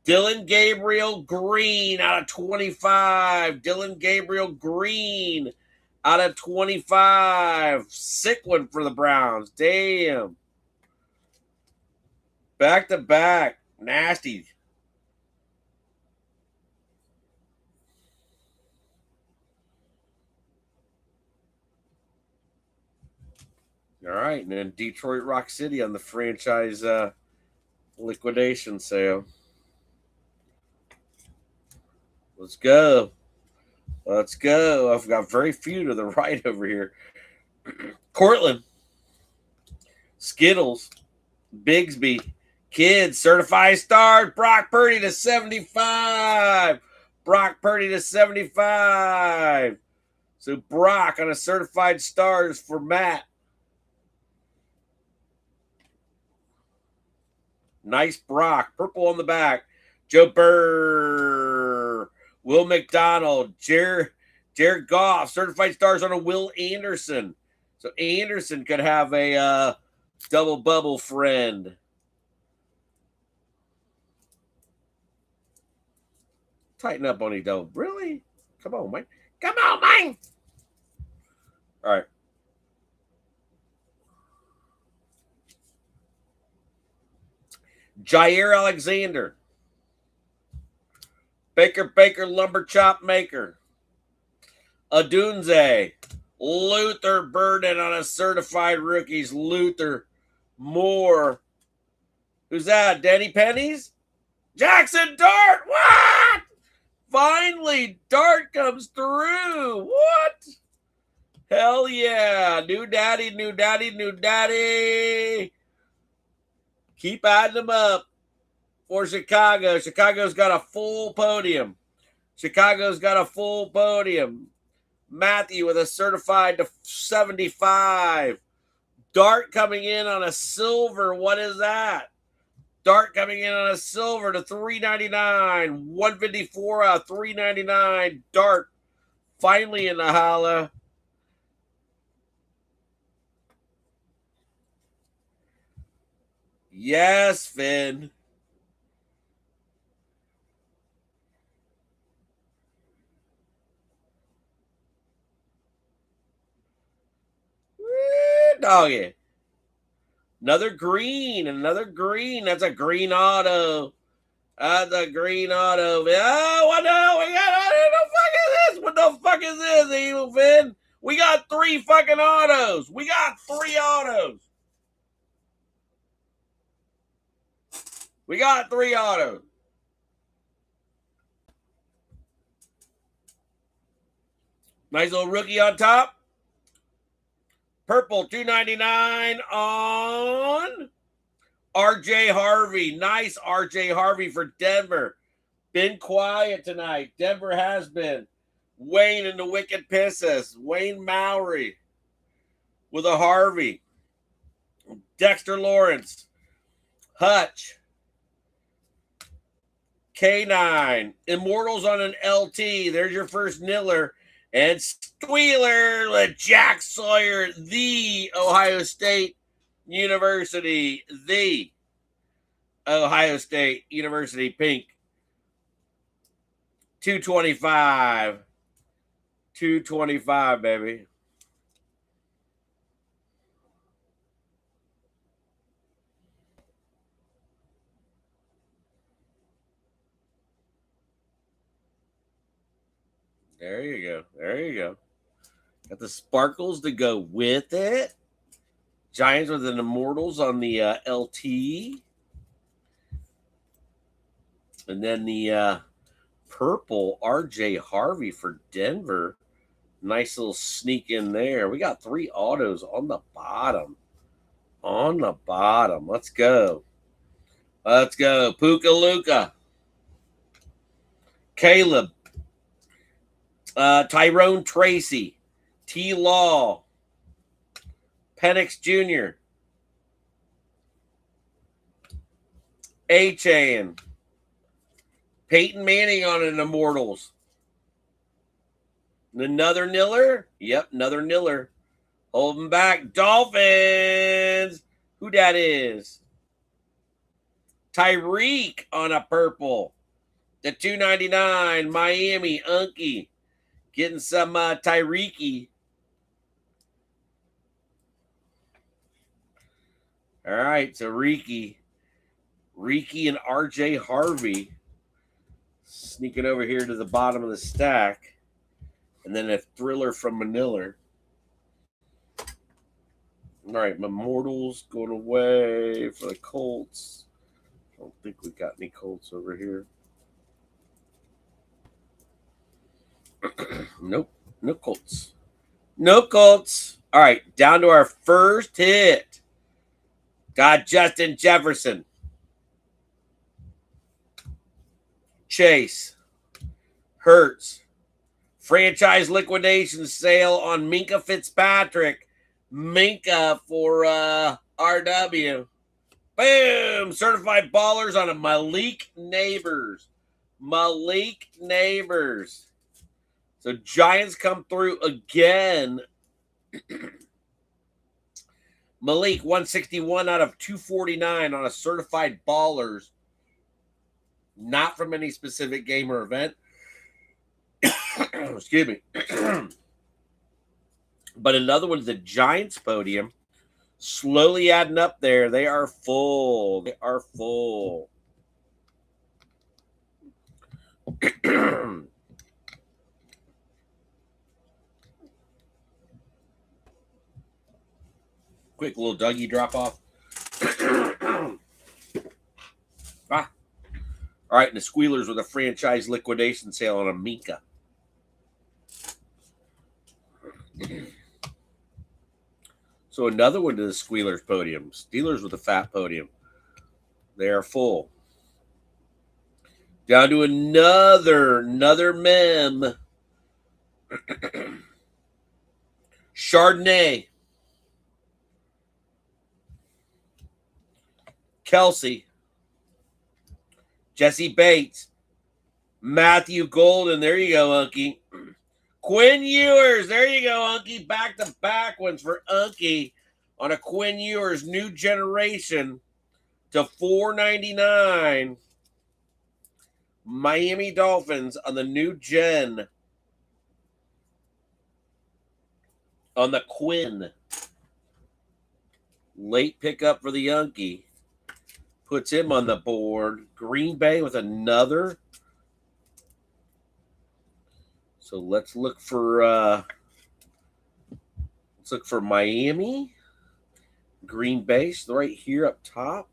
Dylan Gabriel green out of 25. Dylan Gabriel green out of 25. Sick one for the Browns. Damn. Back to back. Nasty. All right. And then Detroit Rock City on the franchise liquidation sale. Let's go. Let's go. I've got very few to the right over here. Cortland. Skittles. Bigsby. Kids. Certified stars. Brock Purdy to 75. Brock Purdy to 75. So Brock on a certified stars for Matt. Nice Brock. Purple on the back. Joe Burr. Will McDonald. Jared Goff. Certified stars on a Will Anderson. So Anderson could have a double bubble friend. Tighten up on double. Really? Come on, man. Come on, man. All right. Jair Alexander. Baker Lumber Chop Maker. Adunze. Luther Burden on a certified rookies. Luther Moore. Who's that? Danny Pennies? Jackson Dart. What? Finally, Dart comes through. What? Hell yeah. New daddy. Keep adding them up for Chicago. Chicago's got a full podium. Matthew with a certified to 75. Dart coming in on a silver. What is that? Dart coming in on a silver to 399. 154 out of 399. Dart finally in the holla. Yes, Finn. doggy. Another green. Another green. That's a green auto. That's a green auto. Oh, what no? We got, what the fuck is this, Evil Finn? We got 3 fucking autos. We got 3 autos. We got 3 autos. Nice little rookie on top. Purple, $2.99 on RJ Harvey. Nice RJ Harvey for Denver. Been quiet tonight. Denver has been. Wayne and the Wicked Pisses. Wayne Mowry with a Harvey. Dexter Lawrence. Hutch. K9. Immortals on an LT. There's your first Niller. And Squealer with Jack Sawyer, the Ohio State University. The Ohio State University pink. 225. 225, baby. There you go. There you go. Got the sparkles to go with it. Giants with an Immortals on the LT. And then the purple RJ Harvey for Denver. Nice little sneak in there. We got 3 autos on the bottom. On the bottom. Let's go. Let's go. Puka Luka. Caleb. Tyrone Tracy. T. Law. Penix Jr. A-Chain. Peyton Manning on an Immortals. Another Niller. Yep, another Niller. Holding back. Dolphins. Who that is? Tyreek on a purple. The $2.99. Miami. Unky. Getting some Tyreek-y. All right, so Reeky and RJ Harvey sneaking over here to the bottom of the stack. And then a thriller from Manila. All right, Immortals going away for the Colts. I don't think we got any Colts over here. Nope, no Colts. No Colts. All right, down to our first hit. Got Justin Jefferson. Chase. Hurts. Franchise liquidation sale on Minka Fitzpatrick. Minka for RW. Boom! Certified ballers on a Malik Neighbors. Malik Neighbors. So Giants come through again. Malik, 161 out of 249 on a certified ballers. Not from any specific game or event. Excuse me. But another one is the Giants podium. Slowly adding up there. They are full. They are full. Quick little Dougie drop off. All right, and the Squealers with a franchise liquidation sale on a Minka. So another one to the Squealers podium. Steelers with a fat podium. They are full. Down to another mem. Chardonnay. Kelsey. Jesse Bates. Matthew Golden. There you go, Unky. Quinn Ewers. There you go, Unky. Back-to-back ones for Unky on a Quinn Ewers new generation to $4.99. Miami Dolphins on the new gen. On the Quinn. Late pickup for the Yankee. Puts him on the board. Green Bay with another. So let's look for Miami. Green Bay right here up top.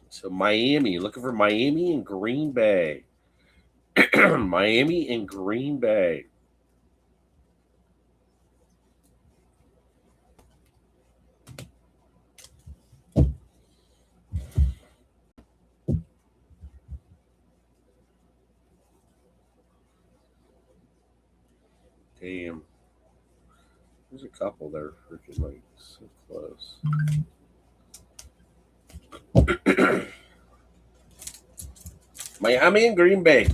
So Miami, looking for Miami and Green Bay. Miami and Green Bay. Damn. There's a couple that are freaking like so close. Miami and Green Bay.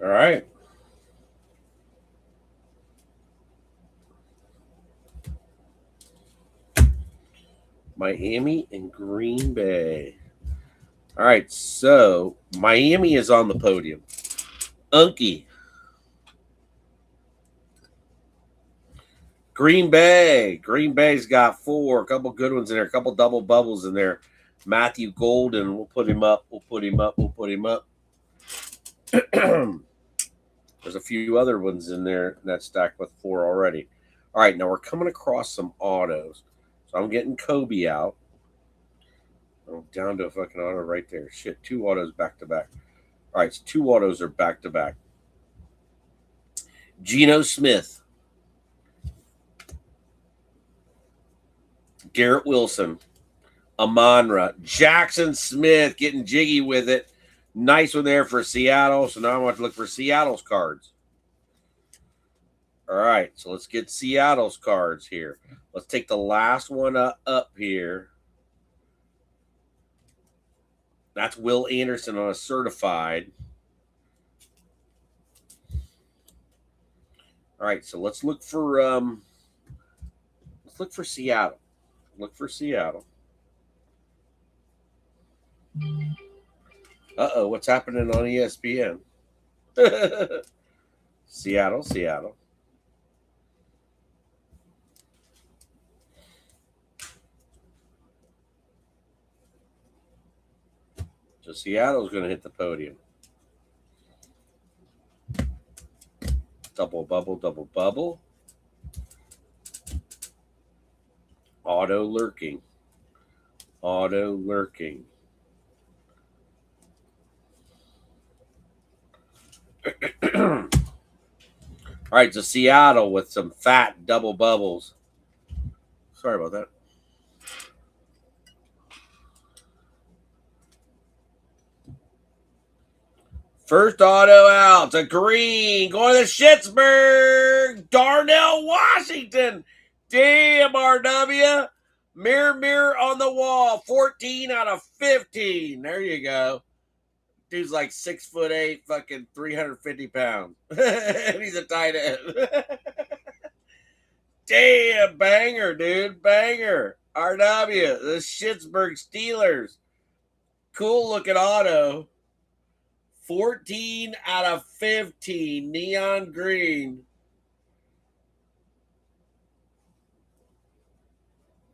All right. Miami and Green Bay. All right, so Miami is on the podium. Unky. Green Bay. Green Bay's got 4. A couple good ones in there. A couple double bubbles in there. Matthew Golden. We'll put him up. We'll put him up. There's a few other ones in there that stacked with 4 already. All right, now we're coming across some autos. So I'm getting Kobe out. Oh, down to a fucking auto right there. Shit, 2 autos back to back. All right, so 2 autos are back to back. Geno Smith. Garrett Wilson. Amon-Ra. Jackson Smith getting jiggy with it. Nice one there for Seattle. So now I want to look for Seattle's cards. All right, so let's get Seattle's cards here. Let's take the last one up here. That's Will Anderson on a certified. All right, so let's look for Seattle. Look for Seattle. Uh-oh, what's happening on ESPN? Seattle. So Seattle's going to hit the podium. Double bubble. Auto lurking. All right, so Seattle with some fat double bubbles. Sorry about that. First auto out. It's a green. Going to the Schittsburg. Darnell Washington. Damn, RW. Mirror on the wall. 14 out of 15. There you go. Dude's like 6'8", fucking 350 pounds. And he's a tight end. Damn, banger, dude. Banger. RW. The Schittsburg Steelers. Cool looking auto. 14 out of 15. Neon green.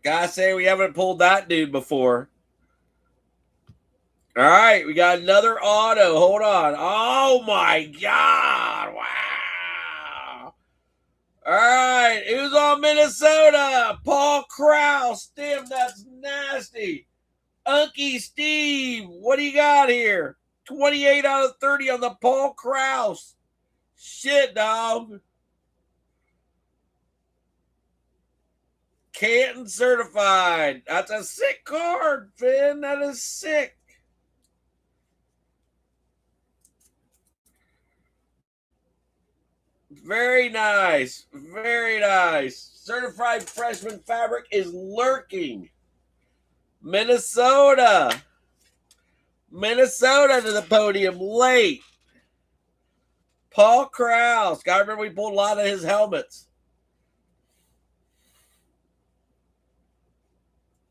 Gotta say, we haven't pulled that dude before. All right, we got another auto. Hold on. Oh, my God. Wow. All right, who's on Minnesota? Paul Krause. Damn, that's nasty. Unky Steve, what do you got here? 28 out of 30 on the Paul Krause. Shit, dog. Canton certified. That's a sick card, Finn. That is sick. Very nice. Very nice. Certified freshman fabric is lurking. Minnesota. Minnesota to the podium late. Paul Krause. Gotta remember we pulled a lot of his helmets.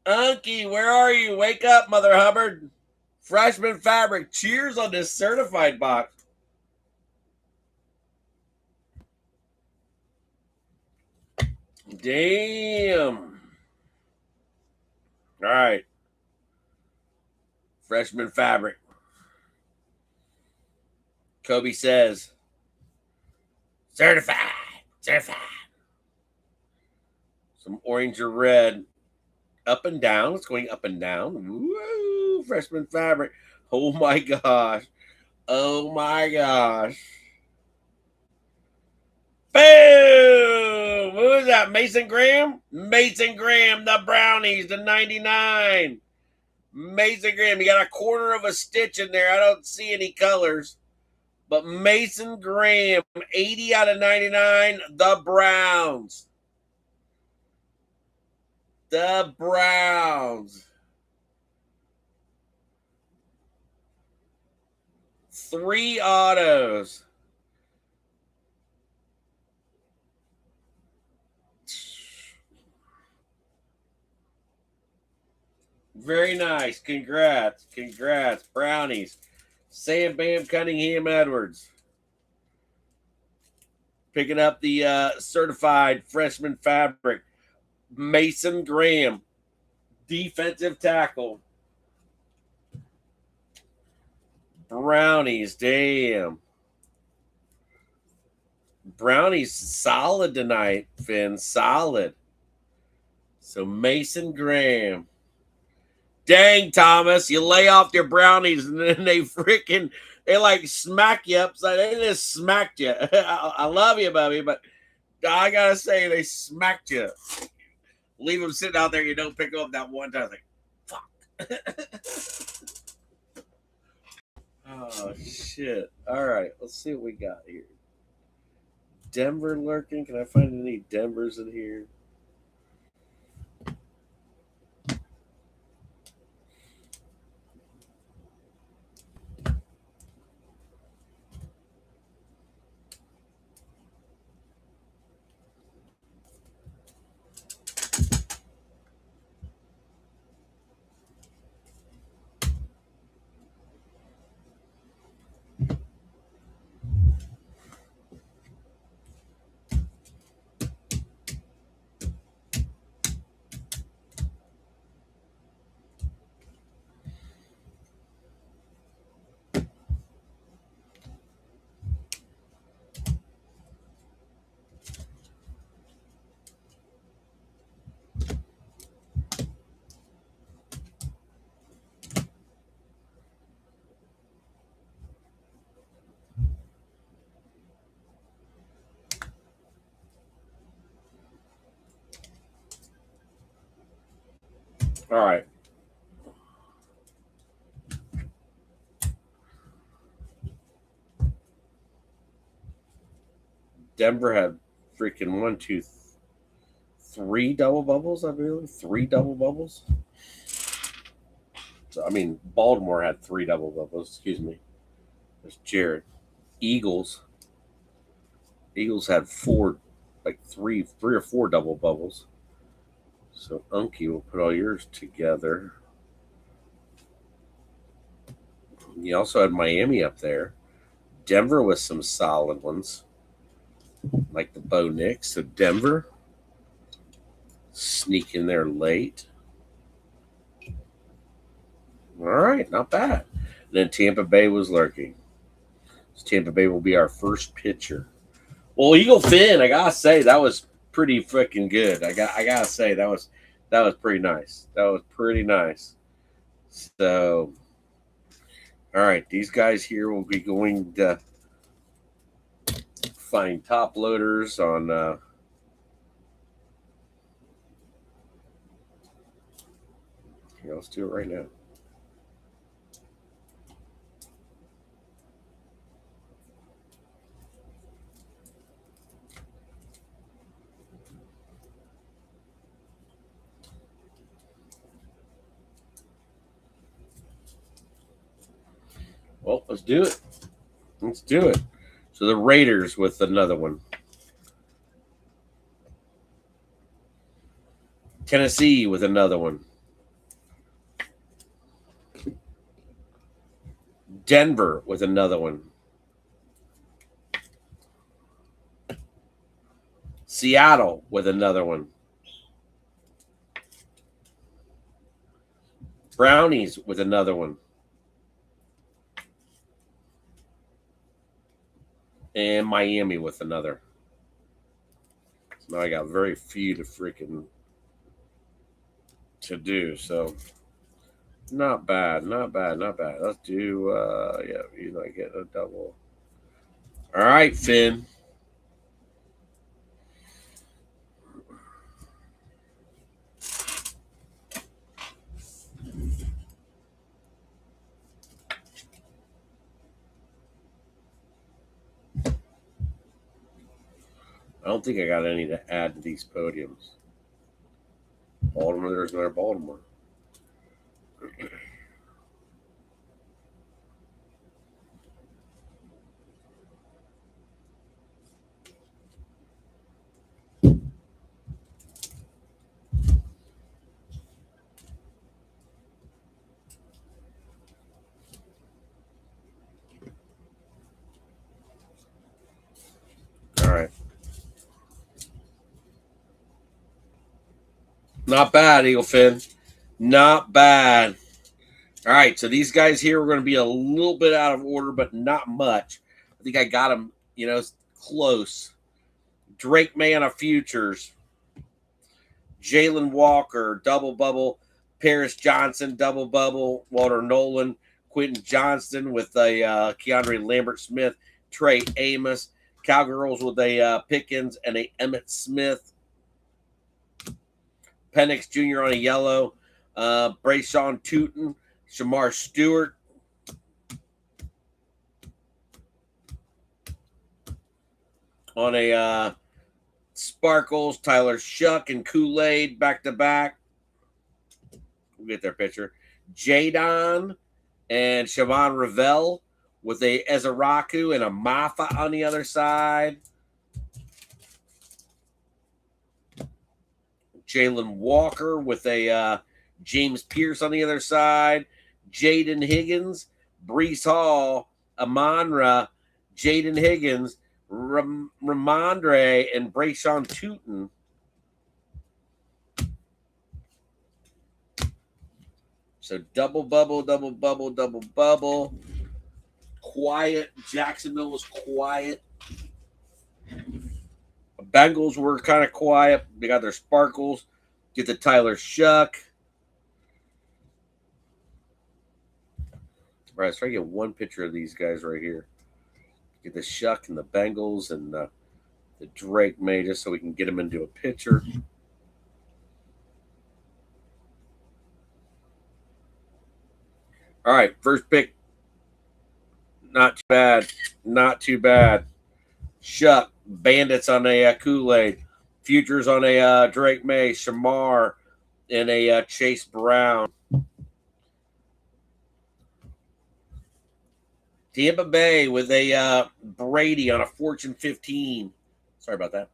Unky, where are you? Wake up, Mother Hubbard. Freshman Fabric. Cheers on this certified box. Damn. All right. Freshman Fabric. Kobe says, certified. Certified. Some orange or red. Up and down. It's going up and down. Woo! Freshman Fabric. Oh my gosh. Oh my gosh. Boom! Who is that? Mason Graham? Mason Graham, the Brownies, the 99. Mason Graham, you got a quarter of a stitch in there. I don't see any colors. But Mason Graham, 80 out of 99, the Browns. The Browns. 3 autos. Very nice. Congrats. Congrats. Brownies. Sam Bam Cunningham Edwards. Picking up the certified freshman fabric. Mason Graham. Defensive tackle. Brownies. Damn. Brownies solid tonight, Finn. Solid. So Mason Graham. Dang, Thomas, you lay off your Brownies and then they like smack you upside. They just smacked you. I love you, Bubby, but I gotta say they smacked you. Leave them sitting out there. You don't pick up that one time. Like, fuck. Oh shit! All right, let's see what we got here. Denver lurking. Can I find any Denvers in here? All right. Denver had freaking 1, 2, 3 double bubbles, I believe. 3 double bubbles. So, I mean, Baltimore had 3 double bubbles. Excuse me. There's Jared. Eagles. Eagles had 4, like 3 or 4 double bubbles. So Unky will put all yours together. You also had Miami up there. Denver with some solid ones, like the Bo Nix. So Denver sneak in there late. All right, not bad. And then Tampa Bay was lurking. So Tampa Bay will be our first pitcher. Well, Eagle Finn, I gotta say that was pretty freaking good. I gotta say that was pretty nice. That was pretty nice. So, all right, these guys here will be going to find top loaders on. Here, let's do it right now. Well, let's do it. Let's do it. So the Raiders with another one. Tennessee with another one. Denver with another one. Seattle with another one. Brownies with another one. And Miami with another. So now I got very few to do. So not bad, not bad, not bad. Let's do yeah, you know, get a double. All right, Finn. I don't think I got any to add to these podiums. Baltimore, there's another Baltimore. All right. Not bad, Eagle Finn. Not bad. All right, so these guys here are going to be a little bit out of order, but not much. I think I got them, you know, close. Drake May on a futures. Jalen Walker, double bubble. Paris Johnson, double bubble. Walter Nolan. Quentin Johnston with a Keandre Lambert Smith. Trey Amos. Cowgirls with a Pickens and a Emmett Smith. Penix Jr. on a yellow. Brayshawn Tootin. Shamar Stewart. On a Sparkles, Tyler Shuck and Kool-Aid back to back. We'll get their picture. Jadon and Siobhan Ravel with a Ezeraku and a Mafa on the other side. Jalen Walker with a James Pierce on the other side. Jaden Higgins, Brees Hall, Amonra, Jaden Higgins, Ramondre, and Brayshawn Tootin. So double bubble, double bubble, double bubble. Quiet. Jacksonville was quiet. Bengals were kind of quiet. They got their Sparkles. Get the Tyler Shuck. All right, let's try to get one picture of these guys right here. Get the Shuck and the Bengals and the Drake May just so we can get them into a picture. All right, first pick. Not too bad. Not too bad. Shuck, Bandits on a Kool-Aid. Futures on a Drake May. Shamar and a Chase Brown. Tampa Bay with a Brady on a Fortune 15. Sorry about that.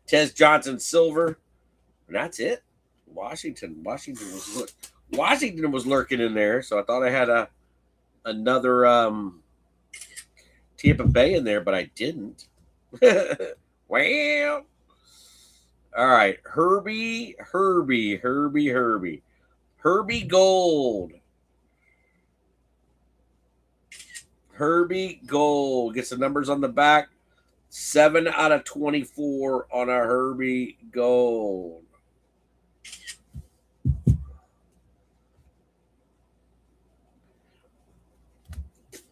Tez Johnson Silver. And that's it. Washington was lurking in there, so I thought I had another Tampa Bay in there, but I didn't. Well, all right, Herbie Gold. Herbie Gold gets the numbers on the back. 7 out of 24 on a Herbie Gold.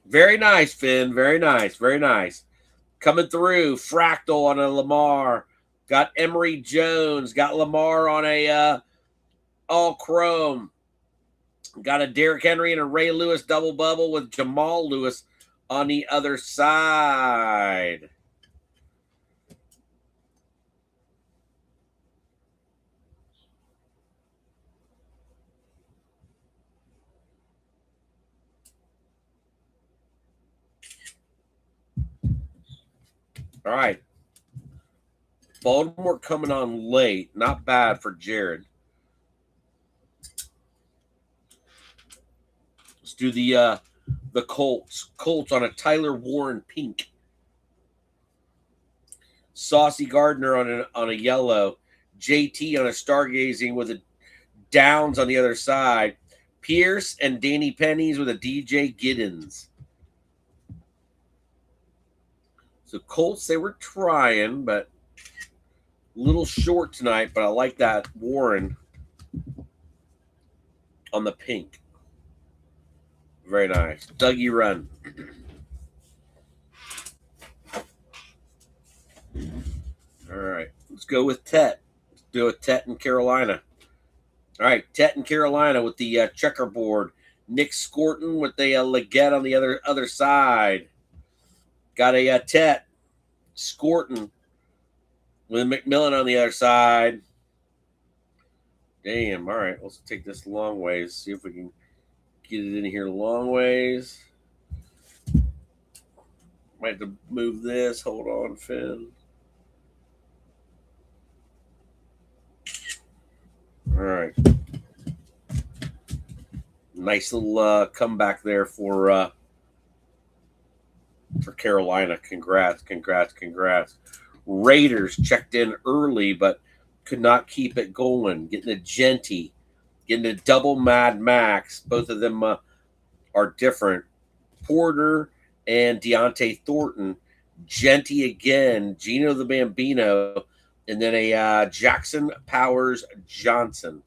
Very nice, Finn. Very nice. Very nice. Coming through. Fractal on a Lamar. Got Emory Jones. Got Lamar on a all chrome. Got a Derrick Henry and a Ray Lewis double bubble with Jamal Lewis on the other side. All right. Baltimore coming on late. Not bad for Jared. Let's do the the Colts. Colts on a Tyler Warren pink. Saucy Gardner on a yellow. JT on a stargazing with a Downs on the other side. Pierce and Danny Pennies with a DJ Giddens. So Colts, they were trying, but a little short tonight, but I like that Warren on the pink. Very nice. Dougie run. All right. Let's go with Tet. Let's do a Tet in Carolina. All right. Tet in Carolina with the checkerboard. Nick Scorton with the Leggett on the other side. Got a Tet. Scorton with McMillan on the other side. Damn. All right. Let's take this long ways. See if we can get it in here long ways. Might have to move this. Hold on, Finn. All right. Nice little comeback there for Carolina. Congrats. Raiders checked in early, but could not keep it going. Getting a Genty, getting a double Mad Max. Both of them are different. Porter and Deontay Thornton. Genty again. Gino the Bambino. And then a Jackson Powers Johnson.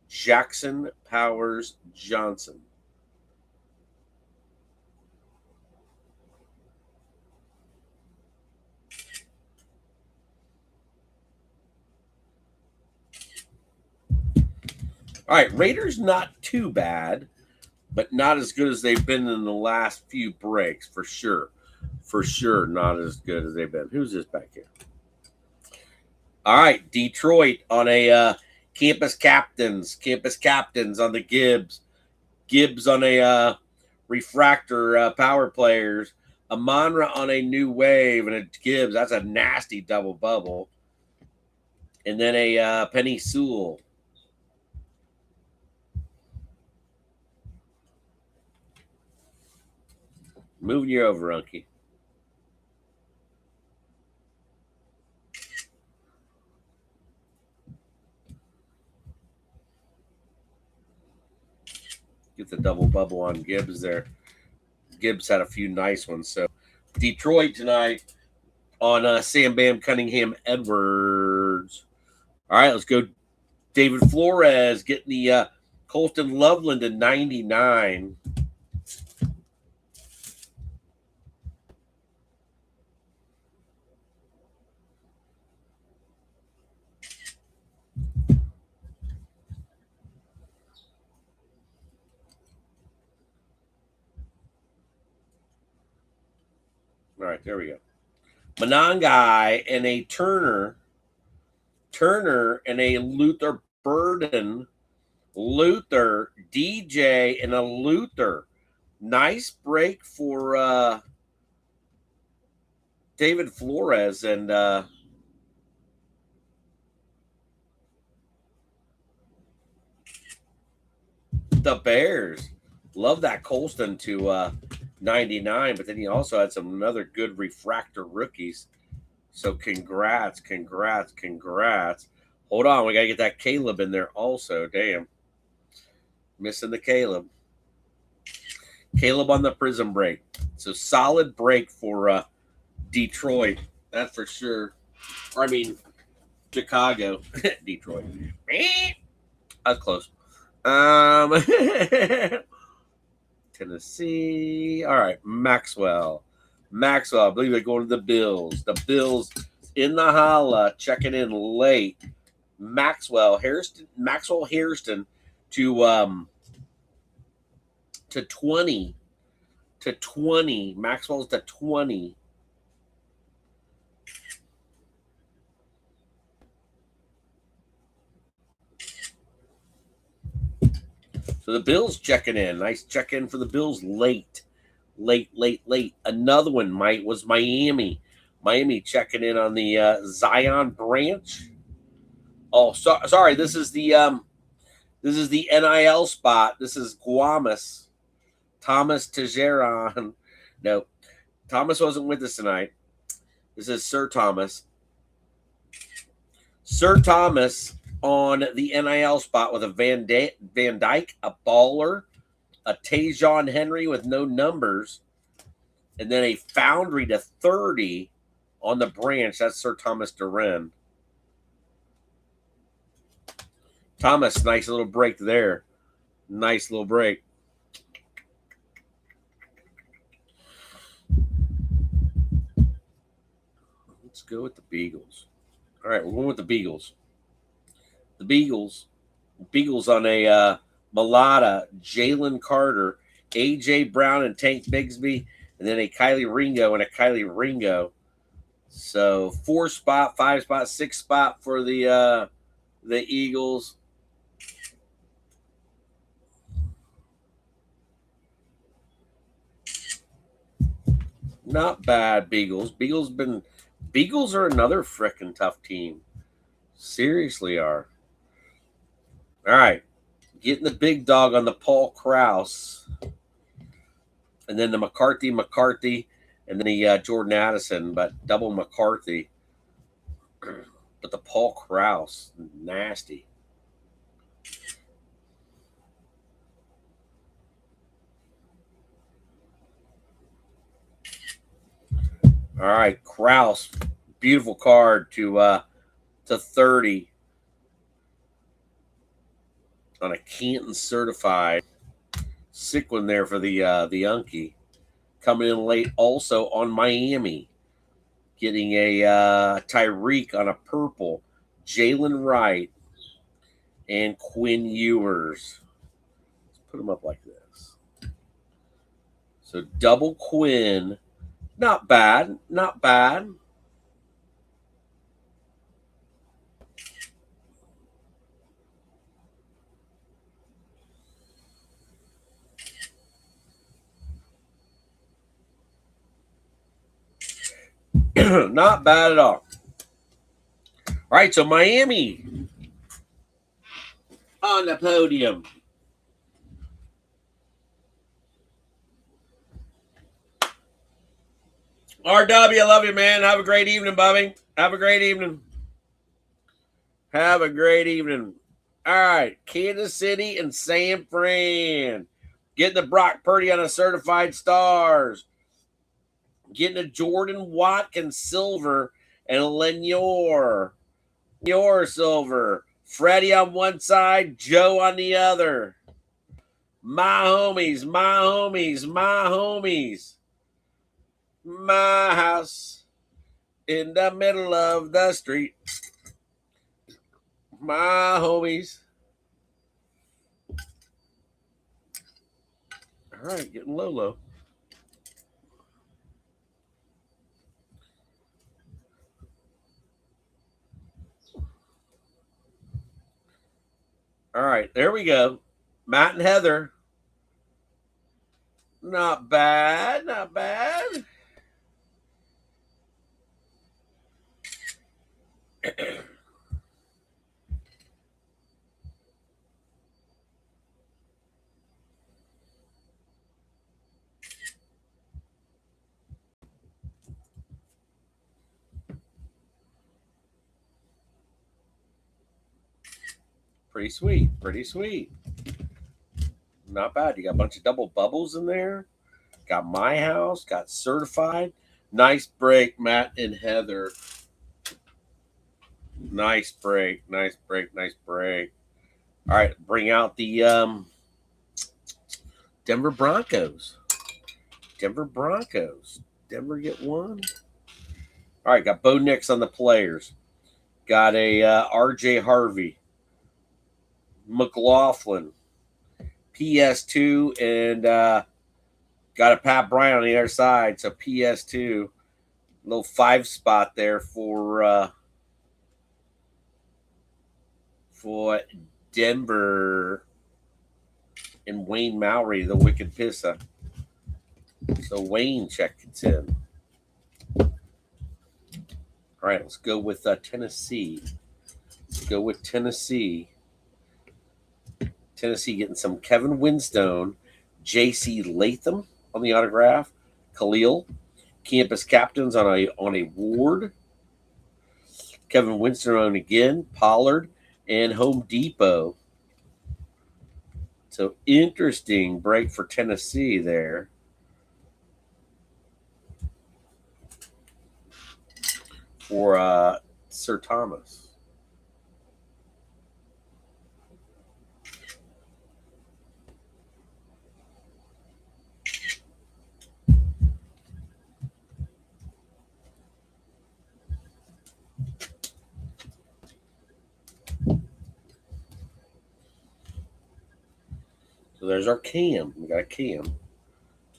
Jackson Powers Johnson. All right, Raiders not too bad, but not as good as they've been in the last few breaks, for sure. For sure, not as good as they've been. Who's this back here? All right, Detroit on a campus captains on the Gibbs on a refractor power players, Amonra on a new wave and a Gibbs. That's a nasty double bubble. And then a Penny Sewell. Moving you over, Unky. Get the double bubble on Gibbs there. Gibbs had a few nice ones. So Detroit tonight on Sam Bam Cunningham Edwards. All right, let's go. David Flores getting the Colston Loveland to 99. All right, there we go. Monangai and a Turner and a Luther Burden. Luther, DJ, and a Luther. Nice break for David Flores and the Bears. Love that Colston to 99, but then he also had some other good refractor rookies. So congrats. Hold on, we got to get that Caleb in there also. Damn. Missing the Caleb. Caleb on the Prism break. So solid break for Detroit. That's for sure. Or I mean, Chicago. Detroit. I was close. Tennessee. All right, Maxwell. I believe they're going to the Bills. The Bills in the holla, checking in late. Maxwell Hairston to 20. Maxwell's to 20. So the Bills checking in. Nice check in for the Bills late. Another one was Miami. Miami checking in on the Zion Branch. Oh, sorry. This is the NIL spot. This is Guamas. Thomas Tejeron. No, Thomas wasn't with us tonight. This is Sir Thomas. Sir Thomas on the NIL spot with a Van Dyke, a Baller, a Tajon Henry with no numbers, and then a Foundry to 30 on the branch. That's Sir Thomas Duran. Thomas, nice little break there. Nice little break. Let's go with the Beagles. All right, we're going with the Beagles. The Beagles on a Mulata, Jalen Carter, A.J. Brown, and Tank Bigsby, and then a Kylie Ringo and a Kylie Ringo. So 4 spot, 5 spot, 6 spot for the Eagles. Not bad, Beagles. Beagles are another frickin' tough team. Seriously are. All right. Getting the big dog on the Paul Krause. And then the McCarthy, and then the Jordan Addison, but double McCarthy. But the Paul Krause, nasty. All right, Krause, beautiful card to 30 on a Canton certified. Sick one there for the Unkie. Coming in late also on Miami. Getting a Tyreek on a purple. Jalen Wright and Quinn Ewers. Let's put them up like this. So double Quinn. Not bad. Not bad. Not bad at all. All right, so Miami on the podium. RW, I love you, man. Have a great evening, Bobby. Have a great evening. Have a great evening. All right, Kansas City and San Fran. Getting the Brock Purdy on a certified stars. Getting a Jordan Watkins silver and a Lenoir silver. Freddie on one side, Joe on the other. My homies, my homies, my homies. My house in the middle of the street. My homies. All right, getting low. All right, there we go. Matt and Heather. Not bad, not bad. Pretty sweet, pretty sweet. Not bad. You got a bunch of double bubbles in there. Got my house, got certified. Nice break, Matt and Heather. Nice break, nice break, nice break. All right, bring out the Denver Broncos. Denver Broncos. Denver get one. All right, got Bo Nix on the players. Got a RJ Harvey. McLaughlin. PS2 and got a Pat Bryant on the other side. So PS2. Little 5 spot there for Denver and Wayne Mowry, the Wicked Pissa. So Wayne checks in. All right, let's go with Tennessee. Let's go with Tennessee. Tennessee getting some Kevin Winstone, J.C. Latham on the autograph. Khalil. Campus captains on a Ward. Kevin Winston on again. Pollard. And Home Depot. So interesting break for Tennessee there. For Sir Thomas. So there's our Cam. We got a Cam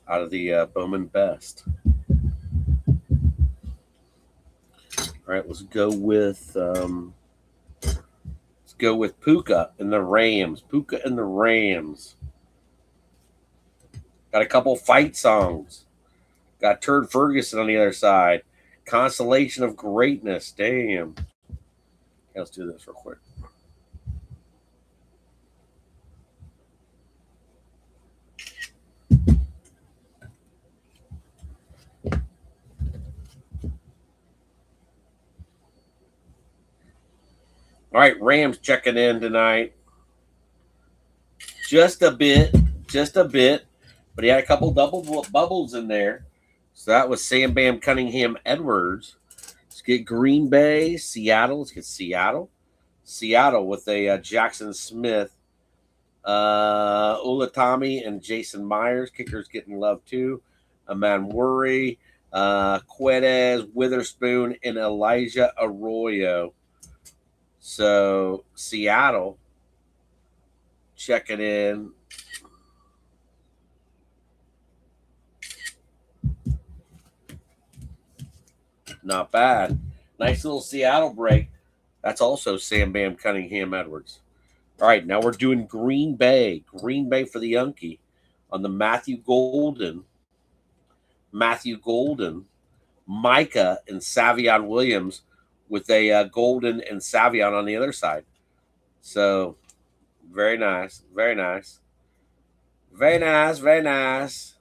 out of the Bowman Best. All right, let's go with Puka and the Rams. Puka and the Rams. Got a couple fight songs. Got Turd Ferguson on the other side. Constellation of Greatness. Damn. Okay, let's do this real quick. All right, Rams checking in tonight. Just a bit. But he had a couple double bubbles in there. So that was Sam Bam Cunningham Edwards. Let's get Green Bay, Seattle. Let's get Seattle. Seattle with a Jackson Smith, Ulatami, and Jason Myers. Kickers getting love too. Aman Worry, Quedez, Witherspoon, and Elijah Arroyo. So Seattle checking in. Not bad. Nice little Seattle break. That's also Sam Bam Cunningham Edwards. All right, now we're doing Green Bay. Green Bay for the Yankee on the Matthew Golden, Micah, and Savion Williams with a Golden and Savion on the other side. So very nice. Very nice. Very nice. Very nice.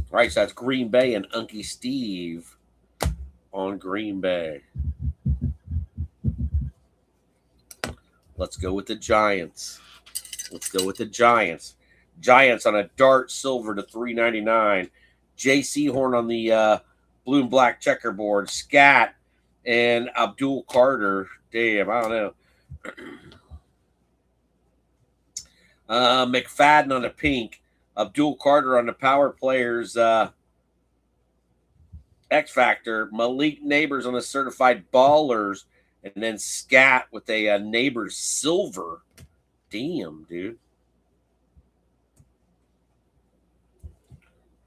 All right, so that's Green Bay and Unky Steve on Green Bay. Let's go with the Giants. Giants on a Dart Silver to $3.99. J.C. Horn on the blue and black checkerboard. Scat and Abdul Carter. Damn, I don't know. McFadden on the pink. Abdul Carter on the Power Players X Factor. Malik Neighbors on the Certified Ballers. And then Scat with a Neighbors Silver. Damn, dude.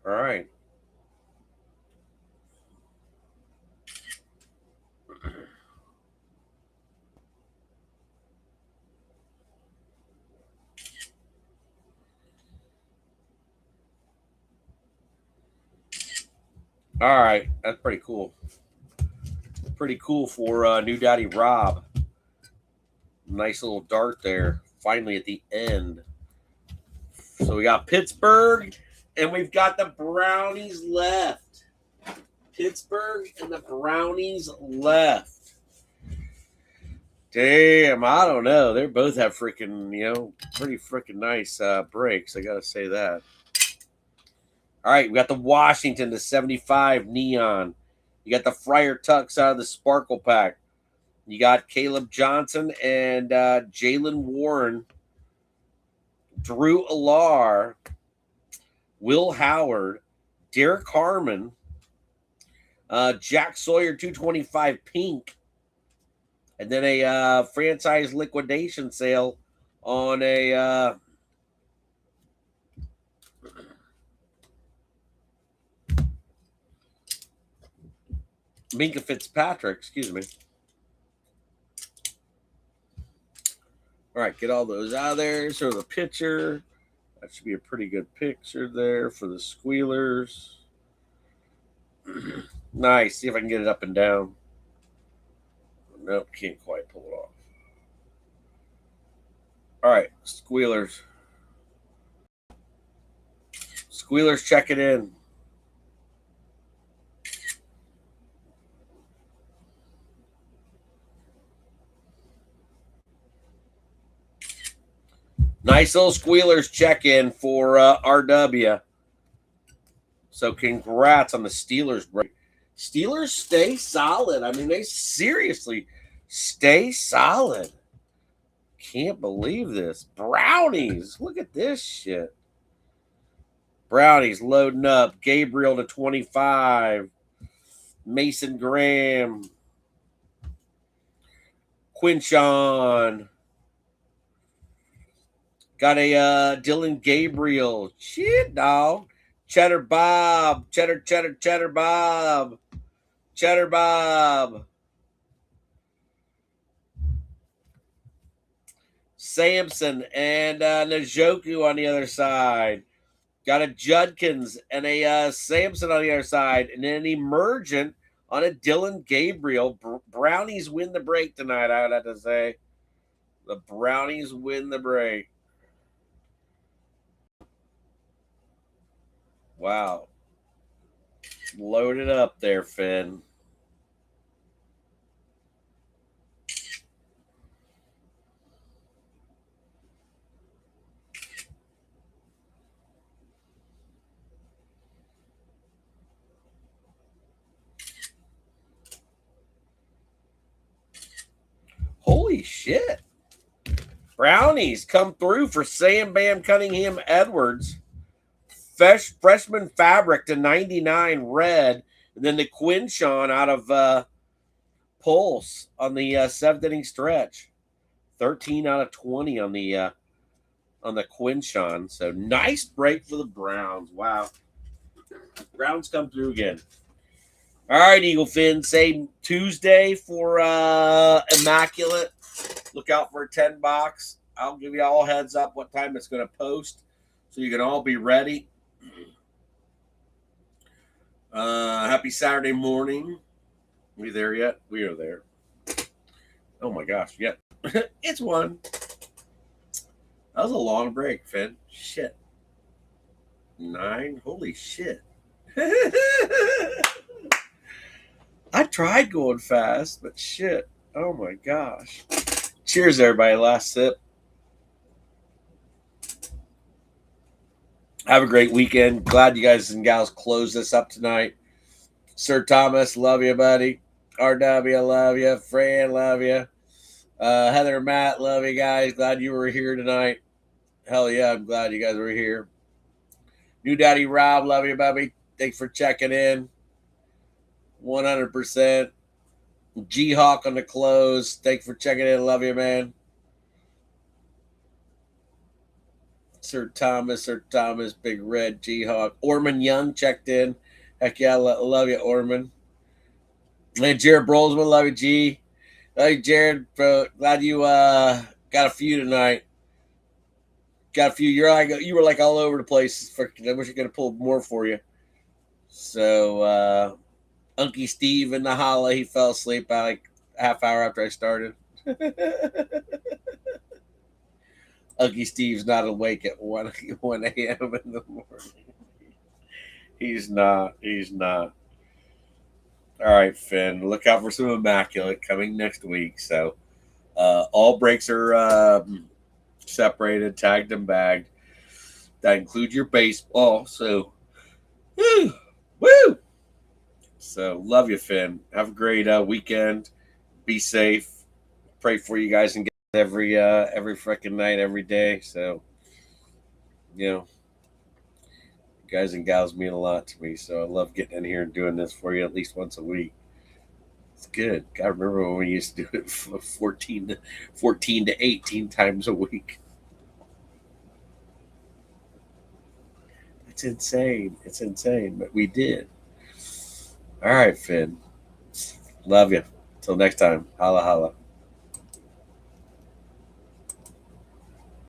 All right. All right. That's pretty cool. Pretty cool for New Daddy Rob. Nice little dart there. Finally at the end. So we got Pittsburgh and we've got the Brownies left. Pittsburgh and the Brownies left. Damn, I don't know. They both have freaking, pretty freaking nice breaks. I got to say that. All right, we got the Washington, the 75 Neon. You got the Friar Tucks out of the Sparkle Pack. You got Caleb Johnson and Jalen Warren, Drew Alar, Will Howard, Derek Harmon, Jack Sawyer 225 Pink, and then a franchise liquidation sale on a Minka Fitzpatrick, excuse me. All right, get all those out of there. So the picture, that should be a pretty good picture there for the Squealers. Nice. See if I can get it up and down. Nope, can't quite pull it off. right, Squealers. Squealers check it in. Nice little Squealers check in for RW. So congrats on the Steelers break. Steelers stay solid. I mean, they seriously stay solid. Can't believe this. Brownies. Look at this shit. Brownies loading up. Gabriel to 25. Mason Graham. Quinchon. Got a Dylan Gabriel. Shit, dog. Cheddar Bob. Cheddar Bob. Cheddar Bob. Samson and Njoku on the other side. Got a Judkins and a Samson on the other side. And then an Emergent on a Dylan Gabriel. Brownies win the break tonight, I would have to say. The Brownies win the break. Wow. Load it up there, Finn. Holy shit. Brownies come through for Sam Bam Cunningham Edwards. Freshman fabric to 99 red. And then the Quinchon out of Pulse on the seventh inning stretch. 13 out of 20 on the Quinchon. So nice break for the Browns. Wow. Browns come through again. All right, Eagle Fin. Same Tuesday for Immaculate. Look out for a 10 box. I'll give you all heads up what time it's going to post so you can all be ready. Happy Saturday morning. Are we there yet? We are there. Oh my gosh. Yep. It's one. That was a long break, Finn. Shit. 9. Holy shit. I tried going fast, but shit. Oh my gosh. Cheers, everybody. Last sip. Have a great weekend. Glad you guys and gals closed this up tonight. Sir Thomas, love you, buddy. RW, love you. Fran, love you. Heather and Matt, love you guys. Glad you were here tonight. Hell yeah, I'm glad you guys were here. New Daddy Rob, love you, baby. Thanks for checking in. 100%. G-Hawk on the close. Thanks for checking in. Love you, man. Sir Thomas, Big Red, G-Hawk. Orman Young checked in. Heck yeah, love you, Orman. And Jared Brolsman, love you, G. Hey, Jared, bro, glad you got a few tonight. Got a few. You were like all over the place. I wish I could have pulled more for you. So, Unky Steve in the holla, he fell asleep about like a half hour after I started. Unky Steve's not awake at 1 a.m. in the morning. He's not. All right, Finn. Look out for some Immaculate coming next week. So all breaks are separated, tagged, and bagged. That includes your baseball. So, woo! So love you, Finn. Have a great weekend. Be safe. Pray for you guys and get every freaking night, every day. So, you guys and gals mean a lot to me. So I love getting in here and doing this for you at least once a week. It's good. I remember when we used to do it 14 to 18 times a week. It's insane, but we did. All right, Finn. Love you. Till next time. Holla, holla.